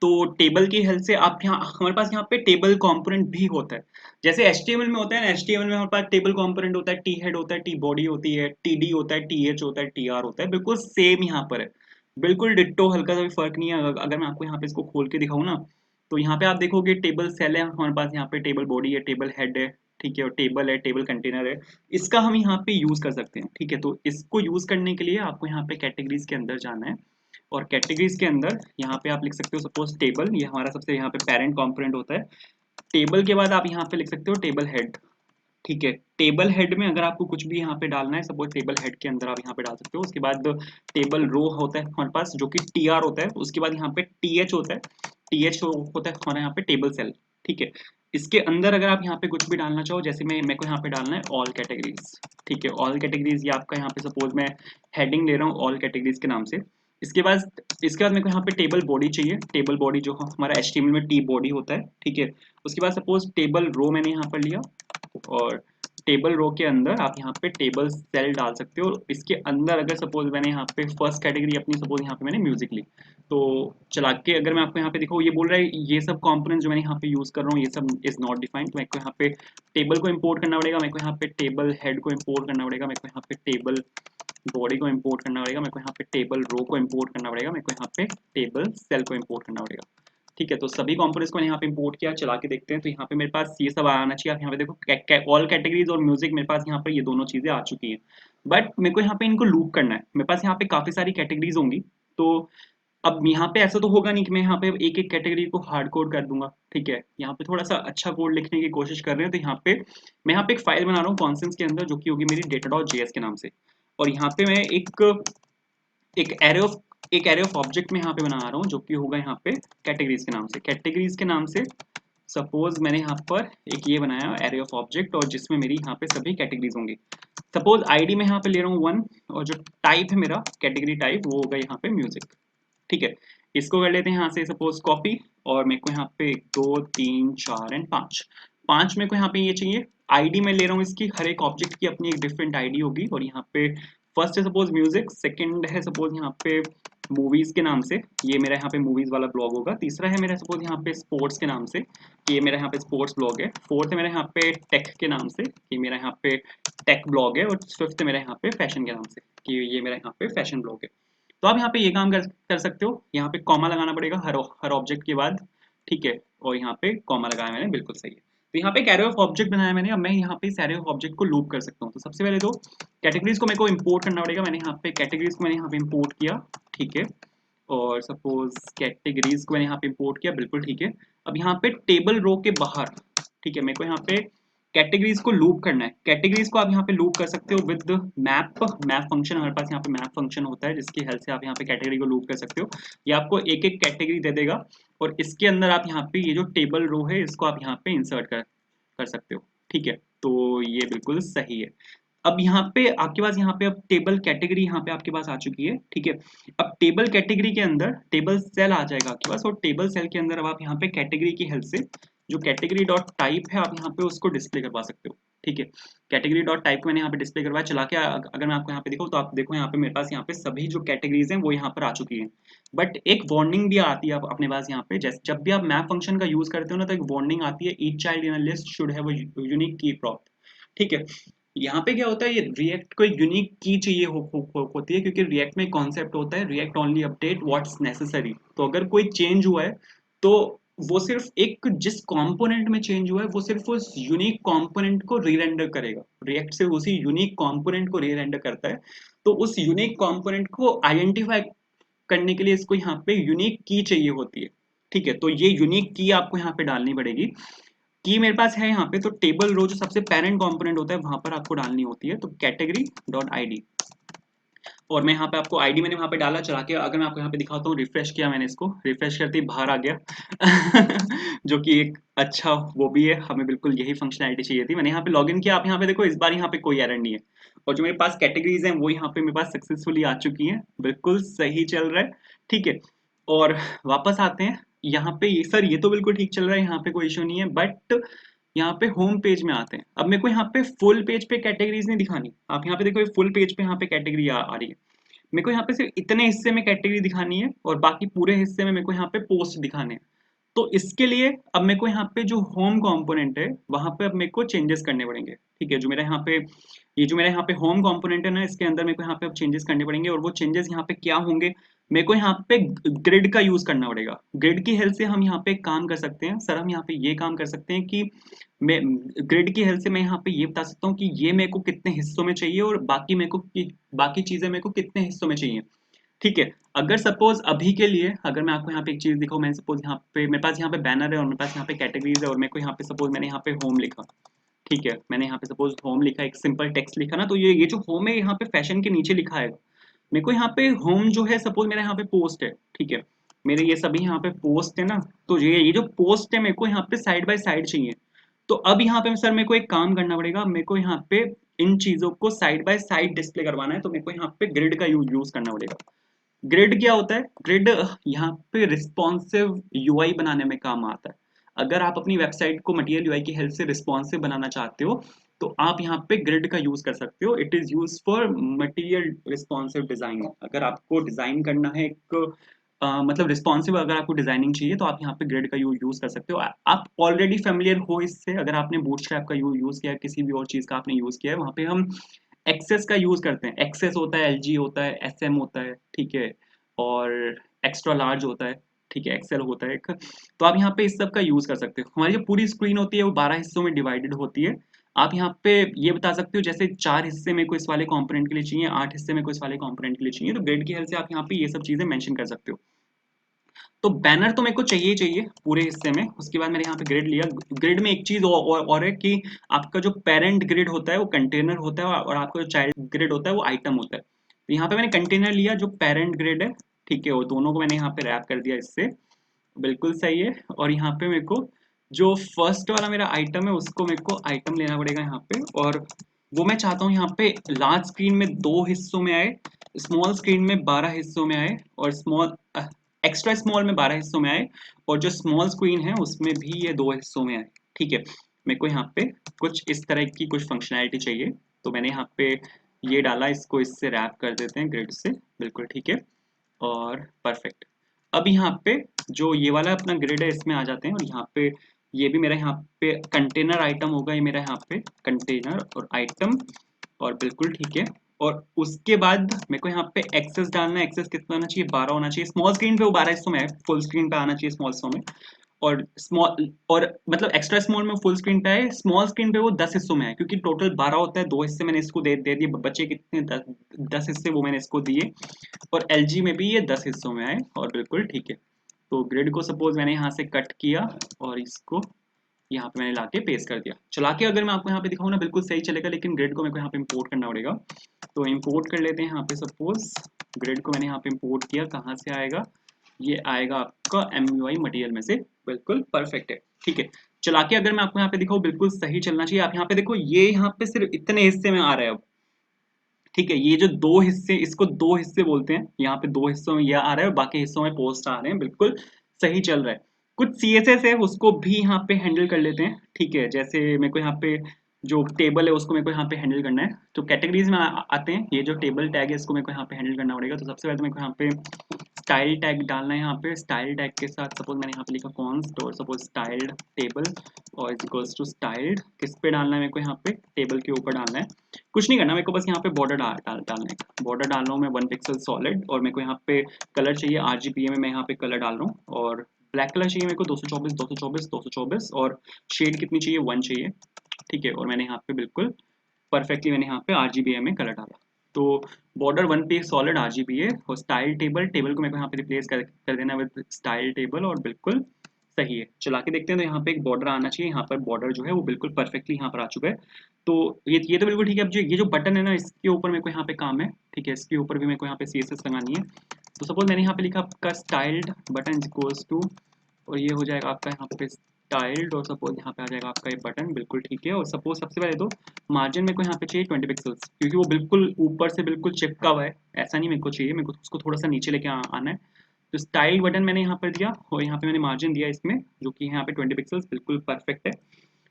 तो टेबल की हेल्प से आप यहाँ, हमारे पास यहाँ पे टेबल कंपोनेंट भी होता है। जैसे HTML में होता है ना, HTML में हमारे पास टेबल कंपोनेंट होता है, टी हेड होता है, टी बॉडी होती है, TD होता है, TH होता है, TR होता है, बिल्कुल सेम यहाँ पर है, बिल्कुल डिट्टो, हल्का सा भी फर्क नहीं है। अगर मैं आपको यहाँ पे इसको खोल के दिखाऊँ ना, तो यहाँ पे आप देखोगे टेबल सेल है हमारे पास, यहाँ पे टेबल बॉडी है, टेबल हेड है, ठीक है, और टेबल है, टेबल कंटेनर है। इसका हम यहाँ पे यूज कर सकते हैं। ठीक है, तो इसको यूज करने के लिए आपको यहाँ पे कैटेगरीज के अंदर जाना है। और कैटेगरीज के अंदर यहाँ पे आप लिख सकते हो सपोज टेबल, ये हमारा सबसे यहाँ पे पेरेंट कंपोनेंट होता है। टेबल के बाद आप यहाँ पे लिख सकते हो टेबल हेड। ठीक है, टेबल हेड में अगर आपको कुछ भी यहाँ पे डालना है, सपोज टेबल हेड के अंदर आप यहाँ पे डाल सकते हो। उसके बाद टेबल रो होता है हमारे पास जो कि टीआर होता है, उसके बाद यहाँ पे टीएच होता है, टीएच होता है हमारे यहाँ पे टेबल सेल। ठीक है, इसके अंदर अगर आप यहाँ पे कुछ भी डालना चाहो, जैसे मेरे को यहाँ पे डालना है ऑल कैटेगरीज। ठीक है, ऑल कैटेगरीज ये आपका यहाँ पे सपोज मैं हेडिंग ले रहा हूँ ऑल कैटेगरीज के नाम से। इसके बाद मेरे को यहाँ पे टेबल बॉडी चाहिए, टेबल बॉडी जो हमारा एचटीएमएल में टी बॉडी होता है। ठीक है, उसके बाद सपोज टेबल रो मैंने यहाँ पर लिया, और टेबल रो के अंदर आप यहाँ पे टेबल सेल डाल सकते हो। इसके अंदर अगर सपोज मैंने यहाँ पे फर्स्ट कैटेगरी अपनी, सपोज यहाँ पे मैंने म्यूजिक ली, तो चला के अगर मैं आपको यहाँ पे दिखाऊँ, ये बोल रहा है ये सब कंपोनेंट जो मैंने यहाँ पे यूज कर रहा हूँ ये सब इज नॉट डिफाइंड। तो मेरे को यहाँ पे टेबल को इंपोर्ट करना पड़ेगा, मेरे को यहाँ पे टेबल हेड को इंपोर्ट करना पड़ेगा, मेरे को यहाँ पे टेबल बॉडी को इंपोर्ट करना पड़ेगा, मेरे को यहाँ पे टेबल रो को इंपोर्ट करना पड़ेगा, मेरे को यहाँ पे टेबल सेल को इंपोर्ट करना पड़ेगा। ठीक है, तो सभी कंपोनेंट्स को यहाँ पे इंपोर्ट किया, चला के देखते हैं। तो यहाँ पे मेरे पास ये सब आना चाहिए। आप यहाँ पे देखो ऑल कैटेगरीज और म्यूजिक मेरे पास यहाँ पे ये दोनों चीजें आ चुकी हैं, बट मेरे को यहाँ पे इनको लूप करना है। मेरे पास यहाँ पे काफी सारी कैटेगरीज होंगी, तो अब यहाँ पे ऐसा तो होगा नहीं कि मैं यहाँ पे एक एक कैटेगरी को हार्ड कोड कर दूंगा। ठीक है, यहाँ पे थोड़ा सा अच्छा कोड लिखने की कोशिश कर रहे हैं। तो यहाँ पे मैं यहाँ पे एक फाइल बना रहा हूँ कॉन्सेंस के अंदर, जो कि होगी मेरी data.js के नाम से। और यहाँ पे मैं एक एरे ऑफ ऑब्जेक्ट में यहाँ पे बना रहा हूँ, जो कि होगा यहाँ पे कैटेगरीज के नाम से। कैटेगरीज के नाम से सपोज मैंने यहाँ पर एक ये बनाया एरे ऑफ ऑब्जेक्ट, और जिसमें मेरी यहाँ पे सभी कैटेगरीज होंगी। सपोज आईडी में यहाँ पे ले रहा हूँ 1, और जो टाइप है मेरा कैटेगरी टाइप वो होगा यहाँ पे म्यूजिक। ठीक है, इसको कर लेते हैं यहाँ से सपोज कॉपी, और मेरे को यहाँ पे 1 2 3 4 एंड 5 मेरे को यहाँ पे ये चाहिए। आईडी में ले रहा हूँ इसकी, हर एक ऑब्जेक्ट की अपनी एक डिफरेंट आईडी होगी। और यहाँ पे फर्स्ट है सपोज म्यूजिक, सेकंड है सपोज यहाँ पे मूवीज के नाम से, ये मेरा यहाँ पे मूवीज वाला ब्लॉग होगा। तीसरा है मेरा सपोज यहाँ पे स्पोर्ट्स के नाम से, ये मेरा यहाँ पे स्पोर्ट्स ब्लॉग है। फोर्थ है मेरा यहाँ पे टेक के नाम से, ये मेरा यहाँ पे टेक ब्लॉग है। और फिफ्थ है मेरा यहाँ पे फैशन के नाम से, कि ये मेरा यहाँ पे फैशन ब्लॉग है। तो आप यहाँ पे ये काम कर सकते हो, यहाँ पे कॉमा लगाना पड़ेगा हर ऑब्जेक्ट के बाद। ठीक है, और यहाँ पे कॉमा लगाया मैंने, बिल्कुल सही है। तो यहाँ पे एक एरे ऑफ ऑब्जेक्ट बनाया मैंने। अब मैं यहाँ पे इस एरे ऑफ ऑब्जेक्ट को लूप कर सकता हूँ। तो सबसे पहले तो कैटेगरीज को मेरे को इंपोर्ट करना पड़ेगा। मैंने यहाँ पे कैटेगरीज को मैंने यहाँ पे इंपोर्ट किया। ठीक है, और सपोज कैटेगरीज को मैंने यहाँ पे इंपोर्ट किया, बिल्कुल ठीक है। अब यहाँ पे टेबल रो के बाहर, ठीक है, मेरे को यहाँ पे कैटेगरीज को लूप करना है। कैटेगरीज को आप यहाँ पे लूप कर सकते हो विद मैप फंक्शन। हमारे पास यहाँ पे मैप फंक्शन होता है, जिसकी हेल्प से आप यहाँ पे कैटेगरी को लूप कर सकते हो। ये आपको एक एक कैटेगरी दे देगा, और इसके अंदर आप यहाँ पे ये जो टेबल रो है इसको आप यहाँ पे इंसर्ट कर सकते हो। ठीक है, तो ये बिल्कुल सही है। अब यहाँ पे आपके पास यहाँ पे अब टेबल कैटेगरी यहाँ पे आपके पास आ चुकी है। ठीक है, अब टेबल कैटेगरी के अंदर टेबल सेल आ जाएगा आपके पास, और टेबल सेल के अंदर अब आप यहाँ पे कैटेगरी की हेल्प से जो कैटेगरी डॉट टाइप है आप यहाँ पे उसको डिस्प्ले करवा सकते हो। ठीक है, कैटेगरी डॉट टाइप को मैंने यहाँ पे डिस्प्ले करवाया। चला के अगर मैं आपको यहाँ पे दिखाऊँ तो आप देखो यहाँ पे मेरे पास यहाँ पे सभी जो कैटेगरीज हैं वो यहाँ पर आ चुकी हैं। बट एक वार्निंग भी आती है अपने पास यहाँ पे, जैसे जब भी आप मैप फंक्शन का यूज करते हो ना, तो एक वार्निंग आती है, each child in a list should have a unique की प्रॉप्ट। ठीक है, यहाँ पे क्या होता है, ये रिएक्ट को एक यूनिक की चाहिए होती है, क्योंकि रिएक्ट में कॉन्सेप्ट होता है react only update what's necessary. तो अगर कोई चेंज हुआ है तो वो सिर्फ एक जिस कंपोनेंट में चेंज हुआ है वो सिर्फ उस यूनिक कंपोनेंट को रीरेंडर करेगा। रिएक्ट से उसी यूनिक कंपोनेंट को रीरेंडर करता है। तो उस यूनिक कंपोनेंट को आइडेंटिफाई करने के लिए इसको यहाँ पे यूनिक की चाहिए होती है। ठीक है, तो ये यूनिक की आपको यहाँ पे डालनी पड़ेगी। की मेरे पास है यहाँ पे, तो टेबल रो जो सबसे पेरेंट कंपोनेंट होता है वहां पर आपको डालनी होती है। तो कैटेगरी डॉट आईडी, और मैं यहाँ पे आपको आईडी मैंने वहां पे डाला। चला के अगर मैं आपको यहाँ पे दिखाता हूँ, रिफ्रेश किया मैंने, इसको रिफ्रेश करते ही बाहर आ गया जो कि एक अच्छा वो भी है, हमें बिल्कुल यही फंक्शनैलिटी चाहिए थी। मैंने यहाँ पे लॉगिन किया, आप यहाँ पे देखो इस बार यहाँ पे कोई एरर नहीं है, और जो मेरे पास कैटेगरीज हैं वो यहाँ पे मेरे पास सक्सेसफुली आ चुकी हैं, बिल्कुल सही चल रहा है। ठीक है, और वापस आते हैं यहाँ पे। सर ये तो बिल्कुल ठीक चल रहा है, यहाँ पे कोई इशू नहीं है, बट यहाँ पे होम पेज में आते हैं। अब मेरे को यहाँ पे फुल पेज पे कैटेगरीज नहीं दिखानी। आप यहाँ पे देखो फुल पेज पे यहाँ पे कैटेगरी आ रही है। मेरे को यहाँ पे सिर्फ इतने हिस्से में कैटेगरी दिखानी है, और बाकी पूरे हिस्से में मेरे को यहाँ पे पोस्ट दिखाने हैं। तो इसके लिए अब मेरे को यहाँ पे जो होम कंपोनेंट है वहां पे अब मेरे को चेंजेस करने पड़ेंगे। ठीक है, जो मेरा यहाँ पे ये जो मेरा यहाँ पे होम कंपोनेंट है ना, इसके अंदर मेरे को यहाँ पे अब चेंजेस करने पड़ेंगे। और वो चेंजेस यहाँ पे क्या होंगे, मेरे को यहाँ पे ग्रिड का यूज करना पड़ेगा। ग्रिड की हेल्प से हम यहाँ पे काम कर सकते हैं। सर हम यहाँ पे ये काम कर सकते हैं कि मैं ग्रिड की हेल्प से मैं यहाँ पे ये बता सकता हूँ कि ये मेरे को कितने हिस्सों में चाहिए, और बाकी मेरे को बाकी चीजें मेरे को कितने हिस्सों में चाहिए। ठीक है। अगर सपोज अभी के लिए अगर मैं आपको यहाँ पे एक चीज दिखाऊं, मैं सपोज यहाँ पे मेरे पास यहाँ पे बैनर है और मेरे पास यहाँ पे कैटेगरीज है और मेरे को यहाँ पे सपोज मैंने यहाँ पे होम लिखा, ठीक है, मैंने यहाँ पे सपोज होम लिखा, एक सिंपल टेक्स्ट लिखा ना, तो ये जो होम है यहाँ पे फैशन के नीचे लिखा है, मेरे को यहाँ पे होम जो है सपोज मेरा यहाँ पे पोस्ट है, ठीक है, मेरे ये सभी यहाँ पे पोस्ट है ना, तो ये जो पोस्ट है मेरे को यहाँ पे साइड बाय साइड चाहिए। तो अब यहाँ पे सर मेरे को एक काम करना पड़ेगा, मेरे को यहाँ पे इन चीजों को साइड बाय साइड डिस्प्ले करवाना है, तो मेरे को यहाँ पे ग्रिड का यूज करना पड़ेगा। ग्रिड क्या होता है? ग्रिड यहाँ पे रिस्पॉन्सिव यूआई बनाने में काम आता है। अगर आप अपनी वेबसाइट को मटेरियल यूआई की हेल्प से रिस्पॉन्सिव बनाना चाहते हो तो आप यहाँ पे ग्रिड का यूज कर सकते हो। It is use for material responsive design. अगर आपको डिजाइन करना है एक मतलब रिस्पॉन्सिव, अगर आपको डिजाइनिंग चाहिए तो आप यहाँ पे ग्रिड का यूज कर सकते हो। आप ऑलरेडी फेमिलियर हो इससे, अगर आपने बूटस्ट्रैप का यूज किया है, किसी भी और चीज का आपने यूज किया है, वहां पे हम एक्सेस का यूज करते हैं। एक्सेस होता है, एलजी होता है, एसएम होता है, ठीक है, और एक्स्ट्रा लार्ज होता है, ठीक है, एक्सेल होता है एक। तो आप यहाँ पे इस सब का यूज कर सकते हो। हमारी जो पूरी स्क्रीन होती है वो 12 हिस्सों में डिवाइडेड होती है। आप यहाँ पे ये बता सकते हो जैसे 4 हिस्से मेरे को इस वाले कंपोनेंट के लिए चाहिए, 8 हिस्से मेरे को इस वाले कंपोनेंट के लिए चाहिए, तो ग्रिड की हेल्प से आप यहाँ पे ये सब चीजें मेंशन कर सकते हो। तो बैनर तो मेरे को चाहिए ही चाहिए पूरे हिस्से में। उसके बाद मैंने यहाँ पे ग्रिड लिया। ग्रिड में एक चीज और है कि आपका जो पेरेंट ग्रिड होता है वो कंटेनर होता है और आपका जो चाइल्ड ग्रिड होता है वो आइटम होता है। तो यहाँ पे मैंने कंटेनर लिया जो पेरेंट ग्रिड है, ठीक है, वो दोनों को मैंने यहाँ पे रैप कर दिया इससे, बिल्कुल सही है। और यहाँ पे मेरे को जो फर्स्ट वाला मेरा आइटम है उसको मेरे को आइटम लेना पड़ेगा यहाँ पे, और वो मैं चाहता हूँ यहाँ पे लार्ज स्क्रीन में 2 हिस्सों में आए, स्मॉल स्क्रीन में 12 हिस्सों में आए, और स्मॉल एक्स्ट्रा स्मॉल में 12 हिस्सों में आए, और जो स्मॉल स्क्रीन है उसमें भी ये 2 हिस्सों में आए, ठीक है। मेरे को यहाँ पे कुछ इस तरह की कुछ फंक्शनैलिटी चाहिए, तो मैंने यहाँ पे ये डाला, इसको इससे रैप कर देते हैं ग्रिड से, बिल्कुल ठीक है, और परफेक्ट। अब यहाँ पे जो ये वाला अपना ग्रिड है इसमें आ जाते हैं, और यहाँ पे ये भी मेरा यहाँ पे कंटेनर आइटम होगा, ये मेरा यहाँ पे कंटेनर और आइटम, और बिल्कुल ठीक है। और उसके बाद मेरे को यहाँ पे एक्सेस डालना है। एक्सेस कितना होना चाहिए? 12 होना चाहिए। स्मॉल स्क्रीन पे वो 12 हिस्सों में है, फुल स्क्रीन पे आना चाहिए स्मॉल हिस्सों में। और स्मॉल और मतलब एक्स्ट्रा स्मॉल में फुल स्क्रीन पे है, स्मॉल स्क्रीन पे वो 10 हिस्सों में है, क्योंकि टोटल 12 होता है, 2 हिस्से मैंने इसको दे दिए, बचे कितने? 10 हिस्से वो मैंने इसको दिए। और एलजी में भी ये 10 हिस्सों में आए, और बिल्कुल ठीक है। तो ग्रिड को सपोज मैंने यहाँ से कट किया और इसको यहाँ पे मैंने लाके पेस्ट कर दिया। चला के अगर मैं आपको यहाँ पे दिखाऊँ ना बिल्कुल सही चलेगा, लेकिन ग्रिड को मेरे को यहाँ पे इंपोर्ट करना पड़ेगा। तो इंपोर्ट कर लेते हैं यहाँ पे। सपोज ग्रिड को मैंने यहाँ पे इंपोर्ट किया, कहाँ से आएगा? ये आएगा आपका MUI मटेरियल में से, बिल्कुल परफेक्ट है, ठीक है। चला के अगर मैं आपको यहाँ पे दिखाऊँ बिल्कुल सही चलना चाहिए। आप यहाँ पे देखो, ये यहाँ पे सिर्फ इतने हिस्से में आ रहा है अब, ठीक है। ये जो 2 हिस्से, इसको 2 हिस्से बोलते हैं, यहाँ पे 2 हिस्सों में ये आ रहा है और बाकी हिस्सों में पोस्ट आ रहे हैं, बिल्कुल सही चल रहा है। कुछ CSS है उसको भी यहाँ पे हैंडल कर लेते हैं, ठीक है। जैसे मेरे को यहाँ पे जो टेबल है उसको मेरे को यहाँ पे हैंडल करना है, तो कैटेगरीज में आते हैं। ये जो टेबल टैग है इसको मेरे को यहाँ पे हैंडल करना पड़ेगा। तो सबसे पहले तो मेरे को यहाँ पे स्टाइल टैग डालना है। यहाँ पे स्टाइल टैग के साथ सपोज मैंने यहाँ पे लिखा कॉन्स्ट और सपोज स्टाइल्ड टेबल और इज इक्वल्स टू स्टाइल्ड। किस पे डालना है? मेरे को यहाँ पे टेबल के ऊपर डालना है। कुछ नहीं करना मेरे को, बस यहाँ पे बॉर्डर डालना है। बॉर्डर डाल रहा हूँ मैं 1 पिक्सल सॉलिड, और मेरे को यहाँ पे कलर चाहिए RGBA में, मैं यहाँ पे कलर डाल रहा हूँ। और ब्लैक कलर चाहिए मेरे को 224 224 224, और शेड कितनी चाहिए? 1 चाहिए, ठीक है। और मैंने यहाँ पे बिल्कुल परफेक्टली मैंने यहाँ पे RGBA में कलर डाला। तो बॉर्डर 1 पे सॉलिड RGBA, और स्टाइल टेबल, टेबल को मेरे को यहाँ पे रिप्लेस कर देना विद स्टाइल टेबल, और बिल्कुल सही है। चला के देखते हैं। तो यहाँ पे एक बॉर्डर आना चाहिए, यहाँ पर बॉर्डर जो है वो बिल्कुल परफेक्टली यहाँ पर आ चुका है। तो ये तो बिल्कुल ठीक है। अब जो ये जो बटन है ना, इसके ऊपर मेरे को यहाँ पे काम है, ठीक है। इसके ऊपर भी मेरे को यहाँ पे CSS लगानी है। तो सपोज मैंने यहाँ पे लिखा आपका स्टाइल्ड बटन इक्वल्स टू, और ये हो जाएगा आपका यहाँ पे स्टाइल्ड, और सपोज यहाँ पे आ जाएगा आपका ये बटन, बिल्कुल ठीक है। और सपोज सबसे पहले तो मार्जिन मेरे को यहाँ पे चाहिए 20 पिक्सल्स, क्योंकि वो बिल्कुल ऊपर से बिल्कुल चिपका हुआ है, ऐसा नहीं मेरे को चाहिए, मेरे को उसको थोड़ा सा नीचे लेके आना है। तो स्टाइल बटन मैंने यहाँ पर दिया, और यहाँ पे मैंने मार्जिन दिया इसमें, जो कि यहाँ पे 20 पिक्सल्स, बिल्कुल परफेक्ट है।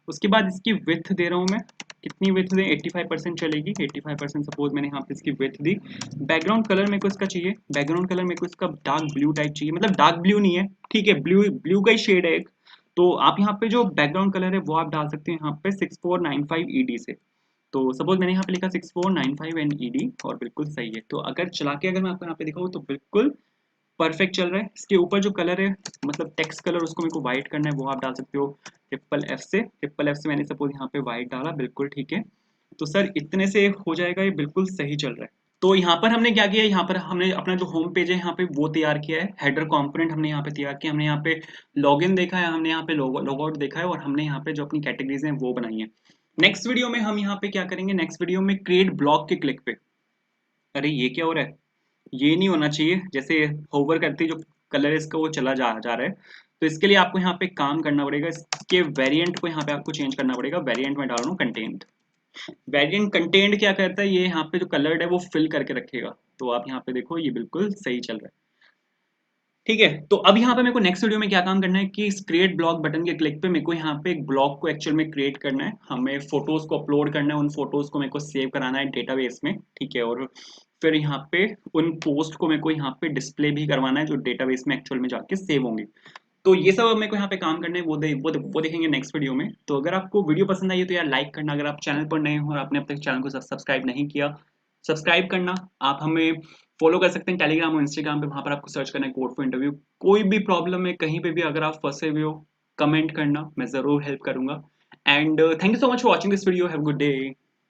उसके बाद इसकी विड्थ दे रहा हूँ मैं। कितनी विड्थ दें? 85% चलेगी। 85% सपोज मैंने यहाँ पे इसकी विड्थ दी। बैकग्राउंड कलर मेरे को इसका चाहिए, बैकग्राउंड कलर मेरे को इसका डार्क ब्लू टाइप चाहिए, मतलब डार्क ब्लू नहीं है, ठीक है, ब्लू ब्लू का ही शेड है एक। तो आप यहाँ पे जो बैकग्राउंड कलर है वो आप डाल सकते हैं यहाँ पे 6495 ED से। तो सपोज मैंने यहाँ पे लिखा 6495 ED, और बिल्कुल सही है। तो अगर चला के अगर मैं आपको यहाँ पे दिखाऊँ तो बिल्कुल परफेक्ट चल रहा है। इसके ऊपर जो कलर है, मतलब टेक्स्ट कलर, उसको मेरे को व्हाइट करना है, वो आप डाल सकते हो ट्रिपल F से मैंने सपोज यहाँ पे व्हाइट डाला, बिल्कुल ठीक है। तो सर इतने से हो जाएगा, ये बिल्कुल सही चल रहा है। तो यहाँ पर हमने क्या किया, यहाँ पर हमने अपना जो होम पेज है यहाँ पे वो तैयार किया है, हेडर कंपोनेंट हमने यहाँ पे तैयार किया, हमने यहाँ पे लॉगिन देखा है, हमने यहाँ पे लॉग आउट देखा है, और हमने यहाँ पे जो अपनी कैटेगरीज हैं वो बनाई है। नेक्स्ट वीडियो में हम यहाँ पे क्या करेंगे, नेक्स्ट वीडियो में क्रिएट ब्लॉग के क्लिक पे, अरे ये क्या हो रहा है, ये नहीं होना चाहिए, जैसे होवर करते जो कलर इसका वो चला जा रहा है। तो इसके लिए आपको यहाँ पे काम करना पड़ेगा, इसके वेरिएंट को यहाँ पे आपको चेंज करना पड़ेगा। वेरिएंट में डाल रहा हूँ कंटेंट। वेरिएंट कंटेंट क्या करता है, ये यहाँ पे जो कलर्ड है वो फिल करके रखेगा। तो आप यहाँ पे देखो ये बिल्कुल सही चल रहा है, ठीक है। तो अब यहाँ पे मेरे को नेक्स्ट वीडियो में क्या काम करना है कि इस क्रिएट ब्लॉग बटन के क्लिक पे मेरे को यहाँ पे एक ब्लॉग को एक्चुअल में क्रिएट करना है, हमें फोटोज को अपलोड करना है, उन फोटोज को मेरे को सेव कराना है डेटाबेस में, ठीक है। और फिर यहाँ पे उन पोस्ट को मेरे को यहाँ पे डिस्प्ले भी करवाना है जो डेटाबेस में एक्चुअल में जाके सेव होंगे। तो ये सब अब मेरे को यहाँ पे काम करना है, वो देखेंगे नेक्स्ट वीडियो में। तो अगर आपको वीडियो पसंद आई है तो यार लाइक करना, अगर आप चैनल पर नए हो और आपने अब तक चैनल को सब्सक्राइब नहीं किया, सब्सक्राइब करना। आप हमें फॉलो कर सकते हैं टेलीग्राम और इंस्टाग्राम पे, वहां पर आपको सर्च करना है कोड फॉर इंटरव्यू। कोई भी प्रॉब्लम है कहीं पे भी अगर आप फंसे हुए हो, कमेंट करना, मैं जरूर हेल्प करूंगा। And thank you so much for watching this video, have a good day.